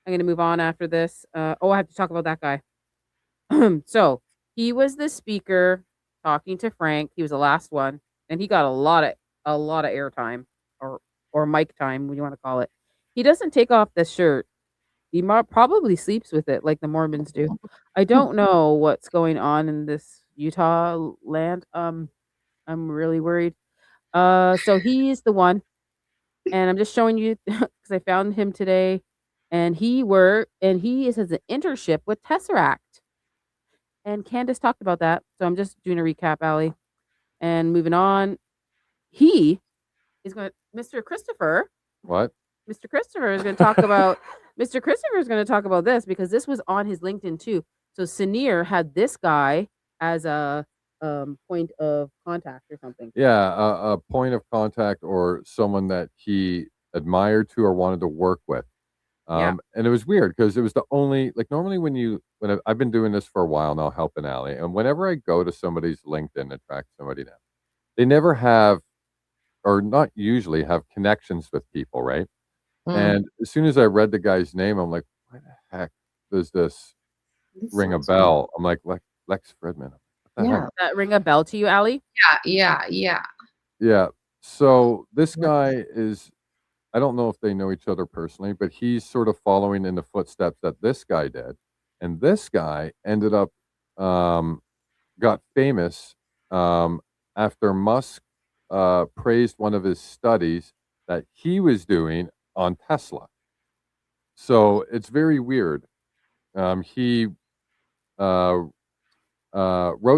I'm going to move on after this. I have to talk about that guy. So he was the speaker talking to Frank. He was the last one, and he got a lot of airtime or mic time, what you want to call it. He doesn't take off the shirt. He probably sleeps with it like the Mormons do. I don't know what's going on in this Utah land. I'm really worried. So he's the one, and I'm just showing you because I found him today, and he has an internship with Tesseract. And Candace talked about that. So I'm just doing a recap, Allie. And moving on. He is going to, Mr. Christopher. What? Mr. Christopher is going to talk about, Mr. Christopher is going to talk about this because this was on his LinkedIn too. So Sinir had this guy as a point of contact or something. Yeah, a point of contact or someone that he admired to or wanted to work with. And it was weird because it was the only, like, normally when I've been doing this for a while now, helping Allie, and whenever I go to somebody's LinkedIn and track somebody down, they never have, or not usually have, connections with people, right? And as soon as I read the guy's name, I'm like, why the heck does this ring a bell? I'm like, Lex Fridman. What the heck? Does that ring a bell to you, Allie? Yeah. So this guy is, I don't know if they know each other personally, but he's sort of following in the footsteps that this guy did. And this guy ended up, got famous after Musk praised one of his studies that he was doing on Tesla. So it's very weird. He wrote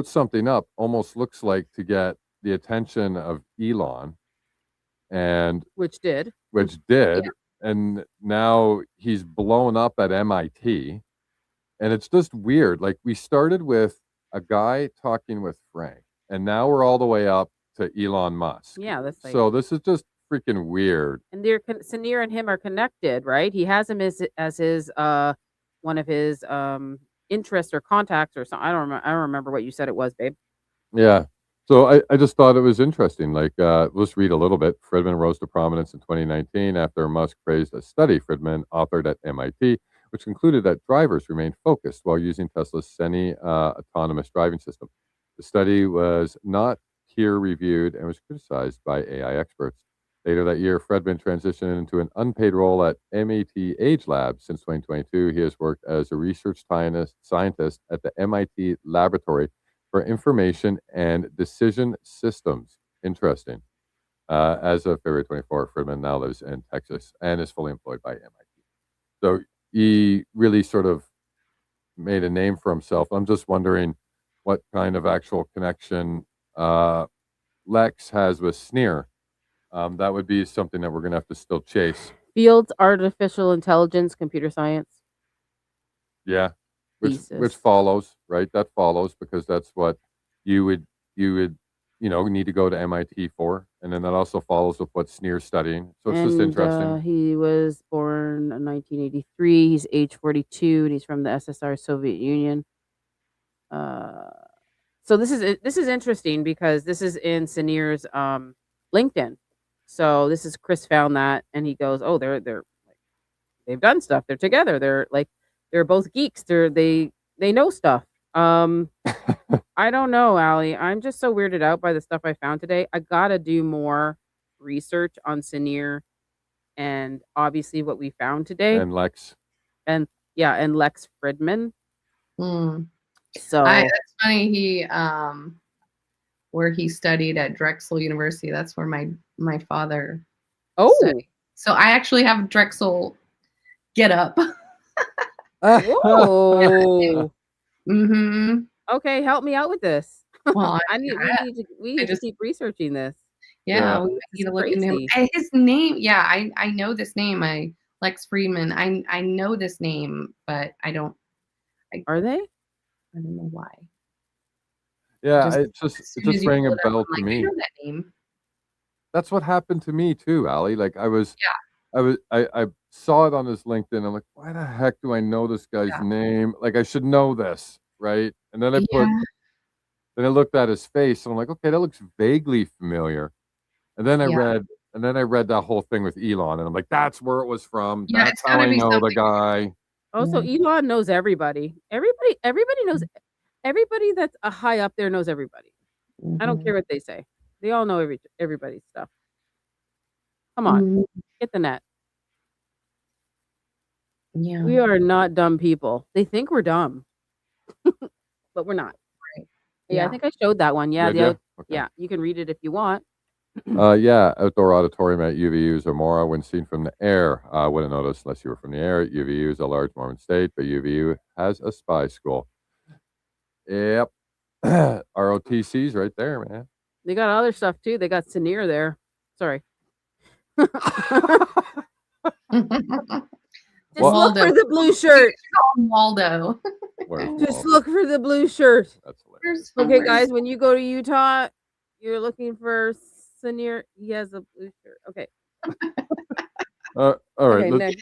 something up, almost looks like to get the attention of Elon, and which did, and now he's blown up at MIT, and it's just weird. Like, we started with a guy talking with Frank, and now we're all the way up to Elon Musk. Yeah, that's like, so this is just freaking weird. And Sinir and him are connected, right? He has him as his one of his interests or contacts or something. I don't remember what you said it was, babe. Yeah. So I just thought it was interesting. Like, let's read a little bit. Fridman rose to prominence in 2019 after Musk praised a study Fridman authored at MIT, which concluded that drivers remain focused while using Tesla's semi-autonomous driving system. The study was not peer-reviewed and was criticized by AI experts. Later that year, Fredman transitioned into an unpaid role at MIT Age Lab. Since 2022, he has worked as a research scientist at the MIT Laboratory for Information and Decision Systems. Interesting. As of February 24, Fredman now lives in Texas and is fully employed by MIT. So he really sort of made a name for himself. I'm just wondering what kind of actual connection Lex has with Sneer. That would be something that we're going to have to still chase. Fields, artificial intelligence, computer science. Yeah, which follows, right? That follows because that's what you would need to go to MIT for, and then that also follows with what Sneer's studying. So it's just interesting. He was born in 1983. He's age 42, and he's from the SSR Soviet Union. So this is interesting because this is in Sneer's LinkedIn. So this is Chris found that, and he goes, "Oh, they've done stuff. They're together. They're both geeks. They know stuff." I don't know, Allie. I'm just so weirded out by the stuff I found today. I gotta do more research on Sneer and obviously what we found today. And Lex. And Lex Fridman. So that's funny. He where he studied at Drexel University. That's where my father studied. So I actually have Drexel get up. Whoa. Mm-hmm. Okay, help me out with this. Well, we need to keep researching this. Yeah, we need to look into him. His name, I know this name. Lex Friedman. I know this name, but I don't. Are they? I don't know why. Yeah, it just rang a bell to me. I know that name. That's what happened to me too, Allie. Like I saw it on his LinkedIn. I'm like, why the heck do I know this guy's name? Like I should know this, right? And then then I looked at his face and I'm like, okay, that looks vaguely familiar. And then I read that whole thing with Elon, and I'm like, that's where it was from. That's how I know the guy. Oh, so Elon knows everybody. Everybody knows. Everybody that's high up there knows everybody. I don't care what they say. They all know everybody's stuff. Come on, get the net. Yeah, we are not dumb people. They think we're dumb, but we're not. Right. Yeah, I think I showed that one. Yeah, Okay. you can read it if you want. Outdoor auditorium at UVU Zamora when seen from the air. Wouldn't notice unless you were from the air. UVU is a large Mormon state, but UVU has a spy school. Yep. ROTC's right there, man. They got other stuff too. They got Sneer there. Sorry. Just look for the blue shirt. Waldo. Just look for the blue shirt. That's hilarious. Okay, guys, when you go to Utah, you're looking for Sneer. He has a blue shirt. Okay. All right. Okay,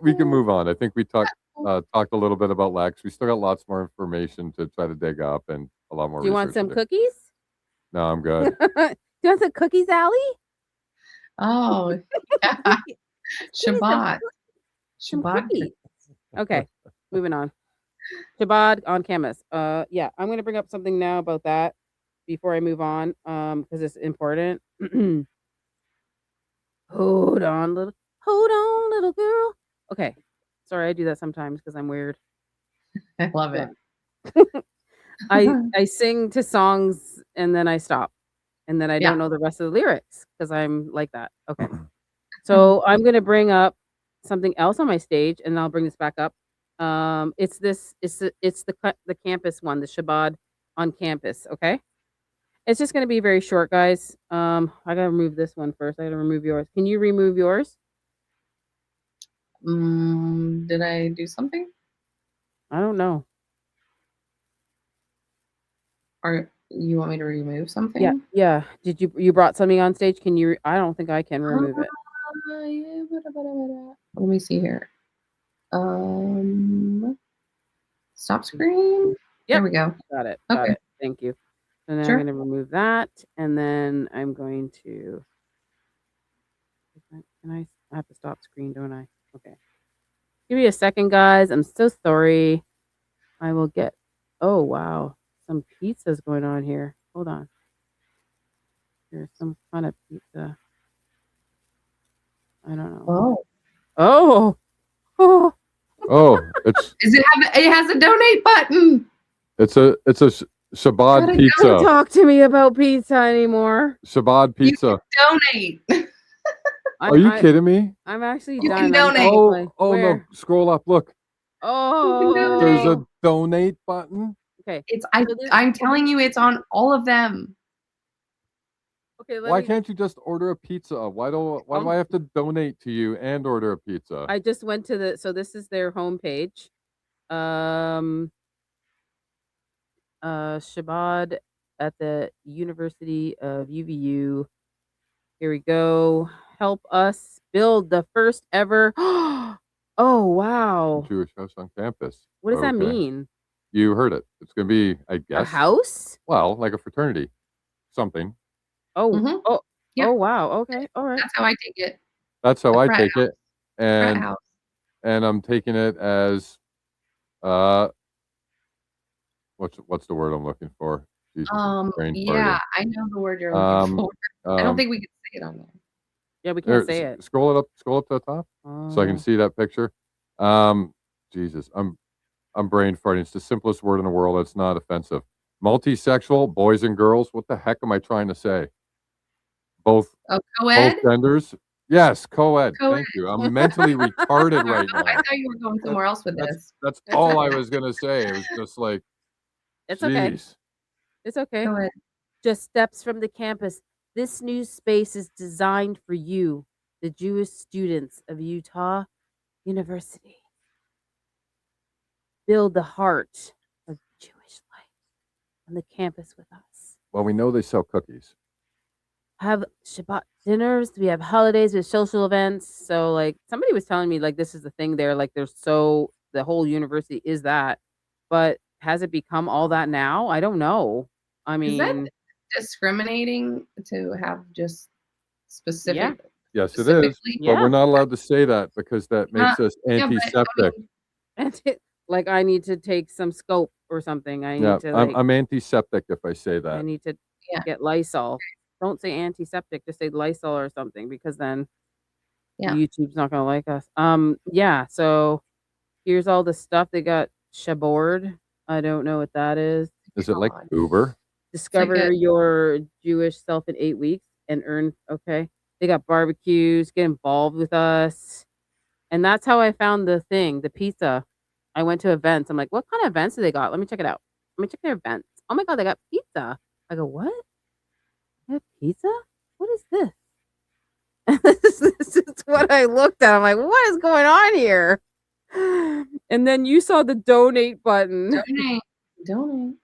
we can move on. I think we talked a little bit about Lex. We still got lots more information to try to dig up and a lot more. Do you want some cookies? No, I'm good. Do you want some cookies, Allie? Oh, yeah. Shabbat. Okay, moving on. Shabbat on campus. Yeah, I'm going to bring up something now about that before I move on, because it's important. Hold on, little girl. Okay, sorry, I do that sometimes because I'm weird. I love it. I sing to songs and then I stop, and then I don't know the rest of the lyrics because I'm like that. Okay, so I'm going to bring up something else on my stage, and I'll bring this back up. It's the campus one, the Shabbat on campus. Okay, it's just going to be very short, guys. I gotta remove this one first. I gotta remove yours. Can you remove yours? Did I do something? I don't know. Or you want me to remove something? Yeah. Did you brought something on stage? Can you? I don't think I can remove it. Let me see here. Stop screen. Yep. There we go. Got it. Okay. Got it. Thank you. And then I'm going to remove that, and then I'm going to. I have to stop screen, don't I? Okay. Give me a second, guys. I'm so sorry. I will get. Oh wow, some pizzas going on here. Hold on. Here's some kind of pizza. I don't know. Oh. Oh. Oh. Oh, it's It has a donate button. it's a Shabbat Gotta pizza. Don't talk to me about pizza anymore. Shabbat pizza. Donate. Are you kidding me? I'm actually You done. can donate. Oh no! Scroll up. Look. Oh. There's a donate button. Okay. I'm telling you, it's on all of them. Okay. Why can't you just order a pizza? Why do I have to donate to you and order a pizza? I just went to so this is their homepage. Shabbat at the University of UVU. Here we go. Help us build the first ever. Oh, wow. Jewish house on campus. What does that Okay. mean? You heard it. It's going to be, I guess. A house? Well, like a fraternity. Something. Oh, oh, Yeah. oh, wow. Okay. All right. That's how I take it. That's how A I frat take it. Frat And house. I'm taking it as what's the word I'm looking for? Jesus, brain Yeah, farted. I know the word you're looking for. I don't think we can say it on there. Yeah, we There, can't say it. Scroll up to the top so I can Oh. see that picture. Jesus, I'm brain farting. It's the simplest word in the world. It's not offensive. Multisexual, boys and girls. What the heck am I trying to say? Both Co-ed? both genders. Yes, co-ed. Co-ed. Thank you. I'm mentally retarded right I now. thought you were going somewhere else with this. That's all I was gonna say. It was just like, It's okay. jeez. It's okay. Go ahead. Just steps from the campus. This new space is designed for you, the Jewish students of Utah University. Build the heart of Jewish life on the campus with us. Well, we know they sell cookies. Have Shabbat dinners. We have holidays with social events. So, like, somebody was telling me, like, this is the thing there. Like, the whole university is that. But has it become all that now? I don't know. I Is that mean, discriminating to have just specific? Yes, it is. Specifically? But we're not allowed to say that because that makes us yeah, but, I antiseptic. like, I need to take some scope or something. I need Yeah, to, like, I'm antiseptic if I say I that. need to Yeah. get Lysol. Don't say antiseptic, just say Lysol or something, because then Yeah. YouTube's not gonna like us. Yeah, so here's all the stuff. They got Shaboard. I don't know what that is. Is it like Uber? Discover your Jewish self in 8 weeks and earn. Okay. They got barbecues, get involved with us. And that's how I found the thing, the pizza. I went to events. I'm like, what kind of events do they got? Let me check it out. Let me check their events. Oh my God, they got pizza. I go, what? They have pizza? What is this? This is what I looked at. I'm like, what is going on here? And then you saw the donate button. Donate.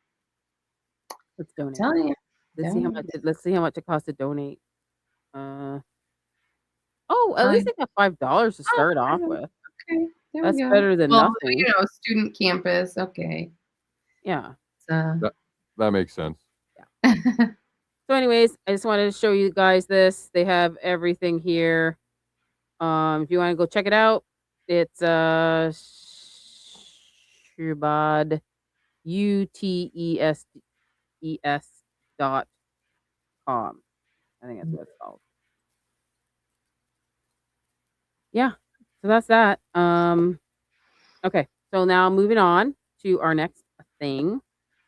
Let's donate. Tell you. Let's see how much it costs to donate. At least they got $5 to start off with. Okay. There That's we go. better than well, nothing. You know, student campus. Okay. Yeah. That makes sense. So anyways, I just wanted to show you guys this. They have everything here. If you want to go check it out, it's Shabad UTESES.com. I think that's what it's called. Yeah. So that's that. Okay. So now moving on to our next thing.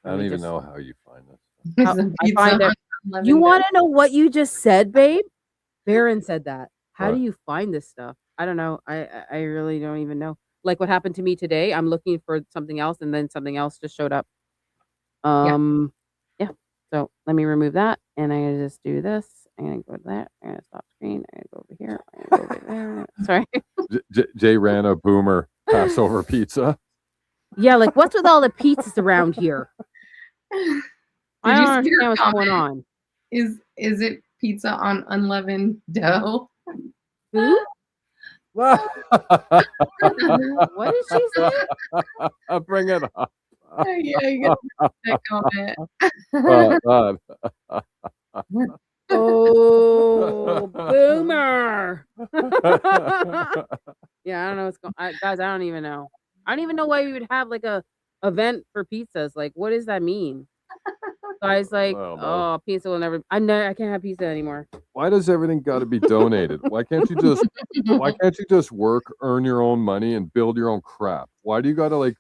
I don't even know how you find this. I find it. You want to know what you just said, babe? Baron said that. How do you find this stuff? I don't know. I really don't even know. Like what happened to me today. I'm looking for something else, and then something else just showed up. Yeah. So let me remove that, and I'm gonna just do this. I'm gonna go to that. I'm gonna stop screen. I'm gonna go over here. I'm gonna go over there. Sorry. Jay ran a boomer Passover pizza. Yeah, like what's with all the pizzas around here? I don't understand what's going on. Is it pizza on unleavened dough? Who? What What did she say? Bring it up. Yeah, you got to comment. Oh, boomer. Yeah, I don't know what's going on. Guys, I don't even know. I don't even know why you would have like a event for pizzas. Like, what does that mean? Guy's like, well, oh, pizza will never. I can't have pizza anymore. Why does everything got to be donated? Why can't you just work, earn your own money, and build your own crap? Why do you got to like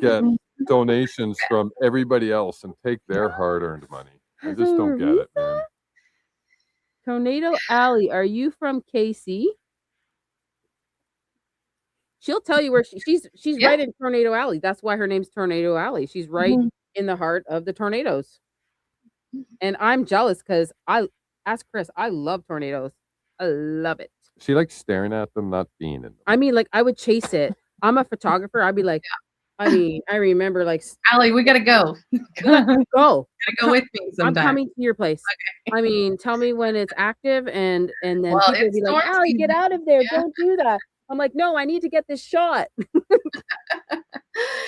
get donations from everybody else and take their hard-earned money? I just don't get it, man. Tornado Alley, are you from KC? She'll tell you where she's right in Tornado Alley. That's why her name's Tornado Alley. She's right in the heart of the tornadoes. And I'm jealous because ask Chris, I love tornadoes. I love it. She likes staring at them, not being in them. I mean, like, I would chase it. I'm a photographer. I'd be like, I mean, I remember like, Allie, we gotta go. Go. Gotta go with me sometime. I'm coming to your place. Okay. I mean, tell me when it's active, and then people will be like, Allie, get out of there. Don't do that. I'm like, no, I need to get this shot.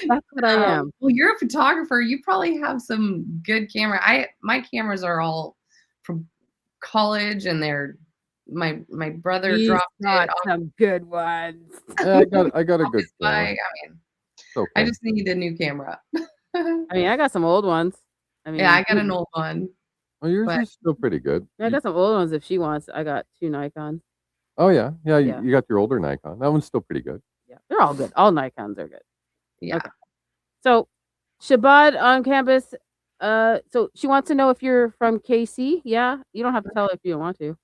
That's what I am. Well, you're a photographer. You probably have some good camera. My cameras are all from college, and they're my brother dropped some good ones. Yeah, I got a good camera. I mean, okay. I just need a new camera. I mean, I got some old ones. I mean, yeah, I got an old one. Well, yours is still pretty good. I got some old ones if she wants. I got 2 Nikons. Oh yeah. You got your older Nikon. That one's still pretty good. Yeah, they're all good. All Nikons are good. Yeah. Okay. So, Shabbat on campus. So she wants to know if you're from KC. Yeah, you don't have to tell her if you don't want to.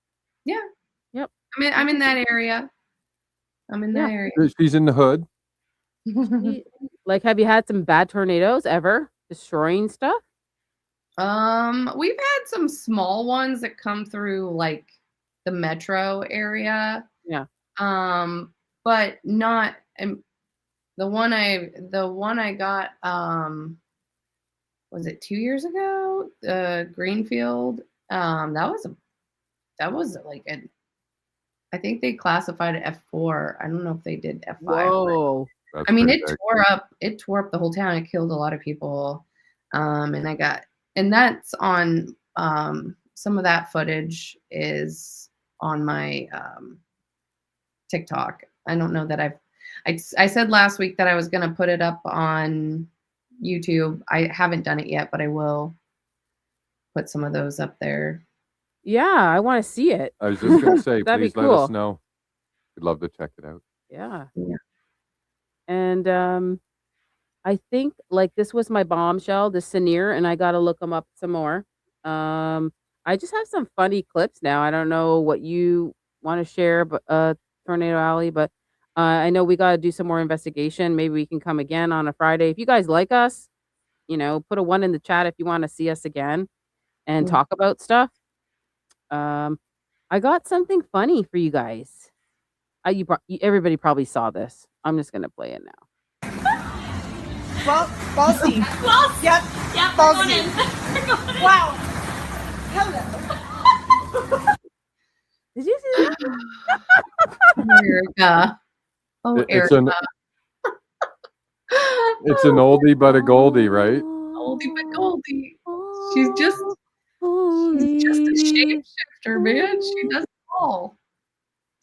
Yeah. Yep. I'm in that area. I'm in that area. She's in the hood. Like, have you had some bad tornadoes ever destroying stuff? We've had some small ones that come through like the metro area. Yeah. But not the one I got was it 2 years ago? Greenfield. That was like I think they classified it F4. I don't know if they did F5. Whoa. I mean, it tore up the whole town. It killed a lot of people. And that's on some of that footage is on my TikTok. I don't know that I said last week that I was going to put it up on YouTube. I haven't done it yet, but I will put some of those up there. Yeah, I want to see it. I was just going to say, That'd please let us know. We'd love to check it out. Yeah. And I think like this was my bombshell, the Sneer, and I got to look them up some more. I just have some funny clips now. I don't know what you want to share, but Tornado Alley, but I know we got to do some more investigation. Maybe we can come again on a Friday. If you guys like us, put a 1 in the chat if you want to see us again and talk about stuff. I got something funny for you guys. Everybody probably saw this. I'm just gonna play it now. Ballsy. Yep. Ballsy. Wow. Hello. Did you see that? Erica. Oh, Erica. It's an oldie but a goldie, right? Oldie but goldie. She's just a shapeshifter, man. She does it all.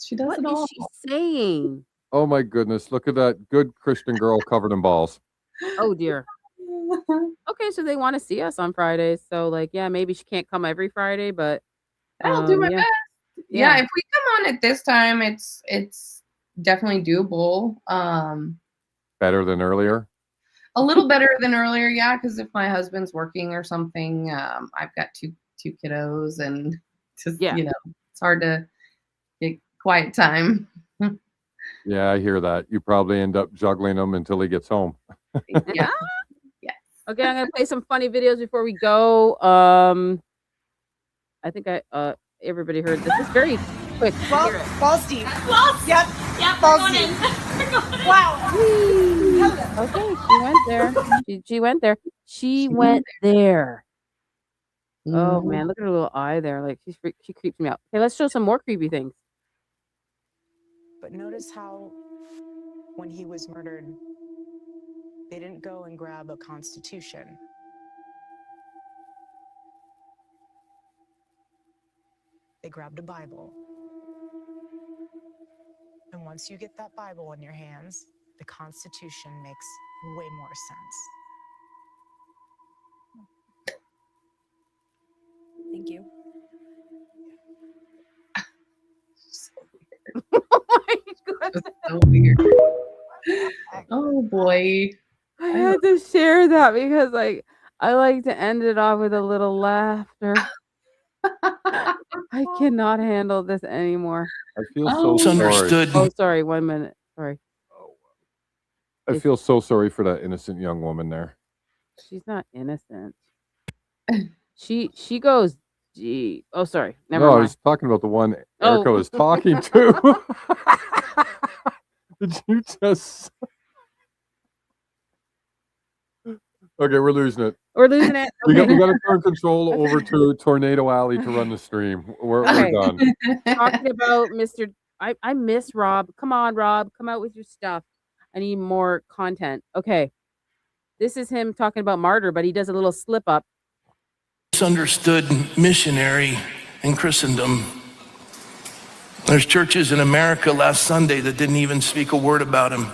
She does it all. What is she saying? Oh my goodness! Look at that good Christian girl covered in balls. Oh dear. Okay, so they want to see us on Fridays. So maybe she can't come every Friday, but I'll do my best. Yeah, if we come on at this time, it's definitely doable. Better than earlier. A little better than earlier, yeah. Because if my husband's working or something, I've got two kiddos, and just it's hard to get quiet time. Yeah, I hear that. You probably end up juggling them until he gets home. Yeah. Okay, I'm gonna play some funny videos before we go. I think everybody heard this. It's very quick. Ball Steve. Yep. Ball Steve. Wow. Okay, she went there. She went there. She went there. Oh man, look at her little eye there. Like she creeps me out. Okay, let's show some more creepy things. But notice how when he was murdered, they didn't go and grab a constitution. They grabbed a Bible. And once you get that Bible in your hands, the Constitution makes way more sense. Thank you. That's so weird. Oh boy. I had to share that because like I like to end it off with a little laughter. I cannot handle this anymore. I feel so sorry. Misunderstood. Oh, sorry. 1 minute. Sorry. I feel so sorry for that innocent young woman there. She's not innocent. She goes, gee. Oh, sorry. Never No, I mind. was talking about the one Oh. Erica was talking to. Did you just? Okay, we're losing it. We're losing it. We Okay. got to turn control over to Tornado Alley to run the stream. We're Okay. done. Talking about Mr. I miss Rob. Come on, Rob. Come out with your stuff. I need more content. Okay. This is him talking about Martyr, but he does a little slip up. Misunderstood missionary in Christendom. There's churches in America last Sunday that didn't even speak a word about him.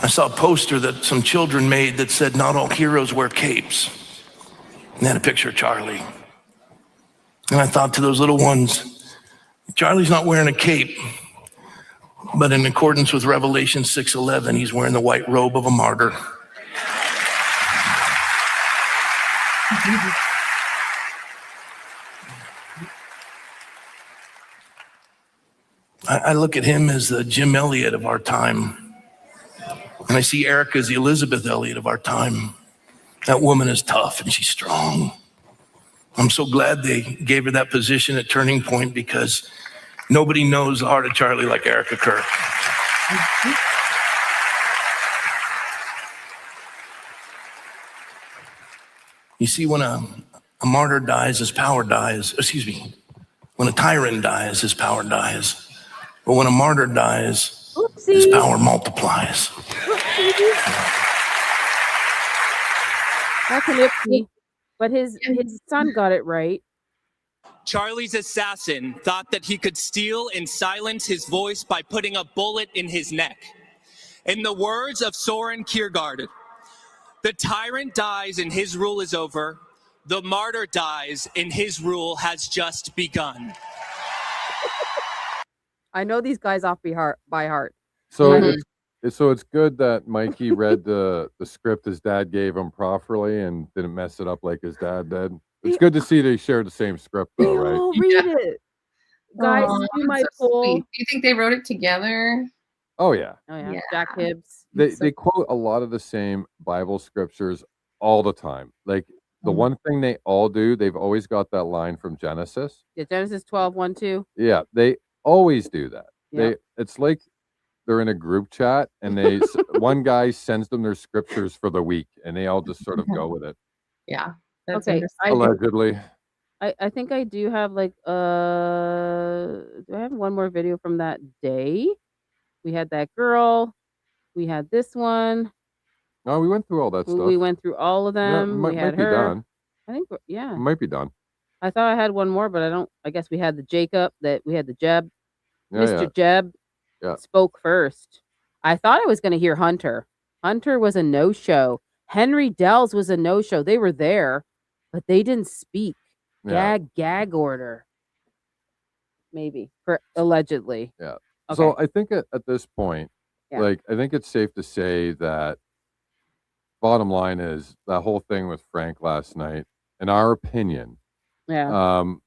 I saw a poster that some children made that said, "Not all heroes wear capes." And they had a picture of Charlie. And I thought to those little ones, Charlie's not wearing a cape, but in accordance with Revelation 6:11, he's wearing the white robe of a martyr. I look at him as the Jim Elliot of our time. And I see Erica as the Elizabeth Elliot of our time. That woman is tough and she's strong. I'm so glad they gave her that position at Turning Point because nobody knows the heart of Charlie like Erica Kirk. You see, when a martyr dies, his power dies. Excuse me. When a tyrant dies, his power dies. But when a martyr dies, his power multiplies. That's an oopsie. But his son got it right. Charlie's assassin thought that he could steal and silence his voice by putting a bullet in his neck. In the words of Soren Kierkegaard, the tyrant dies and his rule is over. The martyr dies and his rule has just begun. I know these guys off by heart. So it's good that Mikey read the script his dad gave him properly and didn't mess it up like his dad did. It's good to see they shared the same script though, right? Oh, read it. Guys, do my poll. Do you think they wrote it together? Oh yeah. Oh yeah. Jack Hibbs. They quote a lot of the same Bible scriptures all the time. Like the one thing they all do, they've always got that line from Genesis. Yeah, Genesis 12:1-2. Yeah, they always do that. Yep. It's like they're in a group chat and one guy sends them their scriptures for the week and they all just sort of go with it. Yeah. That's Okay. Allegedly. I think I do have like do I have one more video from that day? We had that girl. We had this one. No, we went through all that stuff. We went through all of Yeah, them. might We had be her. done. I think yeah. It might be done. I thought I had one more, but I don't. I guess we had the Jacob. We had the Jeb. Yeah, Mr. Jeb spoke first. I thought I was going to hear Hunter. Hunter was a no-show. Henry Dells was a no-show. They were there, but they didn't speak. Yeah. Gag order. Maybe for allegedly. Yeah. Okay. So I think at this point, Yeah. like I think it's safe to say that bottom line is that whole thing with Frank last night, in our opinion, was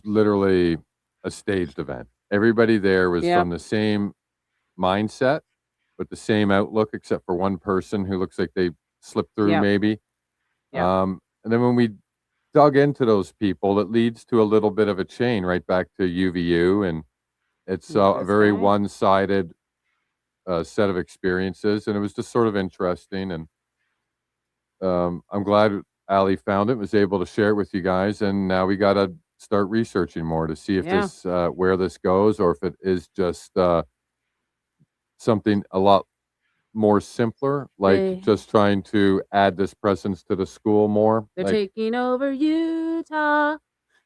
literally a staged event. Everybody there was from the same mindset with the same outlook, except for one person who looks like they slipped through maybe. And then when we dug into those people, it leads to a little bit of a chain right back to UVU, and it's a very one-sided set of experiences, and it was just sort of interesting. And I'm glad Ali found it, was able to share it with you guys, and now we got to start researching more to see if this where this goes, or if it is just something a lot more simpler, like just trying to add this presence to the school more. They're Like, taking over Utah.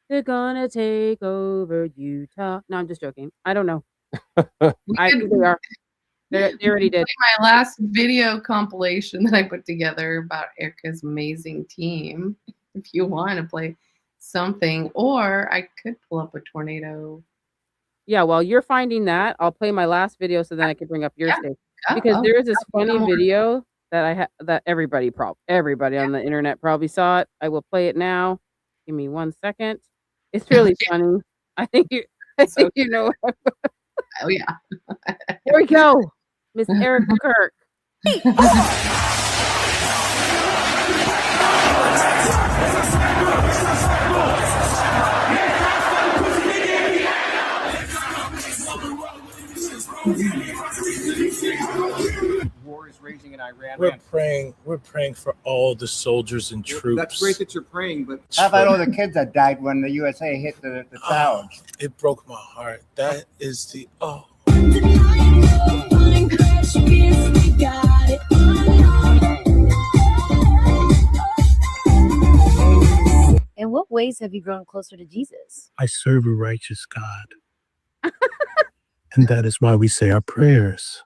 They're gonna take over Utah. No, I'm just joking. I don't know. They are. They already did. My last video compilation that I put together about Erica's amazing team. if you want to play something, or I could pull up a tornado. Yeah, while you're finding that, I'll play my last video so then I can bring up your Yeah. stage. Oh, Because there is this funny more. video that that everybody on the internet probably saw it. I will play it now. Give me 1 second. It's really funny. I think you know. Oh yeah. Here we go. Miss Erica Kirk. War is raging in Iran. We're praying for all the soldiers and troops. That's great that you're praying, but How about all the kids that died when the USA hit the towers? It broke my heart. That is the In what ways have you grown closer to Jesus? I serve a righteous God. And that is why we say our prayers.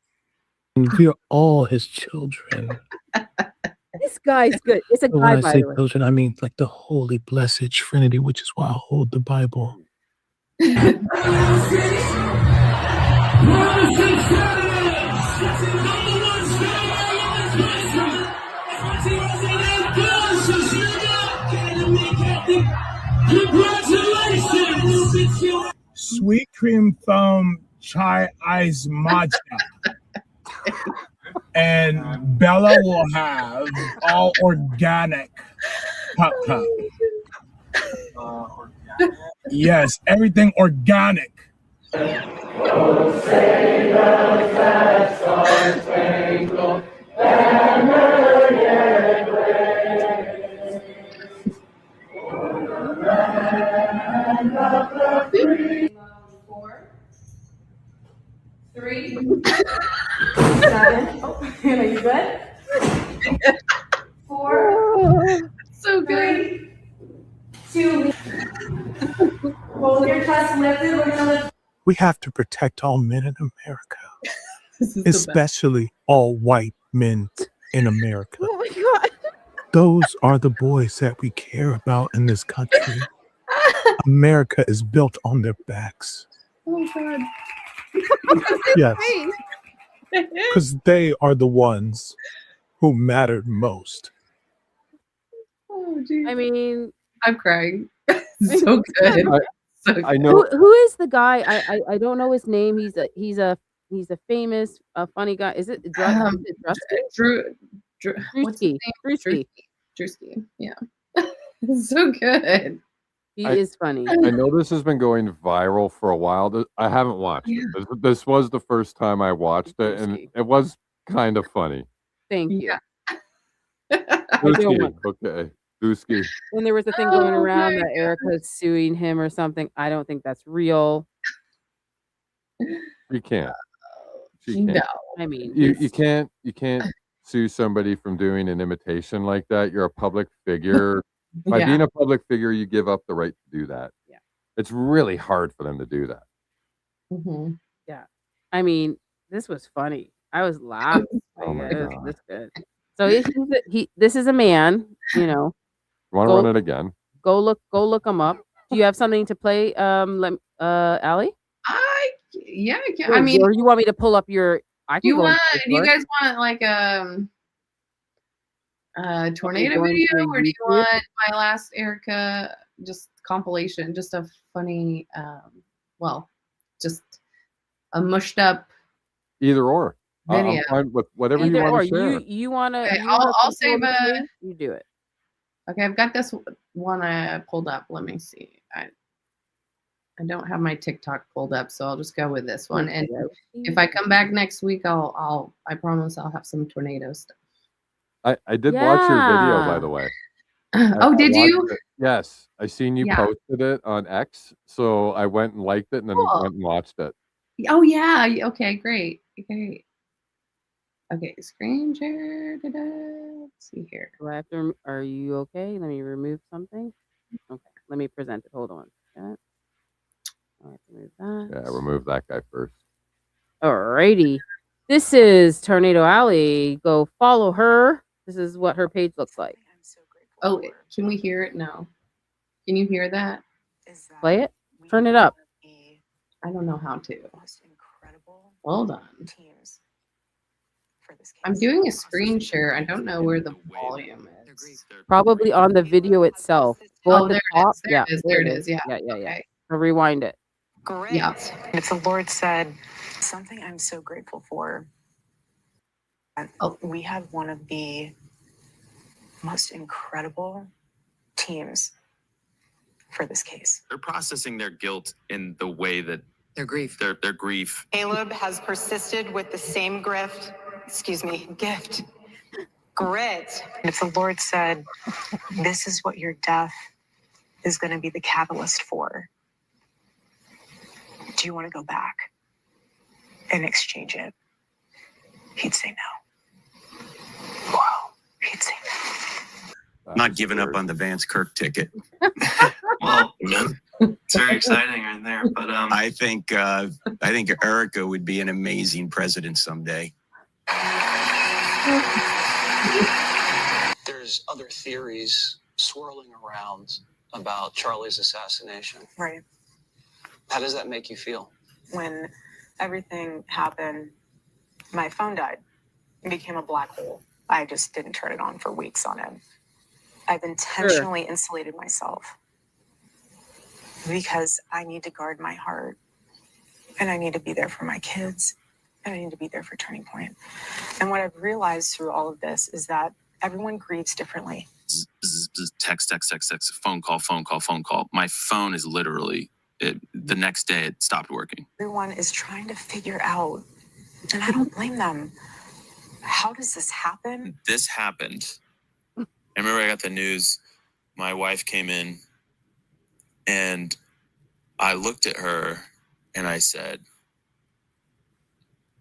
And we are all his children. This guy's good. It's a But guy, when I by say the way. children, I mean like the holy blessed Trinity, which is why I hold the Bible. Sweet cream foam chai ice matcha. And Bella will have all organic cup. Yes, everything organic. Three, 7. Oh, are you good? 4. So good. 3, 2. Hold your chest lifted. We're gonna lift. We have to protect all men in America, especially all white men in America. Oh my God. Those are the boys that we care about in this country. America is built on their backs. Oh God. Yes, because they are the ones who mattered most. Oh, geez. I mean, I'm crying. So good. I know. who is the guy? I don't know his name. He's a famous funny guy. Is it Drew? What's his name? Drewski. Yeah. So good. He is funny. I know this has been going viral for a while. I haven't watched it. This was the first time I watched it, and it was kind of funny. Thank you. Dusky, okay. Dusky. When there was a thing going around that Erica's suing him or something, I don't think that's real. You can't. She can't. No. I mean, You can't sue somebody from doing an imitation like that. You're a public figure. By Yeah. being a public figure, you give up the right to do that. Yeah. It's really hard for them to do that. Mm-hmm. Yeah. I mean, this was funny. I was laughing. Oh my It was God. this good. So this is a man, you know. You want to run it again? Go look him up. Do you have something to play, Allie? Yeah, I can. Or, I mean, or you want me to pull up your? I can you go. want? into Do you yours. guys want like tornado going video, to or do you YouTube? want my last Erica just compilation, just a funny, well, just a mushed up Either or. I'm video? fine with whatever you Either or. want to share. You want to? Okay, I'll save a. You do it. Okay, I've got this one I pulled up. Let me see. I don't have my TikTok pulled up, so I'll just go with this one. And if I come back next week, I promise I'll have some tornado stuff. I did watch your video, by the way. Oh, did you? watched it. Yes, I seen you Yeah. posted it on X, so I went and liked it, and then Cool. went and watched it. Oh yeah. Okay, great. Okay, screen share. Let's see here. Do I have to? Are you okay? Let me remove something. Okay, let me present it. Hold on. I'll have to remove that. Yeah, remove that guy first. Alrighty. This is Tornado Alley. Go follow her. This is what her page looks like. Oh, can we hear it? No. Can you hear that? Play it. Turn it up. I don't know how to. Hold on. I'm doing a screen share. I don't know where the volume is. Probably on the video itself. Go Oh, at the there top. it is. There it is. Yeah. Yeah. Okay. So rewind it. Great. Yeah. If the Lord said something I'm so grateful for, we have one of the most incredible teams for this case. They're processing their guilt in the way that their grief. Their grief. Caleb has persisted with the same gift. Grit. If the Lord said, this is what your death is going to be the catalyst for, do you want to go back and exchange it? He'd say no. Wow. He'd say no. Not giving up on the Vance Kirk ticket. Well, it's very exciting right there. But I think Erica would be an amazing president someday. There's other theories swirling around about Charlie's assassination. Right. How does that make you feel? When everything happened, my phone died. It became a black hole. I just didn't turn it on for weeks on end. I've intentionally insulated myself because I need to guard my heart, and I need to be there for my kids, and I need to be there for Turning Point. And what I've realized through all of this is that everyone grieves differently. Text, phone call. My phone is literally, the next day it stopped working. Everyone is trying to figure out, and I don't blame them. How does this happen? This happened. I remember I got the news. My wife came in and I looked at her and I said,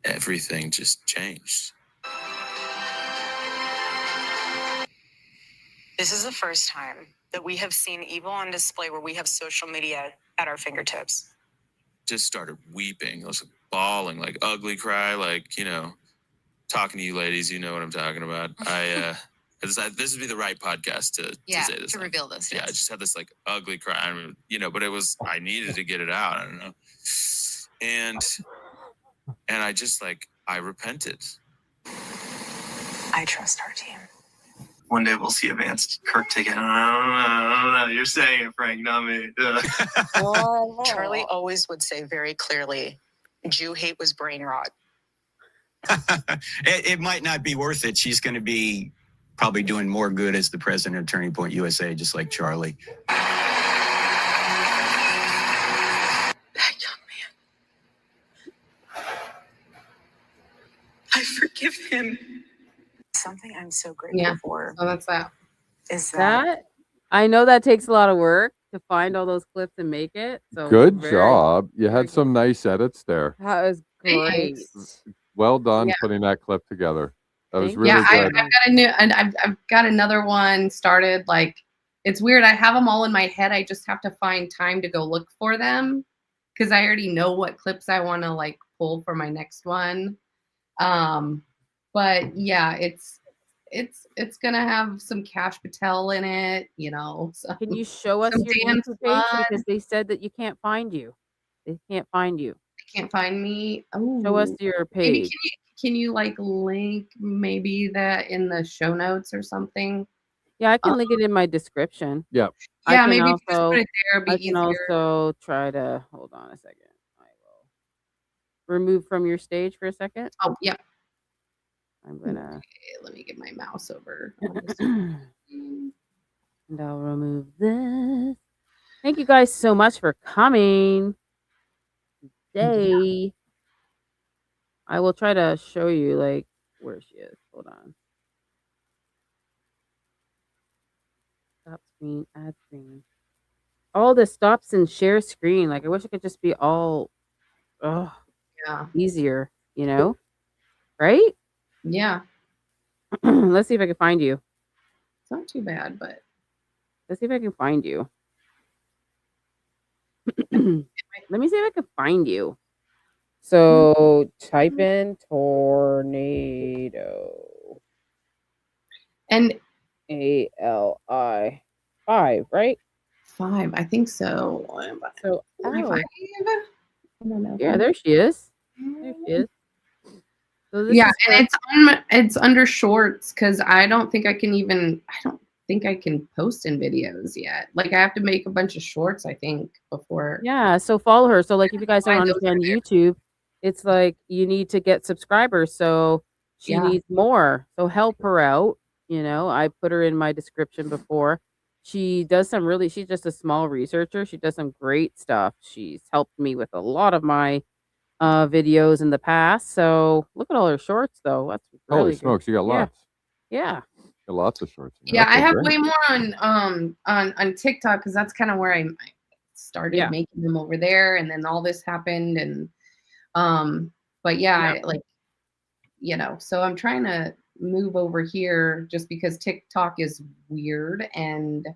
everything just changed. This is the first time that we have seen evil on display where we have social media at our fingertips. Just started weeping. I was bawling, like ugly cry, like, talking to you ladies, you know what I'm talking about. This would be the right podcast to say this. To reveal this. Yeah, I just had this like ugly cry. I mean, but I needed to get it out. I don't know. And I just I repented. I trust our team. One day we'll see a Vance Kirk ticket. I don't know. You're saying it, Frank, not me. Charlie always would say very clearly, Jew hate was brain rot. It might not be worth it. She's going to be probably doing more good as the president of Turning Point USA, just like Charlie. That young man. I forgive him. Something I'm so grateful for. Oh, that's that. Is That I know that takes a lot of work to find all those clips and make it. So Good job. You had some nice edits there. That was great. Well done Yeah. putting that clip together. That was Yeah, really I've good. got a new, and I've got another one started. It's weird. I have them all in my head. I just have to find time to go look for them because I already know what clips I want to pull for my next one. But yeah, it's gonna have some Cash Patel in it, Can you show us some your Dan YouTube page? Flood. Because they said that you can't find you. They can't find you. Can't find me. Show us Oh, your maybe page. can you link maybe that in the show notes or something? Yeah, I can link it in my description. Yeah. I Yeah, can maybe just also, put it there. It'd be I can easier. also try to hold on a second. I will remove from your stage for a second. Oh, yeah. I'm gonna Okay, let me get my mouse over. and I'll remove this. Thank you guys so much for coming today. I will try to show you where she is. Hold on. Stop screen, add screen. All this stops and share screen. I wish it could just be all Yeah. easier, right? Yeah. Let's see if I can find you. It's not too bad, but Let's see if I can find you. Let me see if I can find you. So type in tornado. and TornadoAli5, right? 5, I think so. So, I don't know. yeah, there she is. There she is. So this Yeah, is and her. it's under shorts because I don't think I can post in videos yet. Like I have to make a bunch of shorts, I think, before. Yeah, so follow her. So like if you guys don't Why those are understand there. YouTube, it's like you need to get subscribers. So she Yeah. needs more. So help her out. You know, I put her in my description before. She's just a small researcher. She does some great stuff. She's helped me with a lot of my videos in the past. So look at all her shorts though. That's Holy really good. smokes, you got Yeah. lots. Yeah. Got lots of shorts. Yeah, I Okay, have great. way more on TikTok because that's kind of where I started making them over there, and then all this happened, and but yeah, I, like, you know, so I'm trying to move over here just because TikTok is weird, and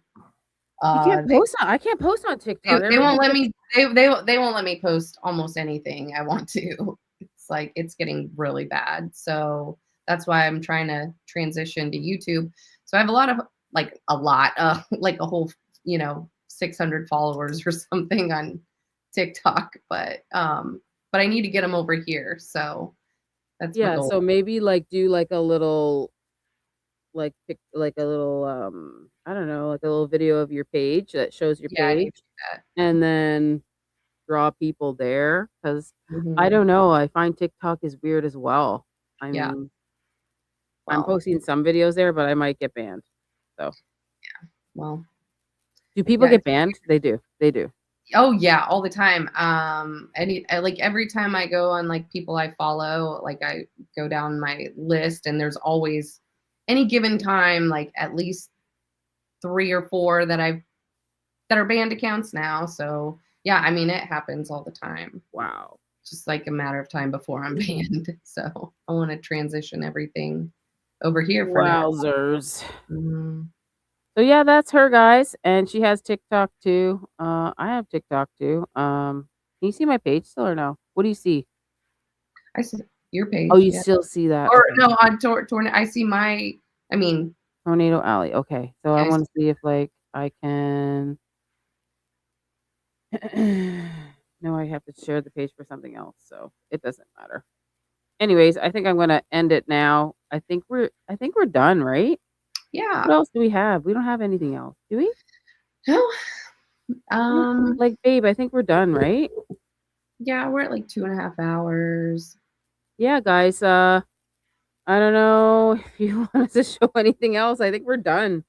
You can't post on I can't post on TikTok. they won't let me. They won't let me post almost anything I want to. It's like it's getting really bad. So that's why I'm trying to transition to YouTube. So I have a lot, like a whole, 600 followers or something on TikTok, but I need to get them over here. So that's my goal. So maybe like do like a little like a little I don't know, like a little video of your page that shows your Yeah, I need page to do that. and then draw people there because I Mhm. don't know, I find TikTok is weird as well. I Yeah. mean, I'm Well. posting some videos there, but I might get banned. So Yeah. Well. do people Yeah, get banned? They do. They do. Oh yeah, all the time. Like every time I go on like people I follow, like I go down my list and there's always any given time, like at least 3 or 4 that are banned accounts now. So yeah, I mean, it happens all the time. Wow. Just like a matter of time before I'm banned. So I want to transition everything over here for now. Wowzers. Mhm. So yeah, that's her, guys, and she has TikTok too. I have TikTok too. Can you see my page still or no? What do you see? I see your page. Oh, you yeah. still see that? Or Okay. no, on I see my. I mean, Tornado Alley. Okay, so I Yes. want to see if like I can. No, I have to share the page for something else, so it doesn't matter. Anyways, I think I'm gonna end it now. I think we're done, right? Yeah. What else do we have? We don't have anything else, do we? No. Like, babe, I think we're done, right? Yeah, we're at like 2.5 hours. Yeah, guys. I don't know if you want us to show anything else. I think we're done.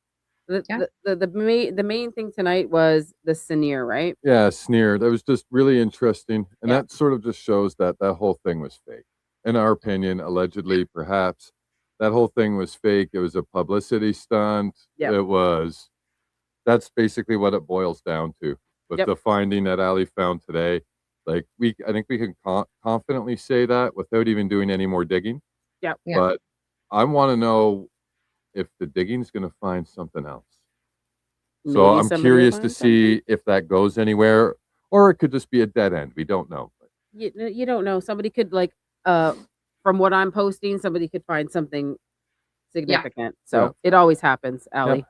The main thing tonight was the sneer, right? Yeah, sneer. That was just really interesting. And that sort of just shows that that whole thing was fake. In our opinion, allegedly, perhaps, that whole thing was fake. It was a publicity stunt. That's basically what it boils down to. With the finding that Ali found today, like I think we can confidently say that without even doing any more digging. Yep. But I want to know if the digging's going to find something else. So Maybe I'm somebody will curious to find see if that goes anywhere, or it could just be a dead end. We don't know. You don't know. Somebody could like from what I'm posting, somebody could find something significant. So it always happens, Ali.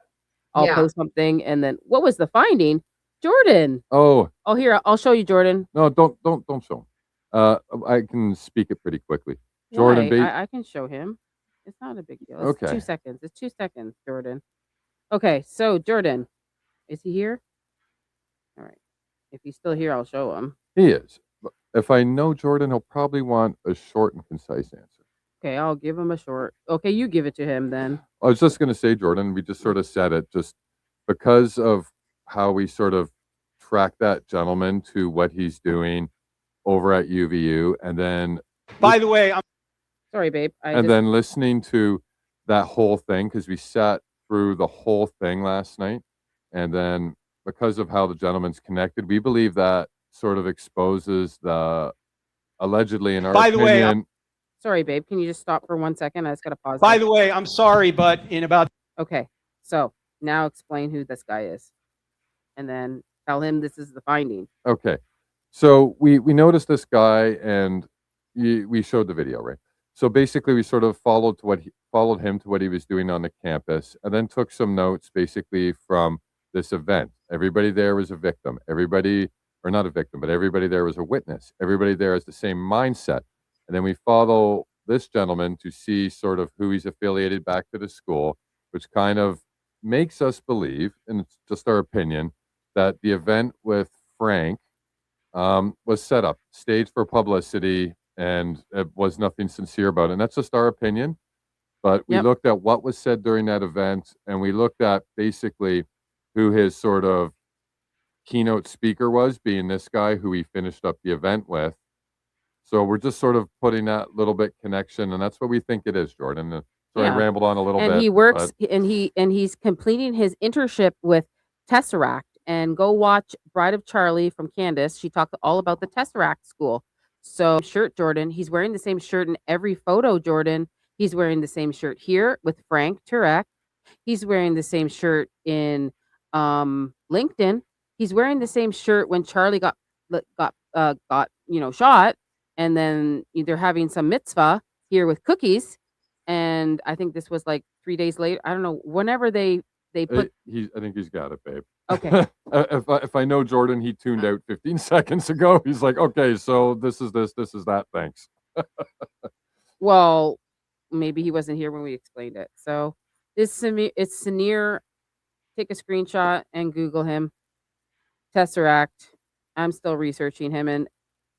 I'll post something and then what was the finding? Jordan. Oh, here, I'll show you, Jordan. no, don't show him. I can speak it pretty quickly. Jordan, Why? I can show him. It's not a big deal. It's Okay. 2 seconds. It's 2 seconds, Jordan. Okay, so Jordan, is he here? All right. If he's still here, I'll show him. he is. But if I know Jordan, he'll probably want a short and concise answer. Okay, I'll give him a short. Okay, you give it to him then. I was just going to say, Jordan, we just sort of said it just because of how we sort of track that gentleman to what he's doing over at UVU. And then, by the way, I'm sorry, babe. Then listening to that whole thing, because we sat through the whole thing last night. And then because of how the gentleman's connected, we believe that sort of exposes the allegedly, in our by the way, opinion. Sorry, babe. Can you just stop for 1 second? I just got to pause. By the way, I'm sorry, but in about. Okay, so now explain who this guy is, and then tell him this is the finding. Okay, so we noticed this guy, and we showed the video, right? So basically, we sort of followed him to what he was doing on the campus, and then took some notes basically from this event. Everybody there was a victim. Everybody, or not a victim, but everybody there was a witness. Everybody there has the same mindset. And then we follow this gentleman to see sort of who he's affiliated back to the school, which kind of makes us believe, and it's just our opinion, that the event with Frank was set up, staged for publicity, and it was nothing sincere about it. And that's just our opinion. But we looked at what was said during that event, and we looked at basically who his sort of keynote speaker was, being this guy who he finished up the event with. So we're just sort of putting that little bit connection, and that's what we think it is, Jordan. So I rambled on a little bit. And he works, and he's completing his internship with Tesseract. And go watch Bride of Charlie from Candace. She talked all about the Tesseract school. So shirt, Jordan. He's wearing the same shirt in every photo, Jordan. He's wearing the same shirt here with Frank Turek. He's wearing the same shirt in LinkedIn. He's wearing the same shirt when Charlie got shot, and then they're having some mitzvah here with cookies. And I think this was like 3 days later. I don't know. Whenever they put. I think he's got it, babe. Okay. If I know Jordan, he tuned out 15 seconds ago. He's like, okay, so this is that. Thanks. Well, maybe he wasn't here when we explained it. So it's Sinir. Take a screenshot and Google him. Tesseract. I'm still researching him, and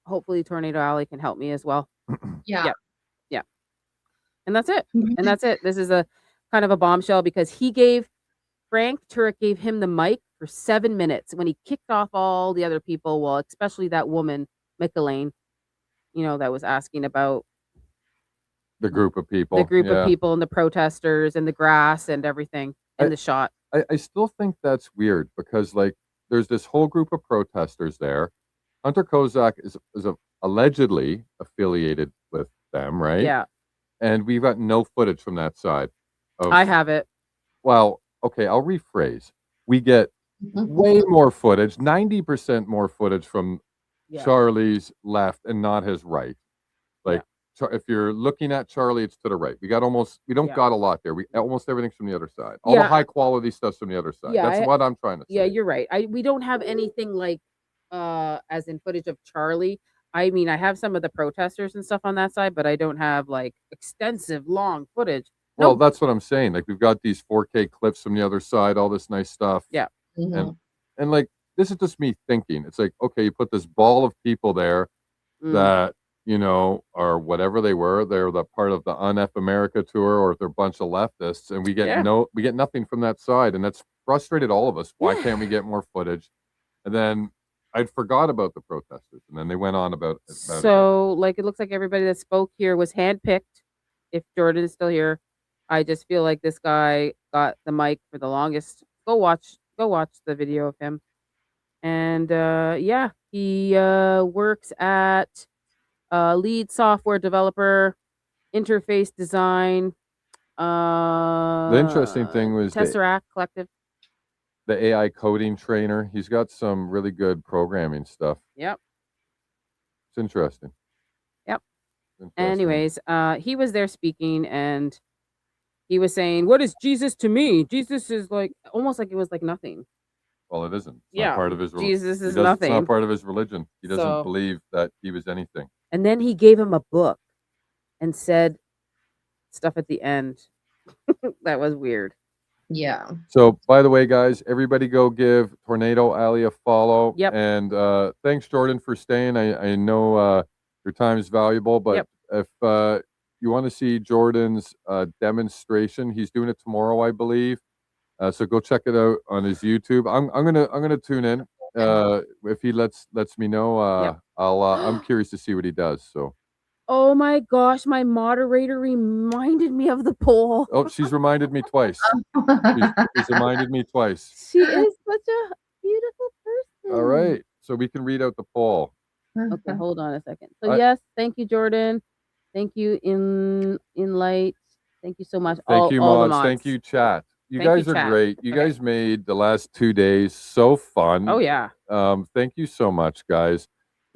hopefully Tornado Alley can help me as well. Yeah. Yeah. And that's it. And that's it. This is a kind of a bombshell because Frank Turek gave him the mic for 7 minutes when he kicked off all the other people. Well, especially that woman, Micheline, that was asking about the group of people, of people and the protesters and the grass and everything and the shot. I still think that's weird because there's this whole group of protesters there. Hunter Kozak is allegedly affiliated with them, right? Yeah. And we've got no footage from that side. I have it. Well, okay, I'll rephrase. We get way more footage, 90% more footage from Charlie's left and not his right. If you're looking at Charlie, it's to the right. We don't got a lot there. Almost everything's from the other side. All the high quality stuff's from the other side. Yeah, That's what I'm trying to say. Yeah, you're right. We don't have anything like as in footage of Charlie. I mean, I have some of the protesters and stuff on that side, but I don't have extensive long footage. Well, that's what I'm saying. We've got these 4K clips from the other side, all this nice stuff. Yeah. And this is just me thinking. It's okay, you put this ball of people there that, are whatever they were. They're the part of the Un-F America tour, or if they're a bunch of leftists, and we get nothing from that side. And that's frustrated all of us. Why can't we get more footage? And then I'd forgot about the protesters, and then they went on about it. So, it looks like everybody that spoke here was handpicked. If Jordan is still here, I just feel like this guy got the mic for the longest. Go watch the video of him. And he works at lead software developer, interface design. The interesting thing was Tesseract Collective. The AI coding trainer. He's got some really good programming stuff. Yep. It's interesting. Yep. Anyways, he was there speaking, and he was saying, "What is Jesus to me? Jesus is almost like it was nothing." Well, it isn't. It's not part of his religion. Jesus is nothing. It's not part of his religion. He doesn't believe that he was anything. And then he gave him a book and said stuff at the end. That was weird. Yeah. So, by the way, guys, everybody go give Tornado Alley a follow. Yep. And thanks, Jordan, for staying. I know your time is valuable, but if you want to see Jordan's demonstration, he's doing it tomorrow, I believe. So go check it out on his YouTube. I'm gonna tune in. If he lets me know, I'm curious to see what he does. So. Oh my gosh, my moderator reminded me of the poll. Oh, she's reminded me twice. She's reminded me twice. She is such a beautiful person. All right, so we can read out the poll. Okay, hold on a second. So yes, thank you, Jordan. Thank you, in light. Thank you so much. Thank you, all the mods. Thank you, chat. You guys are great. You guys made the last 2 days so fun. Oh yeah. Thank you so much, guys.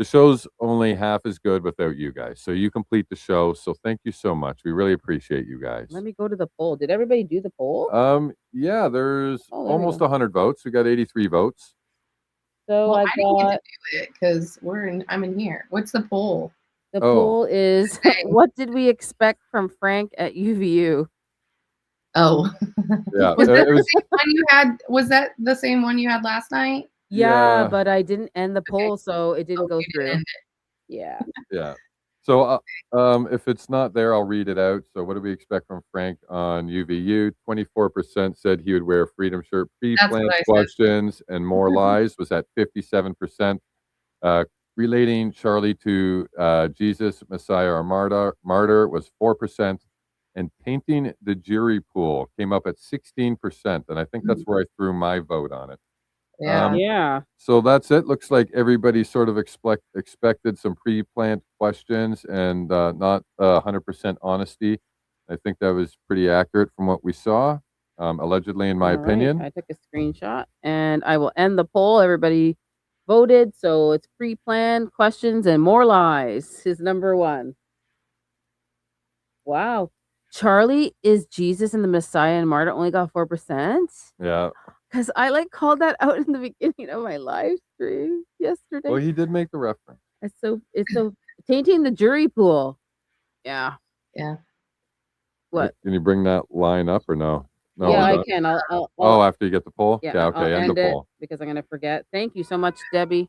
the show's only half as good without you guys. So you complete the show. So thank you so much. We really appreciate you guys. Let me go to the poll. Did everybody do the poll? Yeah, there's Oh, there we almost go. 100 votes. We got 83 votes. So Well, I I didn't get to got do it because I'm in here. What's the poll? the Oh. poll is what did we expect from Frank at UVU? Oh, Yeah, was that it the was. same one you had? Was that the same one you had last night? Yeah, Yeah. but I didn't end the poll, so it didn't Oh, go you didn't through. end Yeah. Yeah. So, if it's not there, I'll read it out. So, what do we expect from Frank on UVU? 24% said he would wear a freedom shirt. That's Pre-planned what I said. questions and more lies was at 57%. Relating Charlie to Jesus, Messiah, or martyr was 4%. And painting the jury pool came up at 16%. And I think that's where I threw my vote on it. Yeah. Yeah. So that's it. Looks like everybody sort of expected some pre-planned questions and not 100% honesty. I think that was pretty accurate from what we saw, allegedly, in my All right, opinion. I took a screenshot and I will end the poll. Everybody voted, so it's pre-planned questions and more lies is number 1. Wow. Charlie is Jesus and the Messiah and martyr only got 4%. Yeah. Because I called that out in the beginning of my live stream yesterday. Well, he did make the reference. It's so tainting the jury pool. Yeah. Yeah. What? Can you bring that line up or no? No. Yeah, I no. can. I'll Oh, after you get the poll? yeah, Yeah, I'll okay. End end the it poll. because I'm gonna forget. Thank you so much, Debbie.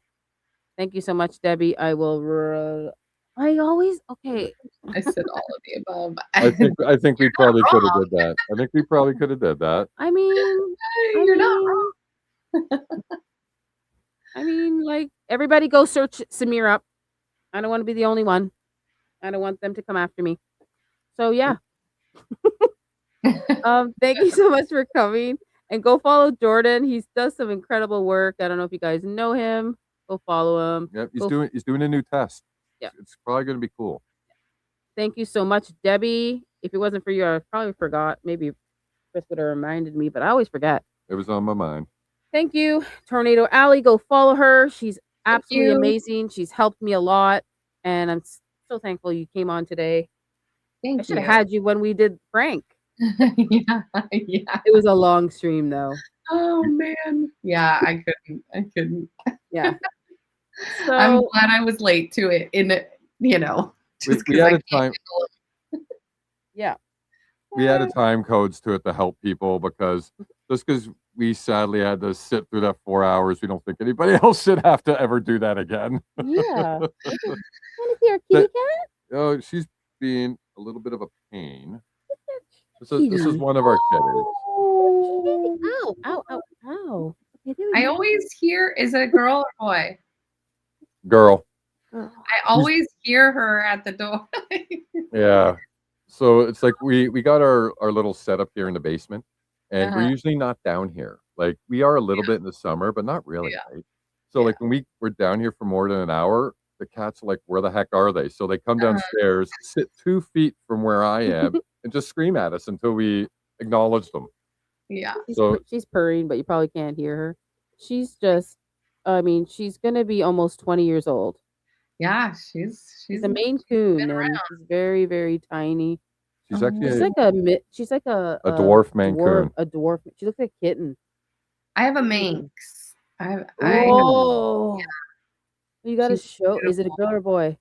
Thank you so much, Debbie. I will. I always okay. I said all of the above. I think we probably could have did that. I think we probably could have did that. I mean, You're not wrong. I mean, like everybody go search Samir up. I don't want to be the only one. I don't want them to come after me. So yeah. Thank you so much for coming. And go follow Jordan. He does some incredible work. I don't know if you guys know him. Go follow him. Yep, Go he's doing a new test. Yeah. It's probably going to be cool. Thank you so much, Debbie. If it wasn't for you, I probably forgot. Maybe Chris would have reminded me, but I always forget. It was on my mind. Thank you, Tornado Alley. Go follow her. She's absolutely you. amazing. She's helped me a lot, and I'm so thankful you came on today. I Thank should have you. had you when we did Frank. Yeah. It was a long stream, though. Oh man. Yeah, I couldn't. Yeah. So I'm glad I was late to it just We 'cause I added can't time. yeah. We added time codes to it to help people because we sadly had to sit through that 4 hours. We don't think anybody else should have to ever do that again. Yeah. Want to see our kitty cat? Oh, she's being a little bit of a pain. This is one of our kitties. Ow, ow, ow, ow. Okay, there we I go. always hear, is it a girl or boy? Girl. I always hear her at the door. Yeah. So it's like we got our little setup here in the basement, and we're usually not down here. Like we are a little bit in the summer, but not really. Right? So like when we're down here for more than an hour, the cats are like, where the heck are they? So they come downstairs, sit 2 feet from where I am, and just scream at us until we acknowledge them. Yeah. She's purring, but you probably can't hear her. She's just, I mean, she's gonna be almost 20 years old. Yeah, she's a Maine Coon, and she's very, very tiny. She's actually She's like a dwarf Maine Coon. A dwarf. She looks like a kitten. I have a Manx. I Oh, yeah. You got to She's show. Is it a girl or a boy?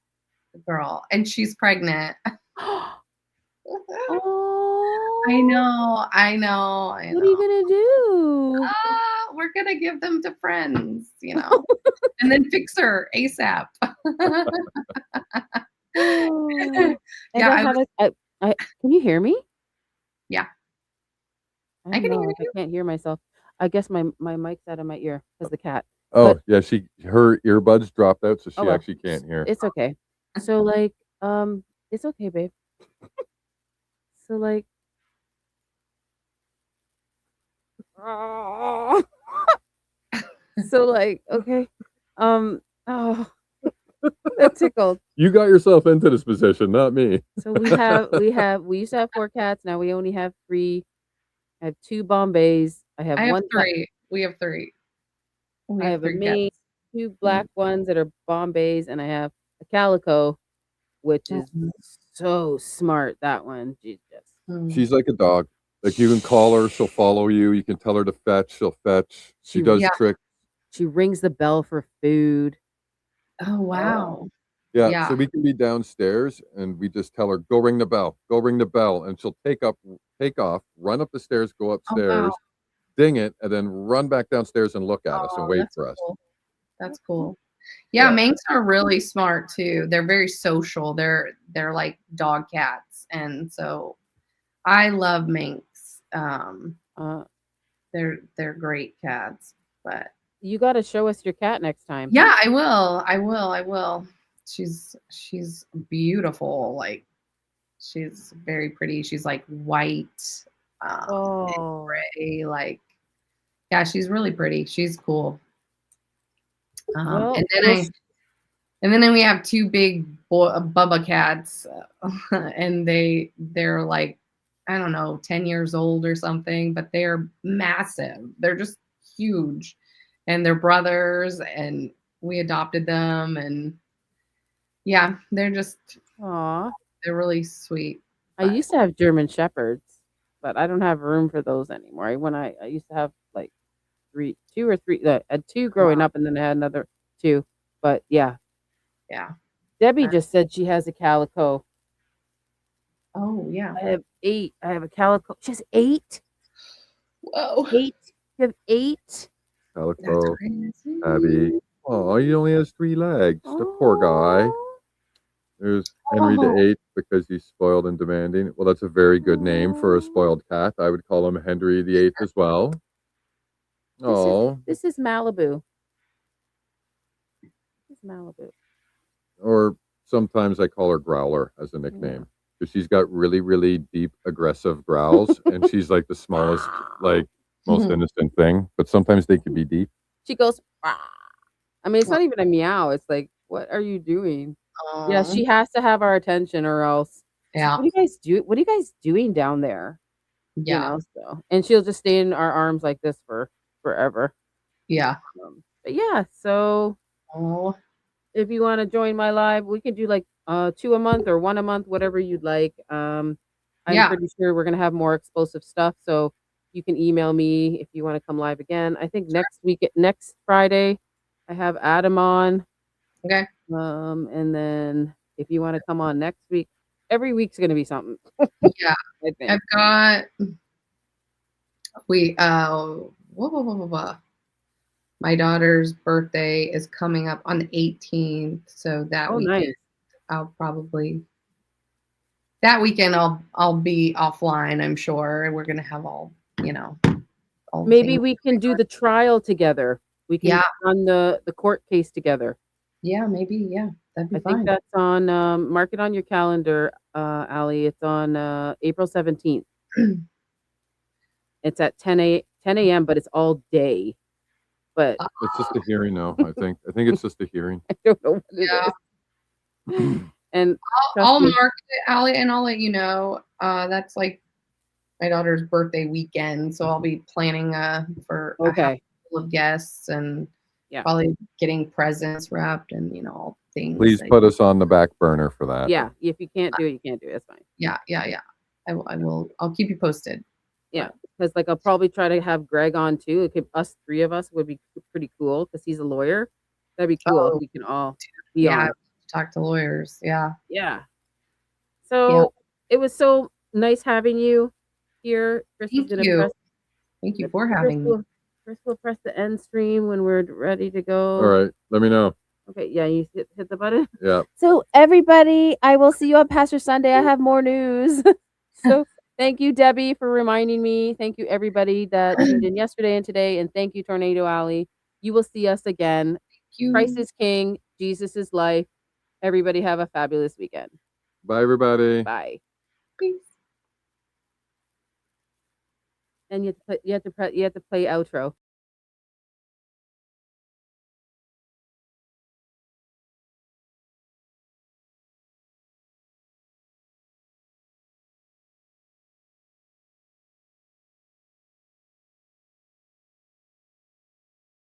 A girl, and she's pregnant. Oh, I know. What are you gonna do? We're gonna give them to friends, and then fix her ASAP. Yeah, can you hear me? Yeah, I can hear you. I can't hear myself. I guess my mic's out of my ear because the cat. Oh, But- yeah, her earbuds dropped out, so she Oh, well. actually can't hear. It's okay. So it's okay, babe. So okay. Oh, that tickled. You got yourself into this position, not me. So we used to have 4 cats. Now we only have 3. I have 2 Bombays. I have I have one. 3. We have 3. I have a three Maine. cats. 2 black ones that are Bombays, and I have a calico, which is so smart. That one, Jesus. She's like a dog. Like you can call her, she'll follow you. You can tell her to fetch, she'll fetch. She does tricks. She rings the bell for food. Oh wow. Yeah, so we can be downstairs and we just tell her, go ring the bell, and she'll take off, run up the stairs, go upstairs, ding it, and then run back downstairs and look at us and wait for us. Cool. That's cool. Yeah, Manx are really smart too. They're very social. They're like dog cats, and so I love Manx. They're great cats. But you got to show us your cat next time. Yeah, I will. She's beautiful. Like she's very pretty. She's like white, and gray. Like yeah, she's really pretty. She's cool. And then we have 2 big Bubba cats, and they're like, I don't know, 10 years old or something, but they're massive. They're just huge, and they're brothers, and we adopted them, and yeah, they're just, they're really sweet. I used to have German Shepherds, but I don't have room for those anymore. I used to have like 2 or 3. I had 2 growing up, and then I had another 2. But yeah. Debbie just said she has a calico. Oh yeah. I have 8. I have a calico. She has 8. Whoa. 8. You have 8. Calico, Abby. Oh, he only has 3 legs. The poor guy. There's Henry the 8th because he's spoiled and demanding. Well, that's a very good name for a spoiled cat. I would call him Henry the 8th as well. This is Malibu. This is Malibu. Or sometimes I call her Growler as a nickname because she's got really, really deep, aggressive growls, and she's like the smallest, like most innocent thing. But sometimes they can be deep. She goes, "Rah." I mean, it's not even a meow. It's like, what are you doing? Yeah, she has to have our attention, or else. Yeah. What do you guys do? What are you guys doing down there? Yeah. And she'll just stay in our arms like this for forever. Yeah. But yeah, so if you want to join my live, we can do like 2 a month or 1 a month, whatever you'd like. I'm pretty sure we're gonna have more explosive stuff, so you can email me if you want to come live again. I think next Friday, I have Adam on. Okay. And then if you want to come on next week, every week's gonna be something. Yeah. I think. I've got my daughter's birthday is coming up on the 18th, so that weekend I'll probably I'll be offline, I'm sure. We're gonna have all maybe we can do the trial together. We can run the court case together. Yeah, maybe. Yeah, that'd be fine. I think that's on mark it on your calendar, Ali. It's on April 17th. It's at 10 a.m., but it's all day. But it's just a hearing now, I think. I think it's just a hearing. I don't know what it is. And I'll mark it, Ali, and I'll let you know. That's like my daughter's birthday weekend, so I'll be planning for a couple of guests and probably getting presents wrapped and all things. Please put us on the back burner for that. Yeah, if you can't do it, you can't do it. It's fine. Yeah. I will. I'll keep you posted. Yeah, because like I'll probably try to have Greg on too. Us 3 of us would be pretty cool because he's a lawyer. That'd be cool if we can all be on. Talk to lawyers. Yeah. So it was so nice having you here. Thank you. Thank you for having me. First, we'll press the end stream when we're ready to go. All right, let me know. Okay, yeah, you hit the button. Yeah. So everybody, I will see you on Pastor Sunday. I have more news. So thank you, Debbie, for reminding me. Thank you, everybody that tuned in yesterday and today, and thank you, Tornado Ali. You will see us again. Christ is King. Jesus is life. Everybody have a fabulous weekend. Bye, everybody. Bye. Peace. And you have to play outro.